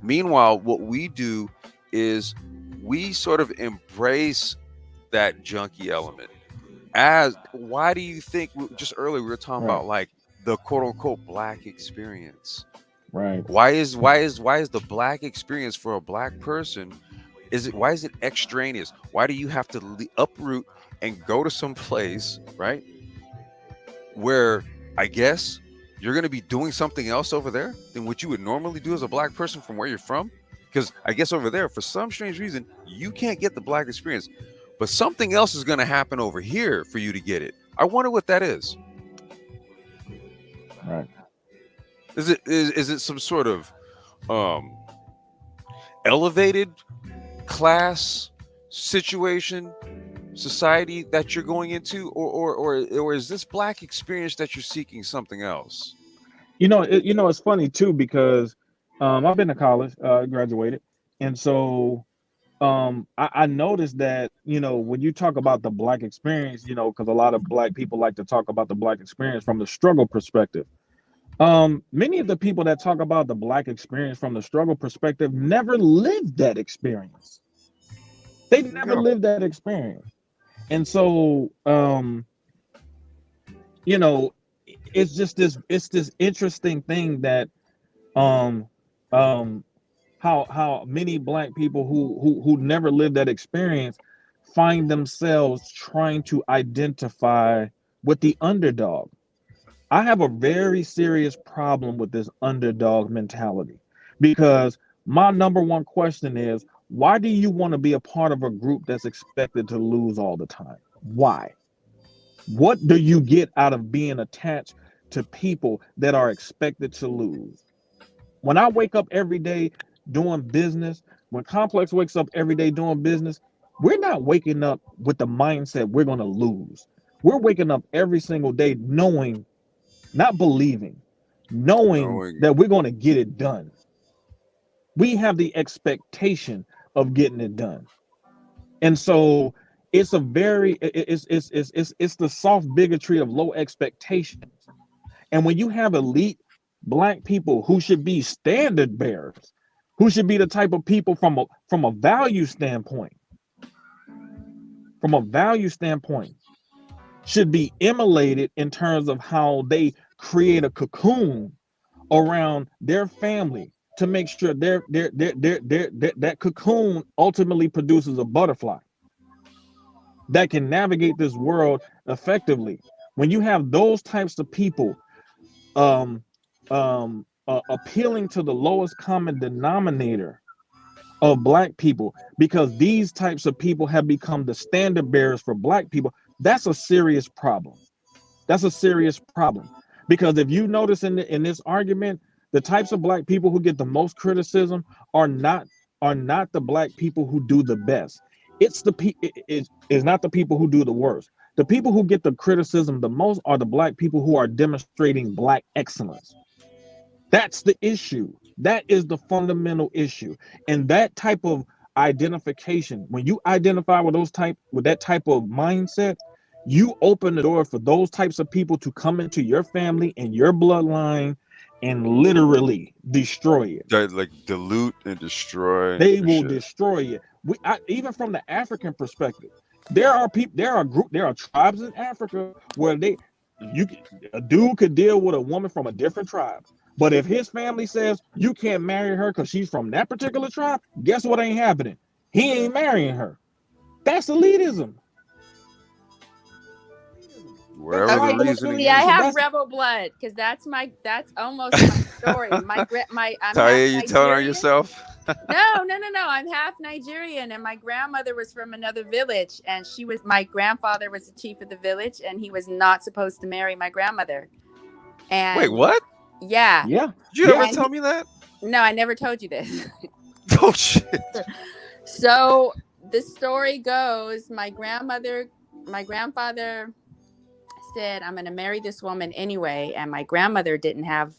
Meanwhile, what we do is we sort of embrace that junkie element. As why do you think just earlier we were talking Right. about like the quote unquote black experience? Right. Why is the black experience for a black person, why is it extraneous? Why do you have to uproot and go to some place, right, where I guess you're going to be doing something else over there than what you would normally do as a black person from where you're from? Because I guess over there, for some strange reason, you can't get the black experience, but something else is going to happen over here for you to get it. I wonder what that is. Right. Is it some sort of um elevated class situation, society that you're going into, or is this black experience that you're seeking something else? It's funny too because I've been to college, graduated, and so I noticed that when you talk about the black experience, because a lot of black people like to talk about the black experience from the struggle perspective. Many of the people that talk about the black experience from the struggle perspective never lived that experience. They never Yeah. lived that experience, and so you know, it's just this interesting thing that um um how many black people who never lived that experience find themselves trying to identify with the underdog. I have a very serious problem with this underdog mentality because my number one question is, why do you want to be a part of a group that's expected to lose all the time? Why? What do you get out of being attached to people that are expected to lose? When I wake up every day doing business, when Complex wakes up every day doing business, we're not waking up with the mindset we're going to lose. We're waking up every single day knowing, not believing, knowing Knowing. that we're going to get it done. We have the expectation of getting it done. And so it's a very it's the soft bigotry of low expectations. And when you have elite black people who should be standard bearers, who should be the type of people from a value standpoint, should be emulated in terms of how they create a cocoon around their family to make sure that cocoon ultimately produces a butterfly that can navigate this world effectively. When you have those types of people appealing to the lowest common denominator of black people, because these types of people have become the standard bearers for black people, that's a serious problem. That's a serious problem. Because if you notice in this argument, the types of black people who get the most criticism are not the black people who do the best. It's it's not the people who do the worst. The people who get the criticism the most are the black people who are demonstrating black excellence. That's the issue. That is the fundamental issue. And that type of identification, when you identify with that type of mindset, you open the door for those types of people to come into your family and your bloodline and literally destroy it. Like dilute and destroy They your will shit. destroy it. Even from the African perspective, there are tribes in Africa where a dude could deal with a woman from a different tribe. But if his family says you can't marry her because she's from that particular tribe, guess what ain't happening? He ain't marrying her. That's elitism. That's Wherever the Okay, white reasoning see, I is. have that's rebel blood because that's almost my story. I'm half Taya, you telling on Nigerian. yourself? No. I'm half Nigerian, and my grandmother was from another village, and my grandfather was the chief of the village, and he was not supposed to marry my grandmother. Wait, And what? yeah. Did you Yeah. ever tell me that? No, I never told you this. Oh shit. So the story goes, my grandfather said, I'm going to marry this woman anyway. And my grandmother didn't have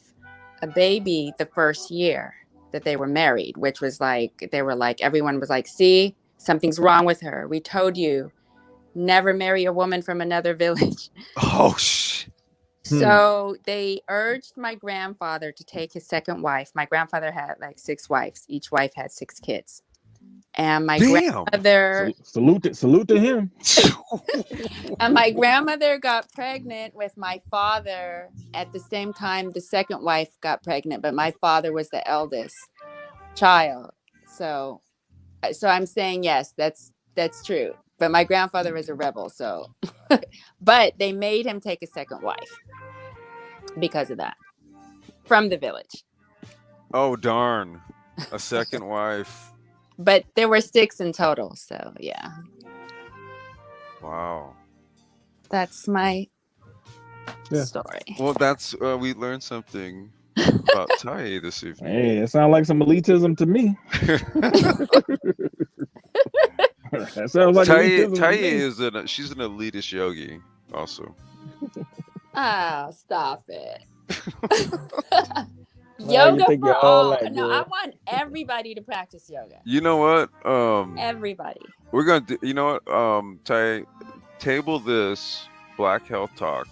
a baby the first year that they were married, which was like, everyone was like, see, something's wrong with her. We told you, never marry a woman from another village. Oh shit. So they urged my grandfather to take his second wife. My grandfather had like 6 wives. Each wife had 6 kids. And my grandmother Salute to him. and my grandmother got pregnant with my father at the same time the second wife got pregnant, but my father was the eldest child. So I'm saying yes, that's true. But my grandfather was a rebel, so but they made him take a second wife because of that from the village. Oh darn. A second wife. But there were 6 in total, so yeah. Wow. That's my Yeah. story. Well, that's we learned something about Tai this evening. Hey, it sounds like some elitism to me. That sounds like elitism Tai to me. is she's an elitist yogi also. Oh, stop it. Well, you Yoga think for you're all all. that No, good. I want everybody to practice yoga. You know what? Everybody. We're gonna do, you know what? Tai, table this Black Health Talk.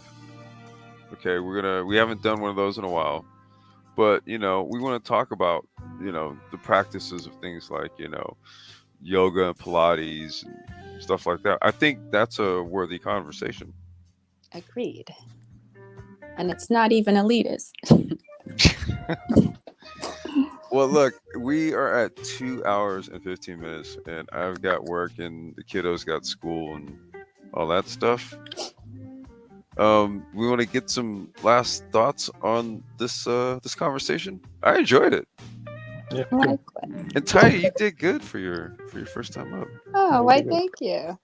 Okay, we haven't done one of those in a while. But we want to talk about the practices of things like yoga and Pilates and stuff like that. I think that's a worthy conversation. Agreed. And it's not even elitist. Well, look, we are at 2 hours and 15 minutes, and I've got work, and the kiddos got school and all that stuff. We want to get some last thoughts on this conversation. I enjoyed it. Yeah. And Tai, you did good for your first time up. Oh, why thank you.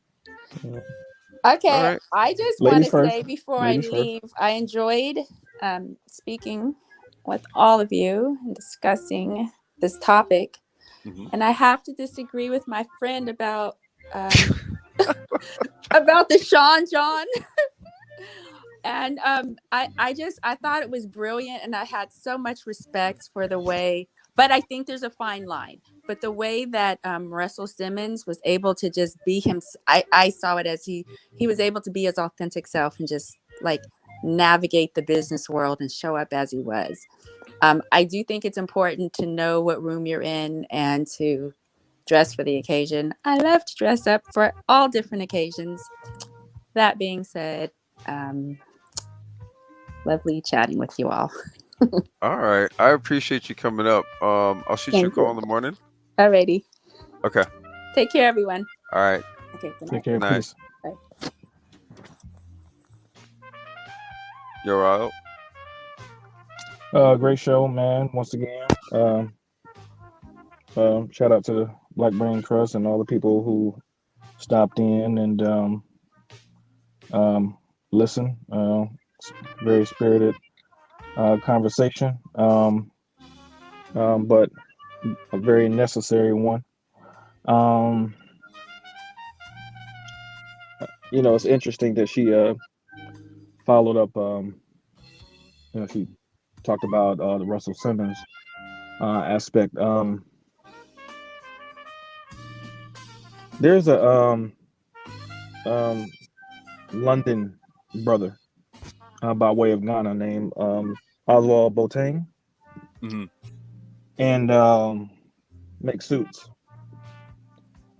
Okay, right. I just want Ladies to first. say before Ladies I first. leave, I enjoyed speaking with all of you and discussing this topic. Mhm. And I have to disagree with my friend about about the Sean John. And I thought it was brilliant, and I had so much respect for the way but I think there's a fine line. But the way that Russell Simmons was able to just be him, I saw it as he was able to be his authentic self and just like navigate the business world and show up as he was. I do think it's important to know what room you're in and to dress for the occasion. I love to dress up for all different occasions. That being said, um, lovely chatting with you all. All right. I appreciate you coming up. I'll shoot you a Thank call you. in the morning. Alrighty. Okay. Take care, everyone. All right. Okay, good Take night. care. Good night. Peace. Bye. You're out. Great show, man. Once again, shout out to the Black Brain Trust and all the people who stopped in and listen. Very spirited conversation, but a very necessary one. Um, it's interesting that she followed up. She talked about the Russell Simmons aspect. There's a London brother by way of Ghana named Oswald Boateng, Mm-hmm. and makes suits.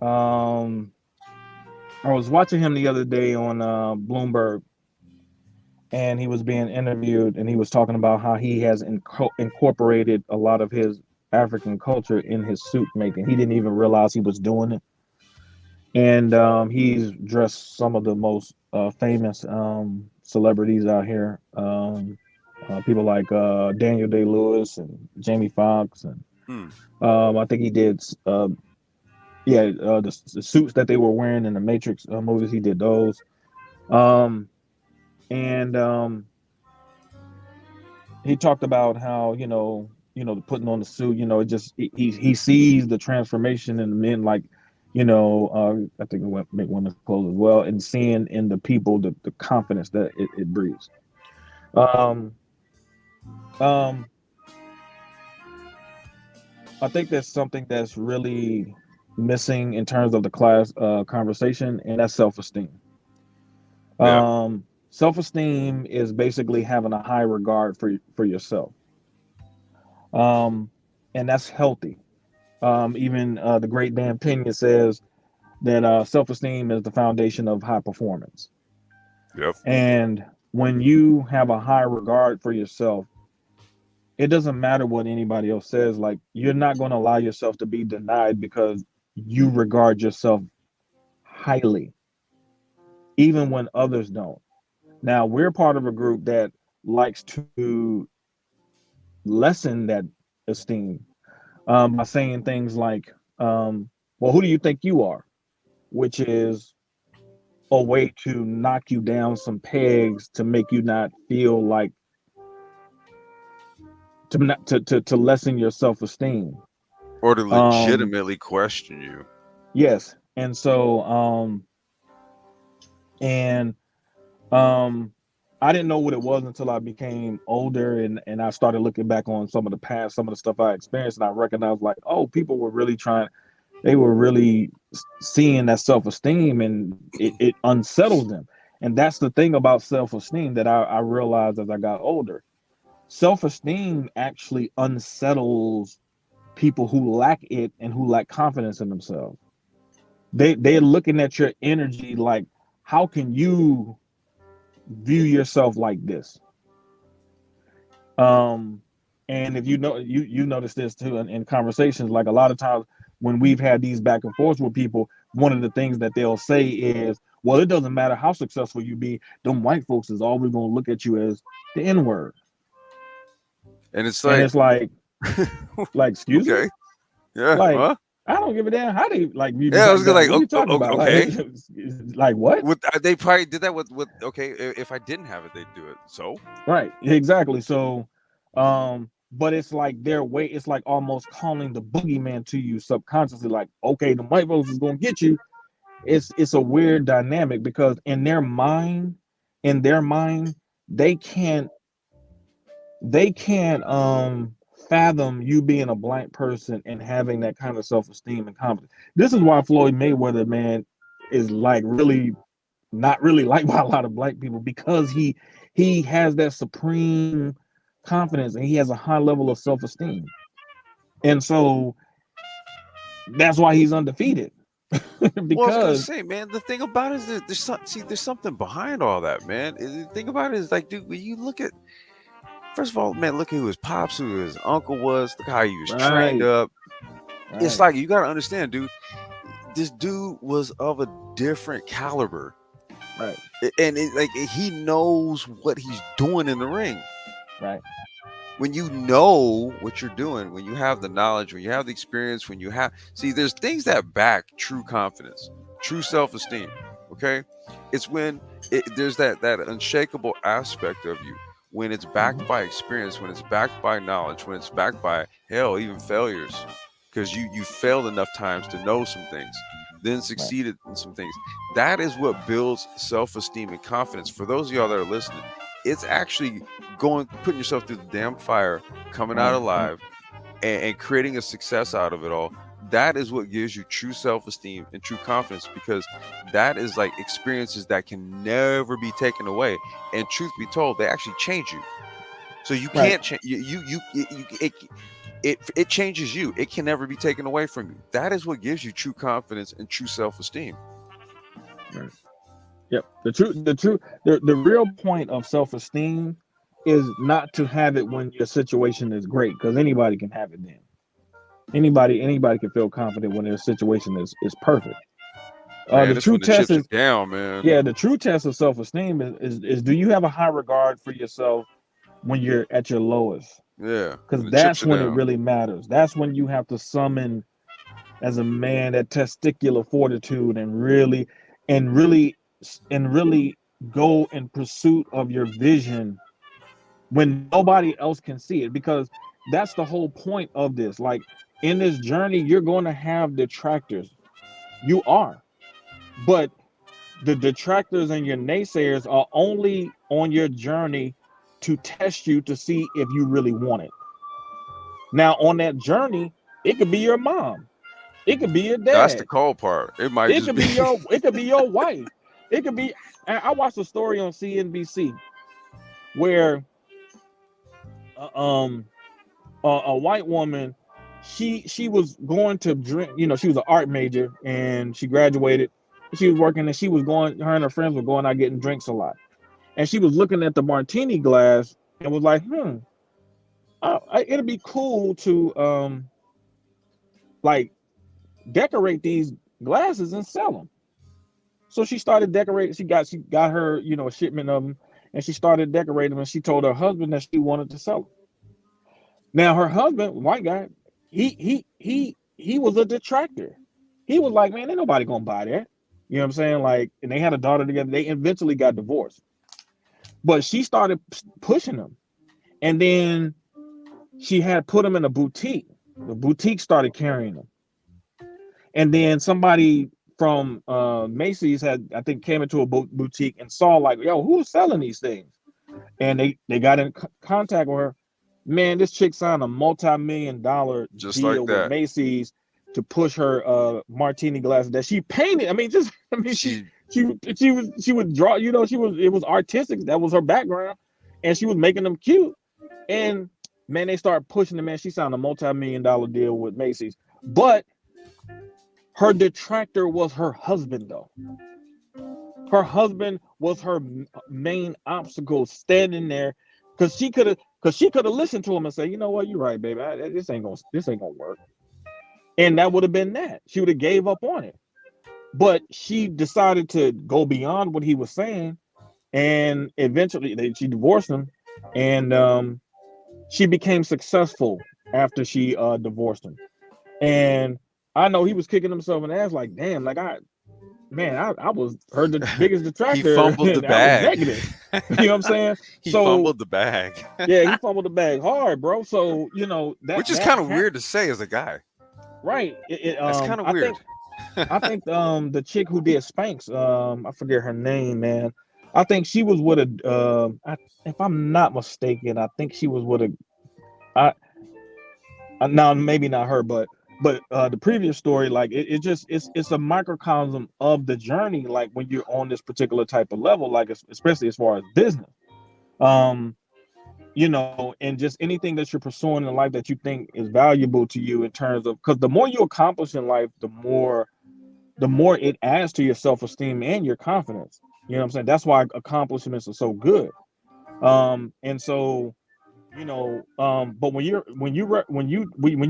I was watching him the other day on Bloomberg, and he was being interviewed, and he was talking about how he has incorporated a lot of his African culture in his suit making. He didn't even realize he was doing it, and he's dressed some of the most famous celebrities out here. People like Daniel Day-Lewis and Jamie Foxx, and Hmm. I think he did. The suits that they were wearing in the Matrix movies, he did those. And he talked about how putting on the suit, it just he sees the transformation in the men, like I think it went make one of the clothes as well, and seeing in the people the confidence that it breeds. Um, um, I think that's something that's really missing in terms of the class conversation, and that's self-esteem. Yeah. Self-esteem is basically having a high regard for yourself, and that's healthy. Even the great Dan Pena says that self-esteem is the foundation of high performance. Yep. And when you have a high regard for yourself, it doesn't matter what anybody else says. Like, you're not going to allow yourself to be denied because you regard yourself highly, even when others don't. Now, we're part of a group that likes to lessen that esteem by saying things like, well, who do you think you are? Which is a way to knock you down some pegs to make you not feel like to lessen your self-esteem. Or to Um, legitimately question you. yes. And so and I didn't know what it was until I became older, and I started looking back on some of the past, some of the stuff I experienced, and I recognized, like, oh, people were really trying, they were really seeing that self-esteem, and it unsettled them. And that's the thing about self-esteem that I realized as I got older. Self-esteem actually unsettles people who lack it and who lack confidence in themselves. They're looking at your energy like, how can you view yourself like this? Um, and if you notice this too in conversations, like a lot of times when we've had these back and forth with people, one of the things that they'll say is, well, it doesn't matter how successful you be, them white folks is always going to look at you as the N-word. And it's And like, it's like excuse me, okay. Yeah. like, Huh? I don't give a damn how they like view me Yeah, I like was gonna that. like, What are you talking about? Like, okay. like what? With they probably did that with okay. If I didn't have it, they'd do it. So Right, exactly. So, but it's like their way. It's like almost calling the boogeyman to you subconsciously. Like, okay, the white folks is gonna get you. It's a weird dynamic because in their mind, they can't fathom you being a black person and having that kind of self-esteem and confidence. This is why Floyd Mayweather, man, is like really not really liked by a lot of black people, because he has that supreme confidence and he has a high level of self-esteem. And so that's why he's undefeated. Well, I was gonna Because say, man, the thing about it is that there's something behind all that, man. The thing about it is like, dude, when you look at, first of all, man, look at who his pops, who his uncle was, look how he was trained right, up. It's right, like you gotta understand, dude. This dude was of a different caliber, right, and like he knows what he's doing in the ring. right, When you know what you're doing, when you have the knowledge, when you have the experience, when you have, see, there's things that back true confidence, true self-esteem. Okay, it's when there's that unshakable aspect of you, when it's backed by experience, when it's backed by knowledge, when it's backed by, hell, even failures, because you failed enough times to know some things, then right, succeeded in some things. That is what builds self-esteem and confidence. For those of y'all that are listening, it's actually putting yourself through the damn fire, coming out right, right, alive, and creating a success out of it all. That is what gives you true self-esteem and true confidence, because that is like experiences that can never be taken away. And truth be told, they actually change you. So you right, can't change it changes you. It can never be taken away from you. That is what gives you true confidence and true self-esteem. right. Yep. The real point of self-esteem is not to have it when your situation is great, because anybody can have it then. Anybody can feel confident when their situation is perfect. Man, The this true when the test chips are is, down, man. yeah, the true test of self-esteem is do you have a high regard for yourself when you're at your lowest? Yeah, Because when the chips that's are when it down. really matters. That's when you have to summon, as a man, that testicular fortitude and really and really go in pursuit of your vision when nobody else can see it, because that's the whole point of this. Like, in this journey, you're going to have detractors. You are. But the detractors and your naysayers are only on your journey to test you to see if you really want it. Now, on that journey, it could be your mom, it could be your That's the dad, cold part. It might it just could be be your wife, it could be. I watched a story on CNBC where uh, um a white woman, she was going to drink, she was an art major and she graduated. She was working and she was going, her and her friends were going out getting drinks a lot, and she was looking at the martini glass and was like, it'd be cool to like decorate these glasses and sell them. So she started decorating. She got her, a shipment of them, and she started decorating them. And she told her husband that she wanted to sell them. Now her husband, white guy, he was a detractor. He was like, man, ain't nobody gonna buy that. You know what I'm saying? Like, and they had a daughter together. They eventually got divorced, but she started pushing them, and then she had put them in a boutique. The boutique started carrying them, and then somebody from Macy's had, I think, came into a boutique and saw, like, yo, who's selling these things? And they got in contact with her. Man, this chick signed a multi-million-dollar just like deal with that. Macy's to push her martini glasses that she painted. She She would draw, it was artistic. That was her background, and she was making them cute. And man, they started pushing the man. She signed a multi-million-dollar deal with Macy's, but her detractor was her husband, though. Her husband was her main obstacle, standing there, because she could have listened to him and say, you know what, you're right, baby. This ain't gonna work. And that would have been that. She would have gave up on it. But she decided to go beyond what he was saying, and eventually she divorced him, and she became successful after she divorced him. And I know he was kicking himself in the ass, like, damn, like I was the biggest he detractor, fumbled the and I was bag. negative. You know what I'm saying? He So fumbled the bag. yeah, he fumbled the bag hard, bro. So Which is that kind of weird to say as a guy. right. That's kind of I weird. think the chick who did Spanx, I forget her name, man. I think she was with if I'm not mistaken, I think she was with a. now maybe not her, but the previous story, like it just it's a microcosm of the journey. Like when you're on this particular type of level, like especially as far as business, um, and just anything that you're pursuing in life that you think is valuable to you in terms of, because the more you accomplish in life, the more it adds to your self-esteem and your confidence. You know what I'm saying? That's why accomplishments are so good. And so but when you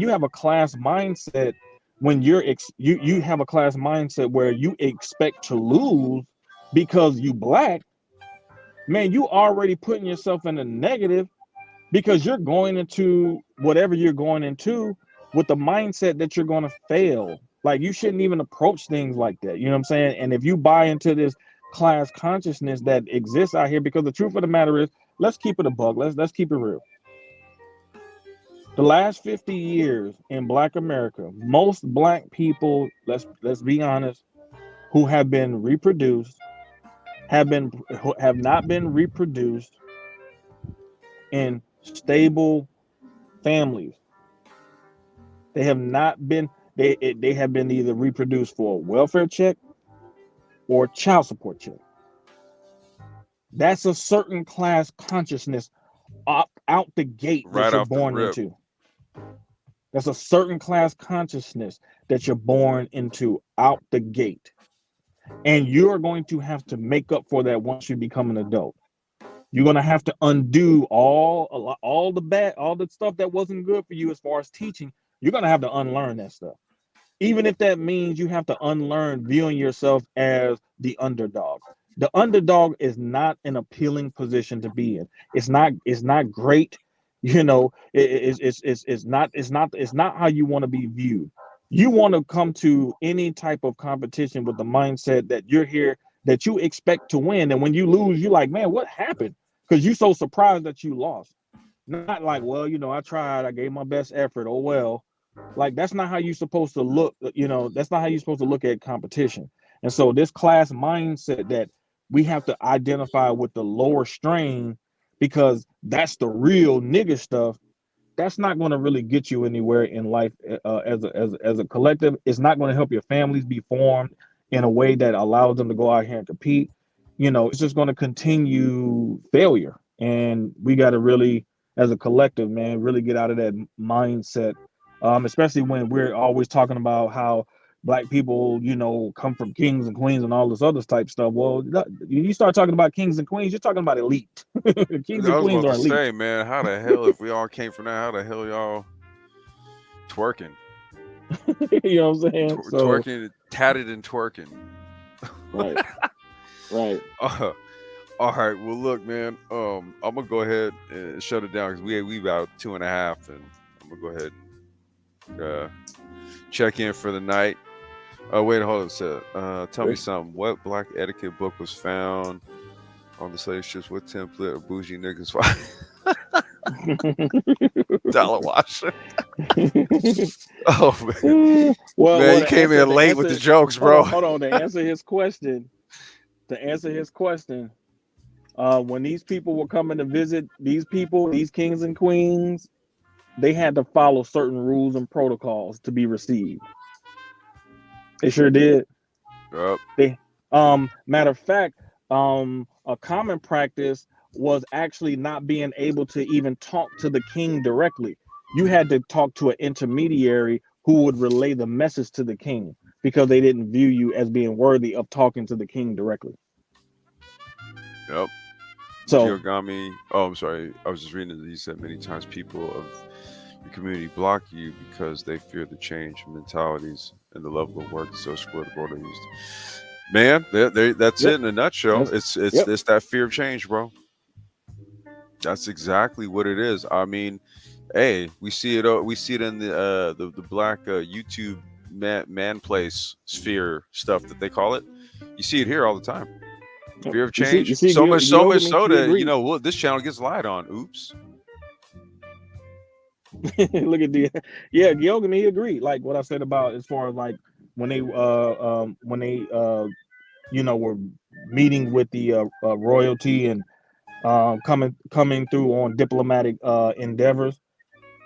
have a class mindset, when you have a class mindset where you expect to lose because you black, man, you already putting yourself in a negative, because you're going into whatever you're going into with the mindset that you're going to fail. Like, you shouldn't even approach things like that. You know what I'm saying? And if you buy into this class consciousness that exists out here, because the truth of the matter is, let's keep it a bug. Let's keep it real. The last 50 years in Black America, most Black people, let's be honest, who have been reproduced, have not been reproduced in stable families. They have not been they have been either reproduced for a welfare check or child support check. That's a certain class consciousness out the gate that Right you're off the born rip. into. That's a certain class consciousness that you're born into out the gate. And you're going to have to make up for that once you become an adult. You're going to have to undo all the stuff that wasn't good for you as far as teaching. You're going to have to unlearn that stuff. Even if that means you have to unlearn viewing yourself as the underdog. The underdog is not an appealing position to be in. It's not great. It's not how you want to be viewed. You want to come to any type of competition with the mindset that you're here, that you expect to win, and when you lose, you're like, man, what happened? Because you're so surprised that you lost. Not like, well, I tried, I gave my best effort, oh well. Like, that's not how you're supposed to look. That's not how you're supposed to look at competition. And so this class mindset that we have to identify with the lower strain, because that's the real nigga stuff, that's not going to really get you anywhere in life. As a collective, it's not going to help your families be formed in a way that allows them to go out here and compete. It's just going to continue failure. And we got to really, as a collective, man, really get out of that mindset. Especially when we're always talking about how Black people, come from kings and queens and all this other type stuff. Well, you start talking about kings and queens, you're talking about elite. Kings I and was queens about to are elite. say, man, how the hell, if we all came from that, how the hell y'all twerking? You know what I'm saying? So, Twerking, tatted and twerking. right, right. Uh, all right. Well, look, man. I'm gonna go ahead and shut it down because we about 2.5, and I'm gonna go ahead and check in for the night. Wait, hold on a sec. Tell me something. What Black etiquette book was found on the slave ships? What template of bougie niggas? Dollar washer. Oh man, man, Well, you to came answer in the late with the answer, jokes, bro. hold on. To answer his question, when these people were coming to visit these people, these kings and queens, they had to follow certain rules and protocols to be received. They sure did. Yep. They, matter of fact, a common practice was actually not being able to even talk to the king directly. You had to talk to an intermediary who would relay the message to the king, because they didn't view you as being worthy of talking to the king directly. Yep. So, Giogami. Oh, I'm sorry. I was just reading that you said many times people of your community block you because they fear the change in mentalities and the level of work the social political order used. Man, that's yep, it in a nutshell. that's It's yep. it's that fear of change, bro. That's exactly what it is. I mean, hey, we see it in the black YouTube man place sphere stuff that they call it. You see it here all the time. Fear of You change. see, So much Gyogamy, so he that agreed. well, this channel gets lied on. Oops. Look at the yeah, Gyogamy, he agreed. Like what I said about, as far as like when they were meeting with the royalty, and coming through on diplomatic endeavors.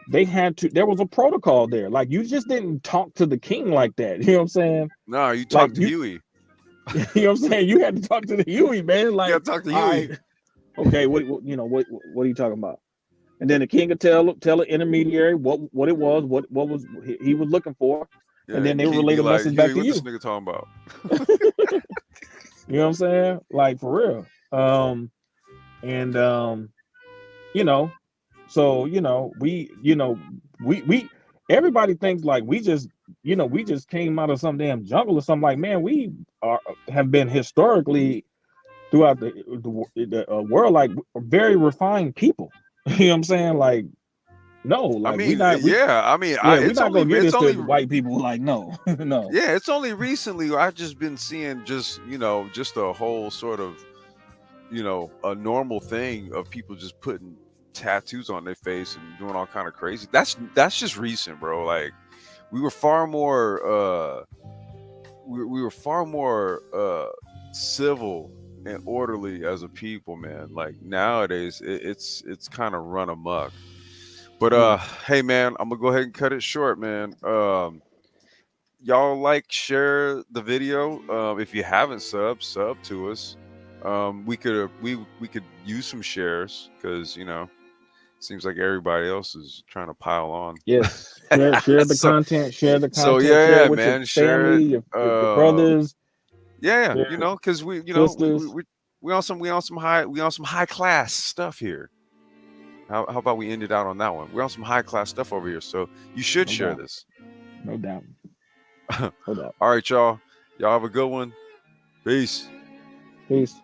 they had to. There was a protocol there. Like you just didn't talk to the king like that. You know what I'm saying? No, you Like talk to you, Huey. you know what I'm saying? You had to talk to the Huey, man. You Like, gotta talk to all Huey. right, okay, what are you talking about? And then the king would tell an intermediary what it was, what was he was looking for, and Yeah, then and they would King relay be the like, message back Huey, to what this you. nigga talking about? You know what I'm saying? Like for real. And you know, so we everybody thinks like we just came out of some damn jungle or something. Like, man, we are have been historically throughout the world like very refined people. You know what I'm saying? Like, no, I like mean, yeah. I mean, we're not gonna give it's this to only the white people. Like, no, no. yeah, it's only recently I've just been seeing just a whole sort of a normal thing of people just putting tattoos on their face and doing all kind of crazy. That's just recent, bro. Like we were far more we were far more civil and orderly as a people, man. Like nowadays it's kind of run amok. But Yeah. hey man, I'm gonna go ahead and cut it short, man. Y'all like share the video. If you haven't sub to us. We could use some shares because seems like everybody else is trying to pile on. Yes. Share the so content. Share the so content. Share yeah, it yeah, with your man, share it. family, your brothers, Yeah, your because sisters. we on some high class stuff here. How about we end it out on that one? We're on some high class stuff over here, so you should No share doubt. this. No doubt. No doubt. All right, y'all. Y'all have a good one. Peace. Peace.